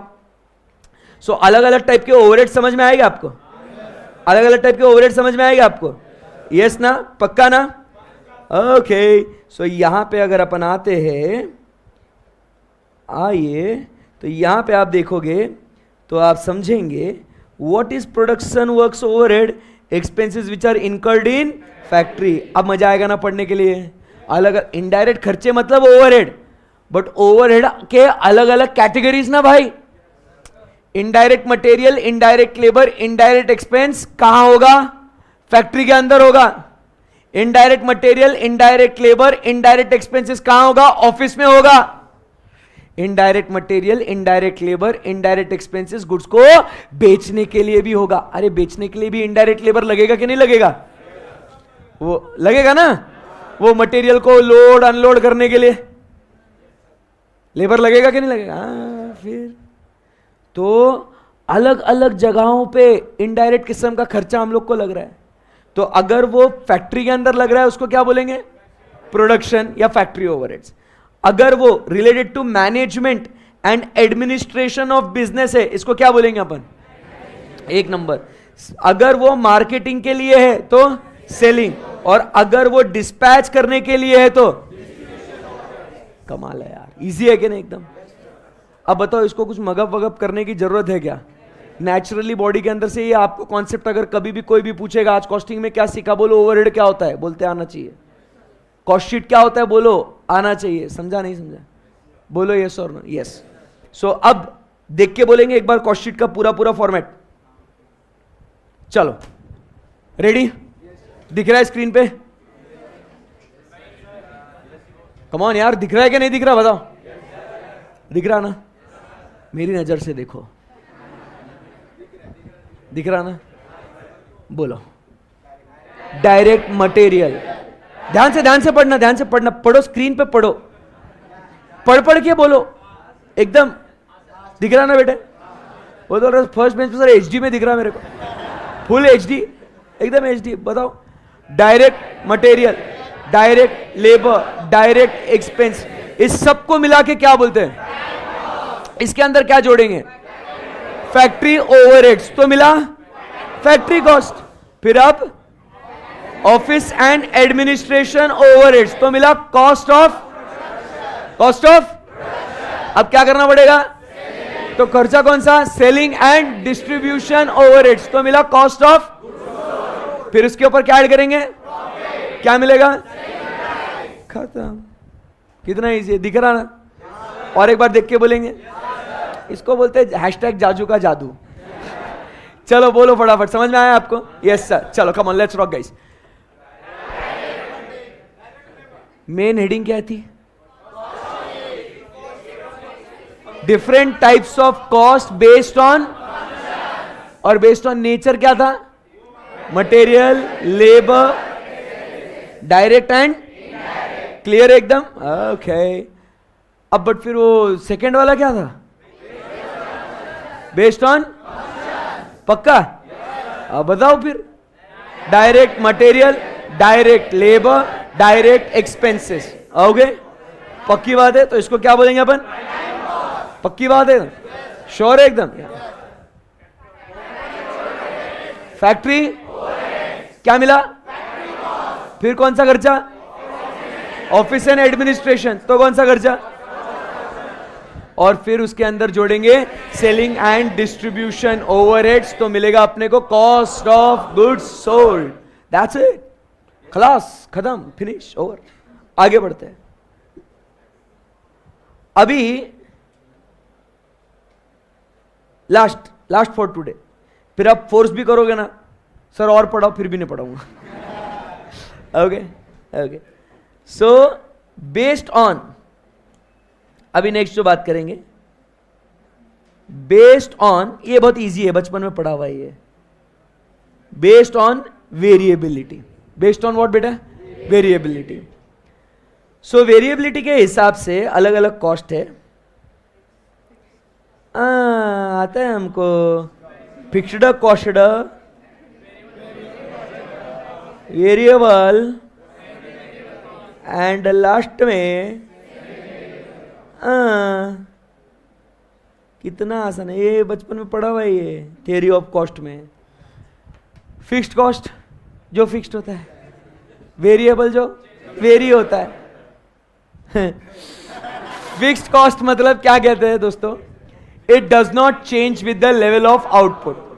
सो अलग अलग टाइप के ओवरहेड समझ में आएगा आपको? अलग अलग टाइप के ओवरहेड समझ में आएगा आपको? यस ना? पक्का ना? ओके. सो यहां पे अगर अपन आते हैं, आइए, तो यहां पे आप देखोगे तो आप समझेंगे what is production works overhead expenses which are incurred in factory. अब मजा आएगा ना पढ़ने के लिए? अलग इनडायरेक्ट खर्चे मतलब ओवरहेड, बट ओवरहेड के अलग अलग कैटेगरीज ना भाई. Indirect material, indirect labour, indirect expense कहां होगा? फैक्ट्री के अंदर होगा. Indirect material, indirect labour, indirect expenses कहां होगा? ऑफिस में होगा. Indirect material, indirect labour, indirect expenses goods को बेचने के लिए भी होगा. अरे बेचने के लिए भी इनडायरेक्ट लेबर लगेगा कि नहीं लगेगा? वो लगेगा ना. वो मटेरियल को लोड अनलोड करने के लिए लेबर लगेगा कि नहीं लगेगा? फिर तो अलग अलग जगहों पे इनडायरेक्ट किस्म का खर्चा हम लोग को लग रहा है. तो अगर वो फैक्ट्री के अंदर लग रहा है उसको क्या बोलेंगे? प्रोडक्शन या फैक्ट्री ओवरहेड्स. अगर वो related to management and administration of business है, इसको क्या बोलेंगे अपन? एक नंबर. अगर वो मार्केटिंग के लिए है तो सेलिंग, और अगर वो डिस्पैच करने के लिए है तो कमाल है यार. इजी है कि नहीं एकदम? अब बताओ इसको कुछ मगप वगप करने की जरूरत है क्या? नेचुरली बॉडी के अंदर से ये आपको कॉन्सेप्ट अगर कभी भी कोई भी पूछेगा आज कॉस्टिंग में क्या सीखा, बोलो ओवरहेड क्या होता है, बोलते आना चाहिए. कॉस्ट शीट क्या होता है, बोलो आना चाहिए. समझा नहीं समझा? बोलो यस और नो. यस. सो अब देख के बोलेंगे एक बार कॉस्ट शीट का पूरा पूरा फॉर्मेट. चलो रेडी? दिख रहा है स्क्रीन पे? कम ऑन यार, दिख रहा है कि नहीं दिख रहा बताओ? दिख रहा ना? मेरी नजर से देखो, दिख रहा ना? बोलो. Direct material. ध्यान से पढ़ना, ध्यान से पढ़ना. पढ़ो, स्क्रीन पे पढ़ो, पढ़ के बोलो. एकदम दिख रहा ना बेटे? वो तो फर्स्ट बेंच पे सर एचडी में दिख रहा मेरे को, फुल एचडी, एकदम एचडी. बताओ. Direct material, direct labour, direct expense, इस सबको मिला के क्या बोलते हैं? इसके अंदर क्या जोड़ेंगे? Factory overheads. तो मिला फैक्ट्री कॉस्ट. फिर अब ऑफिस एंड एडमिनिस्ट्रेशन ओवरहेड्स, तो मिला कॉस्ट ऑफ अब क्या करना पड़ेगा? तो खर्चा कौन सा? सेलिंग एंड डिस्ट्रीब्यूशन ओवरहेड्स, तो मिला कॉस्ट ऑफ. फिर उसके ऊपर क्या ऐड करेंगे? क्या मिलेगा? खत्म. कितना इजी है, दिख रहा ना? और एक बार देख के बोलेंगे. इसको बोलते हैं हैशटैग जाजू का जादू. चलो बोलो फटाफट. समझ में आया आपको? Yes sir. चलो come on, let's rock guys. Main heading क्या थी? Different types of cost based on, और बेस्ड ऑन नेचर क्या था? Material, labour, direct and clear एकदम? ओके. अब बट फिर वो सेकेंड वाला क्या था? Based on. पक्का? अब बताओ फिर. Direct material, direct labour, direct expenses. Okay, पक्की बात है? तो इसको क्या बोलेंगे अपन? पक्की बात है? श्योर है एकदम? फैक्ट्री क्या मिला? फिर कौन सा खर्चा? Office and administration. तो कौन सा खर्चा? और फिर उसके अंदर जोड़ेंगे सेलिंग एंड डिस्ट्रीब्यूशन ओवरहेड्स, तो मिलेगा अपने को cost of goods sold. That's it, खलास, खत्म, फिनिश, ओवर। आगे बढ़ते हैं। अभी लास्ट फॉर टुडे। फिर आप फोर्स भी करोगे ना, सर और पढ़ाओ, फिर भी नहीं पढ़ाऊंगा। Okay okay, so based on, अभी नेक्स्ट जो बात करेंगे, बेस्ड ऑन, ये बहुत इजी है, बचपन में पढ़ा हुआ है ये। Based on variability. Based on what बेटा? वेरिएबिलिटी। सो वेरिएबिलिटी के हिसाब से अलग अलग कॉस्ट है। आता है हमको fixed cost, variable, and last में कितना आसान है ये, बचपन में पढ़ा हुआ है ये थ्योरी ऑफ कॉस्ट में। फिक्स्ड कॉस्ट जो फिक्स्ड होता है, वेरिएबल जो वेरी होता है। फिक्स्ड कॉस्ट मतलब क्या कहते हैं दोस्तों? It does not change with the level of output.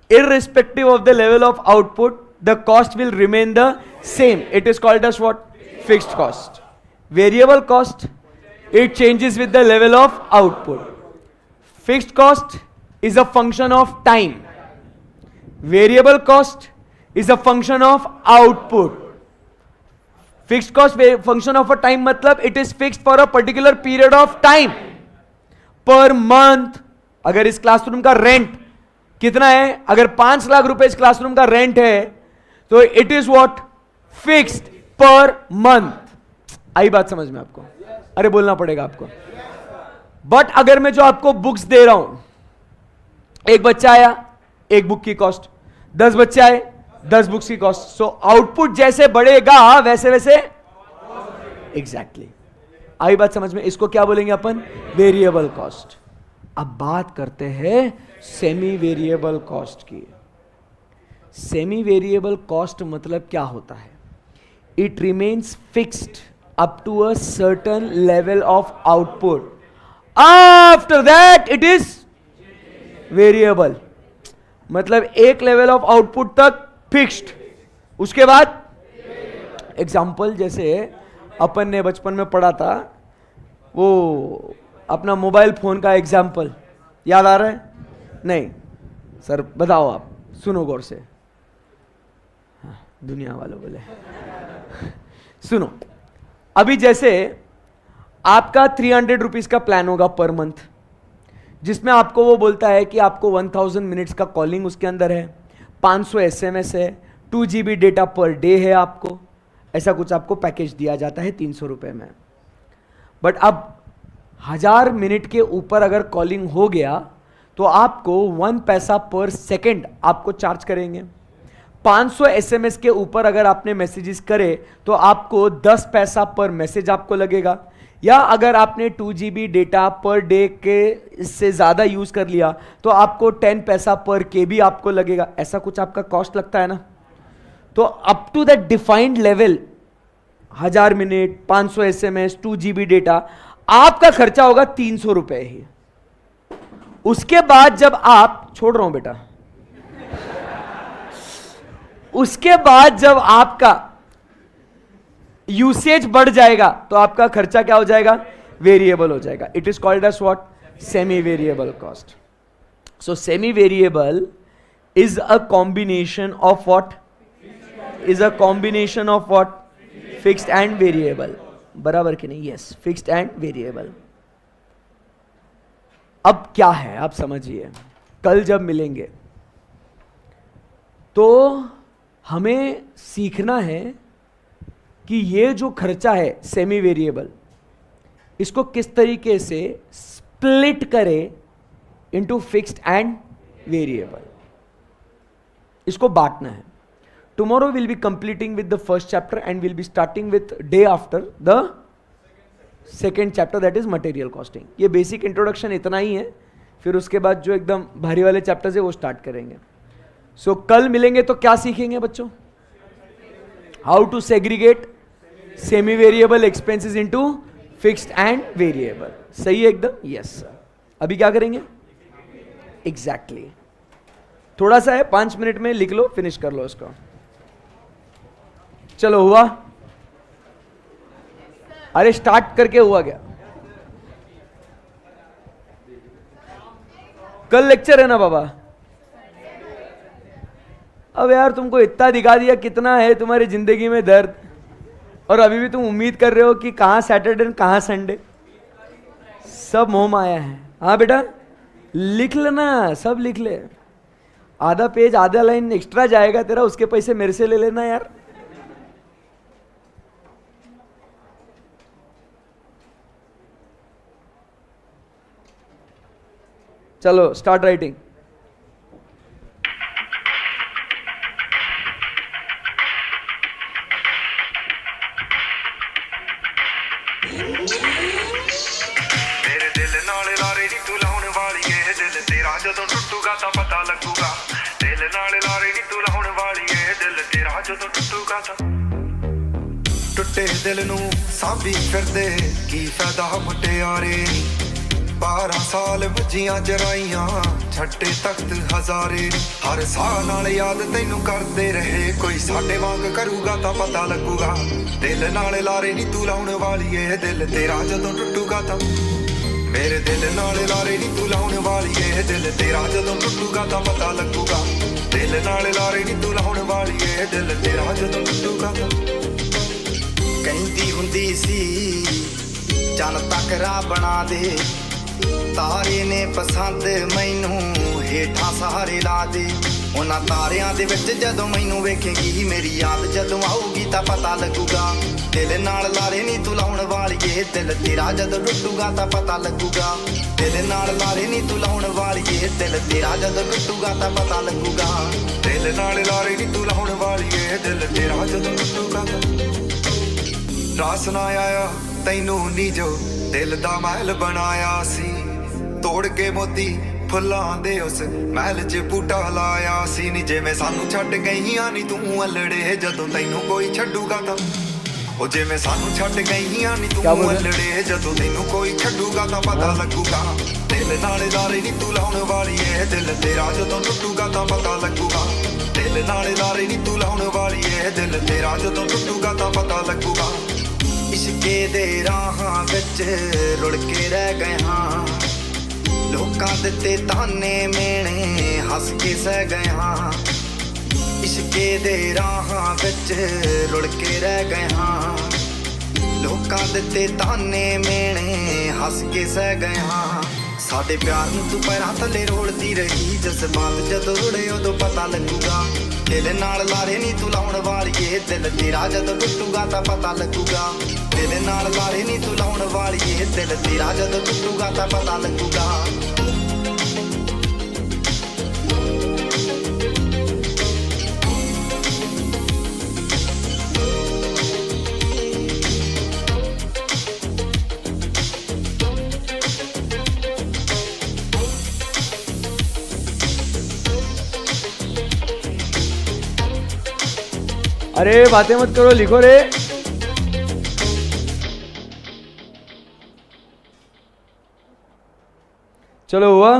irrespective of the level of output, the cost will remain the same. It is called as what? Fixed cost. Variable cost, it changes with the level of output. Fixed cost is a function of time. Variable cost is a function of output. Fixed cost function of a time मतलब it is fixed for a particular period of time. Per month, अगर इस क्लासरूम का रेंट कितना है, अगर 5 लाख रुपए इस क्लासरूम का रेंट है, तो it is what? Fixed per month. आई बात समझ में आपको? अरे बोलना पड़ेगा आपको। बट अगर मैं जो आपको बुक्स दे रहा हूं, एक बच्चा आया, एक बुक की कॉस्ट, 10 बच्चे आए, 10 बुक्स की कॉस्ट। सो आउटपुट जैसे बढ़ेगा वैसे वैसे एग्जैक्टली। आई बात समझ में? इसको क्या बोलेंगे अपन? Variable cost. अब बात करते हैं सेमी वेरिएबल कॉस्ट की। सेमी वेरिएबल कॉस्ट मतलब क्या होता है? It remains fixed up to a certain level of output, after that it is variable. मतलब एक लेवल ऑफ आउटपुट तक फिक्स्ड, उसके बाद एग्जाम्पल जैसे अपन ने बचपन में पढ़ा था, वो अपना मोबाइल फोन का एग्जाम्पल याद आ रहा है? नहीं सर बताओ, आप सुनो गौर से। हाँ, दुनिया वालों बोले सुनो। अभी जैसे आपका 300 रुपीज का प्लान होगा पर मंथ, जिसमें आपको वो बोलता है कि आपको 1000 मिनट्स का कॉलिंग उसके अंदर है, 500 SMS है, 2 GB डेटा पर डे है आपको, ऐसा कुछ आपको पैकेज दिया जाता है 300 रुपए में। बट अब 1000 मिनट के ऊपर अगर कॉलिंग हो गया तो आपको 1 पैसा पर सेकंड आपको चार्ज करेंगे। 500 SMS के ऊपर अगर आपने मैसेजेस करे तो आपको 10 पैसा पर मैसेज आपको लगेगा। या अगर आपने 2 GB डेटा पर डे के से ज़्यादा यूज़ कर लिया तो आपको 10 पैसा पर KB आपको लगेगा। ऐसा कुछ आपका कॉस्ट लगता है ना। तो up to that defined level, 1000 minute, 500 SMS, 2 GB data, आपका खर्चा होगा 300 रुपए ही। उसके बाद जब आप, छोड़ रहा हूं बेटा, उसके बाद जब आपका यूसेज बढ़ जाएगा तो आपका खर्चा क्या हो जाएगा? वेरिएबल हो जाएगा। It is called as what? Semi variable cost. So semi variable is a combination of what? Is a combination of what? Fixed and variable. बराबर कि नहीं? Yes, fixed and variable. अब क्या है आप समझिए, कल जब मिलेंगे तो हमें सीखना है कि ये जो खर्चा है सेमी वेरिएबल, इसको किस तरीके से स्प्लिट करें इनटू फिक्स्ड एंड वेरिएबल। इसको बांटना है। tomorrow we'll be completing with the first chapter and we'll be starting with day after the second chapter, that is material costing. ये basic introduction इतना ही है, फिर उसके बाद जो एकदम भारी वाले chapters है वो start करेंगे. So कल मिलेंगे तो क्या सीखेंगे बच्चों? How to segregate semi variable expenses into fixed and variable. सही है एकदम? Yes sir. अभी क्या करेंगे? Exactly. थोड़ा सा है, 5 मिनट में लिख लो, फिनिश कर लो इसको. चलो हुआ? अरे स्टार्ट करके हुआ क्या? कल लेक्चर है ना बाबा? अब यार तुमको इतना दिखा दिया कितना है तुम्हारी जिंदगी में दर्द, और अभी भी तुम उम्मीद कर रहे हो कि कहां सैटरडे कहां संडे. सब मोह माया है. हाँ बेटा लिख लेना, सब लिख ले. आधा पेज आधा लाइन एक्स्ट्रा जाएगा तेरा, उसके पैसे मेरे से ले लेना यार. चलो स्टार्ट राइटिंग. मेरे दिल नाल लारे नी तू लाउण वाली है, दिल तेरा जदों टुटूगा तां पता लगूगा. दिल नाल लारे नी तू लाउण वाली है, दिल तेरा जदों टुटूगा तां. टुटे दिल नूं सांभी फिरदे की फायदा मुटियारे. 12 साल ਵੱਜੀਆਂ ਜਰਾਈਆਂ ਛੱਡੇ ਤਖਤ ਹਜ਼ਾਰੇ. ਹਰ ਸਾਹ ਨਾਲ ਯਾਦ ਤੈਨੂੰ ਕਰਦੇ ਰਹੇ, ਕੋਈ ਸਾਡੇ ਵਾਂਗ ਕਰੂਗਾ ਤਾਂ ਪਤਾ ਲੱਗੂਗਾ. ਦਿਲ ਨਾਲ ਲਾਰੇ ਨੀ ਤੂੰ ਲਾਉਣ ਵਾਲੀ ਏ, ਦਿਲ ਤੇਰਾ ਜਦੋਂ ਟੁੱਟੂਗਾ ਤਾਂ. ਮੇਰੇ ਦਿਲ ਨਾਲ ਲਾਰੇ ਨੀ ਤੂੰ ਲਾਉਣ ਵਾਲੀ ਏ, ਦਿਲ ਤੇਰਾ ਜਦੋਂ ਟੁੱਟੂਗਾ ਤਾਂ ਪਤਾ ਲੱਗੂਗਾ. ਦਿਲ ਨਾਲ ਲਾਰੇ ਨੀ ਤੂੰ ਲਾਉਣ ਵਾਲੀ ਏ, ਦਿਲ ਤੇਰਾ ਜਦੋਂ ਟੁੱਟੂਗਾ ਤਾਂ. ਕਹਿੰਦੀ ਹੁੰਦੀ ਸੀ ਚੱਲ ਤੱਕ ਰਾਹ ਬਣਾ ਦੇ, ਤਾਰੇ ਨੇ ਪਸੰਦ ਮੈਨੂੰ ਹੇਠਾਂ ਸਹਾਰੇ ਲਾ ਦੇ. ਉਹਨਾਂ ਤਾਰਿਆਂ ਦੇ ਵਿੱਚ ਜਦੋਂ ਮੈਨੂੰ ਵੇਖੇਗੀ, ਮੇਰੀ ਯਾਦ ਜਦੋਂ ਆਊਗੀ ਤਾਂ ਪਤਾ ਲੱਗੂਗਾ. ਦਿਲ ਨਾਲ ਲਾਰੇ ਨੀ ਤੂੰ ਲਾਉਣ ਵਾਲੀਏ, ਦਿਲ ਤੇਰਾ ਜਦੋਂ ਟੁੱਟੂਗਾ ਤਾਂ ਪਤਾ ਲੱਗੂਗਾ. ਦਿਲ ਨਾਲ ਲਾਰੇ ਨੀ ਤੂੰ ਲਾਉਣ ਵਾਲੀਏ, ਦਿਲ ਤੇਰਾ ਜਦੋਂ ਟੁੱਟੂਗਾ ਤਾਂ ਪਤਾ ਲੱਗੂਗਾ. ਦਿਲ ਨਾਲ ਲਾਰੇ ਨੀ ਤੂੰ ਲਾਉਣ ਵਾਲੀਏ, ਦਿਲ ਤੇਰਾ ਜਦੋਂ ਟੁੱਟੂਗਾ ਤਾਂ. ਰਾਸ ਨਾ ਆਇਆ ਤੈਨੂੰ ਨੀ ਜੋ ਦਿਲ ਦਾ ਮਹਿਲ ਬਣਾਇਆ ਸੀ, ਤੋੜ ਕੇ ਮੋਤੀ ਫੁੱਲਾਂ ਦੇ ਉਸ ਮਹਿਲ 'ਚ ਬੂਟਾ ਲਾਇਆ ਸੀ. ਨੀ ਜਿਵੇਂ ਸਾਨੂੰ ਛੱਡ ਗਈਆਂ ਨੀ ਤੂੰ ਅਲੜੇ, ਜਦੋਂ ਤੈਨੂੰ ਕੋਈ ਛੱਡੂਗਾ ਤਾਂ. ਉਹ ਜਿਵੇਂ ਸਾਨੂੰ ਛੱਡ ਗਈਆਂ ਨੀ ਤੂੰ ਅਲੜੇ, ਜਦੋਂ ਤੈਨੂੰ ਕੋਈ ਛੱਡੂਗਾ ਤਾਂ ਪਤਾ ਲੱਗੂਗਾ. ਦਿਲ ਨਾਲ ਲਾਰੇ ਨੀ ਤੂੰ ਲਾਉਣ ਵਾਲੀ ਏ, ਦਿਲ ਤੇਰਾ ਜਦੋਂ ਟੁੱਟੂਗਾ ਤਾਂ ਪਤਾ ਲੱਗੂਗਾ. ਦਿਲ ਨਾਲ ਲਾਰੇ ਨੀ ਤੂੰ ਲਾਉਣ ਵਾਲੀ ਏ, ਦਿਲ ਤੇਰਾ ਜਦੋਂ ਟੁੱਟੂਗਾ ਤਾਂ ਪਤਾ ਲੱਗੂਗਾ. ਇਸ਼ਕੇ ਦੇ ਰਾਹਾਂ ਵਿੱਚ ਰੁੜ ਕੇ ਰਹਿ ਗਏ ਹਾਂ, ਲੋਕਾਂ ਦਿੱਤੇ ਤਾਨੇ ਮੇਣੇ ਹੱਸ ਕੇ ਸਹਿ ਗਏ ਹਾਂ. ਇਸ਼ਕੇ ਦੇ ਰਾਹਾਂ ਵਿੱਚ ਰੁੜ ਕੇ ਰਹਿ ਗਏ ਹਾਂ, ਲੋਕਾਂ ਦਿੱਤੇ ਤਾਨੇ ਮੇਣੇ ਹੱਸ ਕੇ ਸਹਿ ਗਏ ਹਾਂ. ਸਾਡੇ ਪਿਆਰ ਨੂੰ ਤੂੰ ਪੈਰਾਂ ਥੱਲੇ ਰੋੜਦੀ ਰਹੀ, ਜਜ਼ਬਾਤ ਜਦੋਂ ਰੁੜੇ ਉਦੋਂ ਪਤਾ ਲੱਗੂਗਾ. ਦਿਲ ਨਾਲ ਲਾਰੇ ਨੀ ਤੂੰ ਲਾਉਣ ਵਾਲੀਏ, ਦਿਲ ਤੇਰਾ ਜਦੋਂ ਟੁੱਟੂਗਾ ਤਾਂ ਪਤਾ ਲੱਗੂਗਾ. ਦਿਲ ਨਾਲ ਲਾਰੇ ਨੀ ਤੂੰ ਲਾਉਣ ਵਾਲੀਏ, ਦਿਲ ਤੇਰਾ ਜਦੋਂ ਟੁੱਟੂਗਾ ਤਾਂ ਪਤਾ ਲੱਗੂਗਾ. अरे बातें मत करो, लिखो रे. चलो हुआ?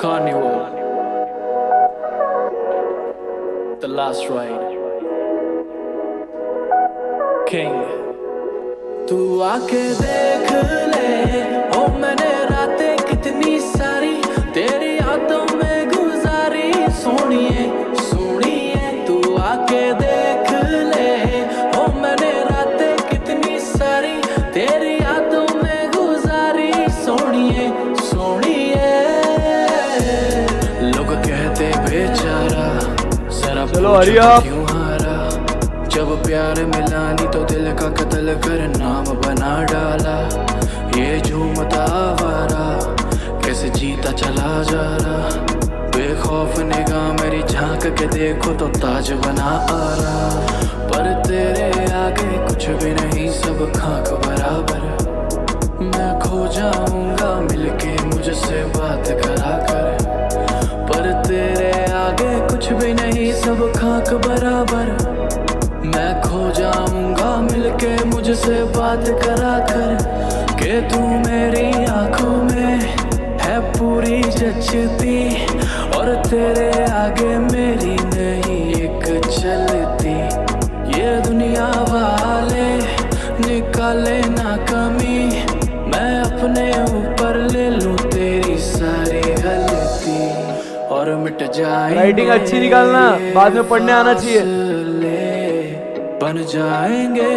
Carnival, the last ride. King, तू आके देख ले, ओ मैंने रातें कितनी सारी तेरी यादों में गुजारी. सोनिए सोनिए तू आके देख ले, ओ मैंने रातें कितनी सारी तेरी यादों में गुजारी. सोनिए सोनिए लोग कहते बेचारा, जरा चलो हरी आप. क्यों हारा, जब प्यार मिला नहीं तो दिल का कत्ल कर नाम बना डाला। ये झूमता आवारा कैसे जीता चला जा रहा। बेखौफ निगाह मेरी झांक के देखो तो ताज बना आ रहा। पर तेरे आगे कुछ भी नहीं सब खाक बराबर। मैं खो जाऊंगा मिलके मुझसे बात करा कर। पर तेरे आगे कुछ भी नहीं सब खाक बराबर। मैं खो जाऊंगा मिलके मुझसे बात करा कर। के तू मेरी आंखों में है पूरी जचती और तेरे आगे मेरी नहीं एक चलती। ये दुनिया वाले निकाले ना कमी मैं अपने ऊपर ले लूं तेरी सारी गलती और मिट जाए। राइटिंग अच्छी निकालना, बाद में पढ़ने आना चाहिए। बन जाएंगे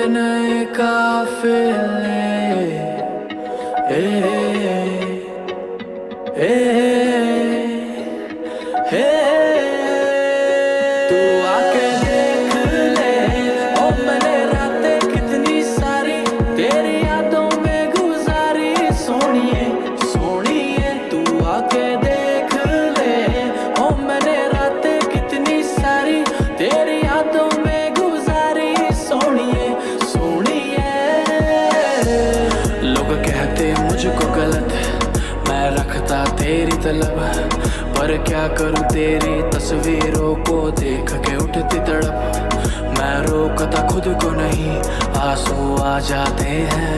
नए काफिले। तू आके देख ले ओ मैंने रातें कितनी सारी तेरी यादों में गुजारी। सोनिए सोनिए तू आके देख ले ओ मैंने रातें कितनी सारी तेरी यादों में गुजारी। सोनिए सोनिए लोग कहते मुझको गलत मैं रखता तेरी तलब। पर क्या करूं तेरी तस्वीरों को देख के उठती तड़प। मैं रोकता खुद को नहीं आंसू आ जाते हैं।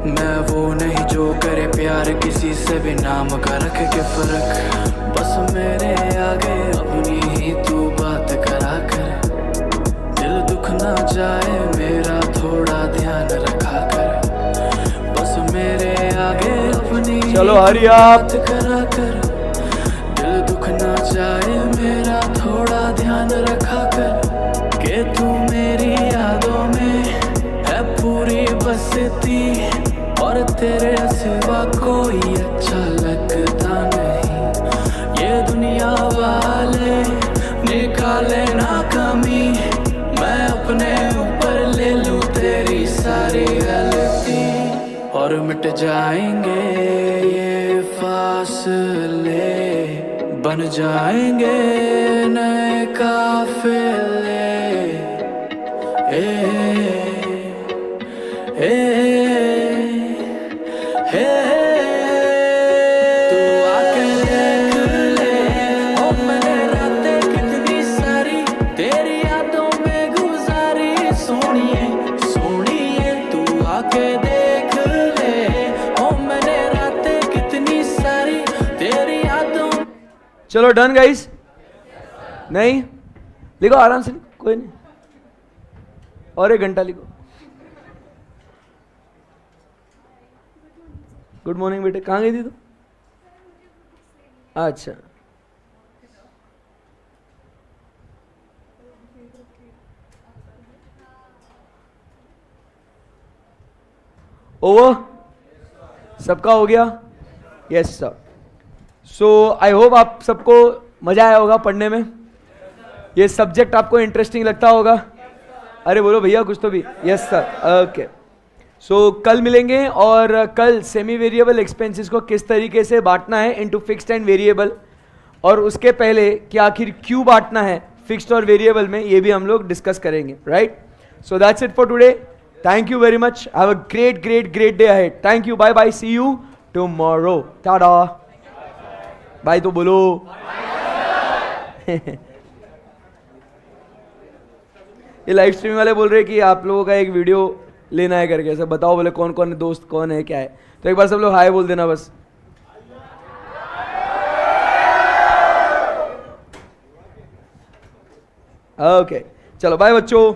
मैं वो नहीं जो करे प्यार किसी से भी नाम का रख के फर्क। बस मेरे आगे अपनी ही तू बात करा कर। दिल दुख ना जाए मेरा थोड़ा ध्यान रखा कर। बस मेरे आगे अपनी चलो हरी आप। बात करा कर। दिल दुख ना जाए मेरा थोड़ा ध्यान रखा कर। के तू मेरी यादों में है पूरी बसती और तेरे सिवा कोई अच्छा लगता नहीं। ये दुनिया वाले निकाले ना कमी मैं अपने ऊपर ले लूं तेरी सारी गलती और मिट जाएंगे ये फासले। बन जाएंगे नए काफिले। तू आके देख ले ओ मैंने रातें कितनी सारी तेरी यादों में गुजारी। सोनिए सोनिए तू आके देख ले ओ मैंने रातें कितनी सारी तेरी यादों। चलो डन गाइस। नहीं लिखो आराम से लिखो, कोई नहीं, और 1 घंटा लिखो। गुड मॉर्निंग बेटे, कहाँ गई थी तू? अच्छा ओवर सबका हो गया? Yes sir. So I hope आप सबको मजा आया होगा पढ़ने में। ये सब्जेक्ट आपको इंटरेस्टिंग लगता होगा। अरे बोलो भैया कुछ तो भी। Yes sir okay. सो कल मिलेंगे और कल सेमी वेरिएबल एक्सपेंसेस को किस तरीके से बांटना है इनटू फिक्स्ड एंड वेरिएबल, और उसके पहले कि आखिर क्यों बांटना है फिक्स्ड और वेरिएबल में, ये भी हम लोग डिस्कस करेंगे। Right, so that's it for today. Thank you very much. Have a great great great day ahead. Thank you, bye bye, see you tomorrow. Tata. Bye तो बोलो। ये लाइव स्ट्रीम वाले बोल रहे हैं कि आप लोगों का एक वीडियो लेना है करके। सब बताओ बोले कौन कौन है, दोस्त कौन है, क्या है। तो एक बार सब लोग हाय बोल देना बस। ओके चलो बाय बच्चों।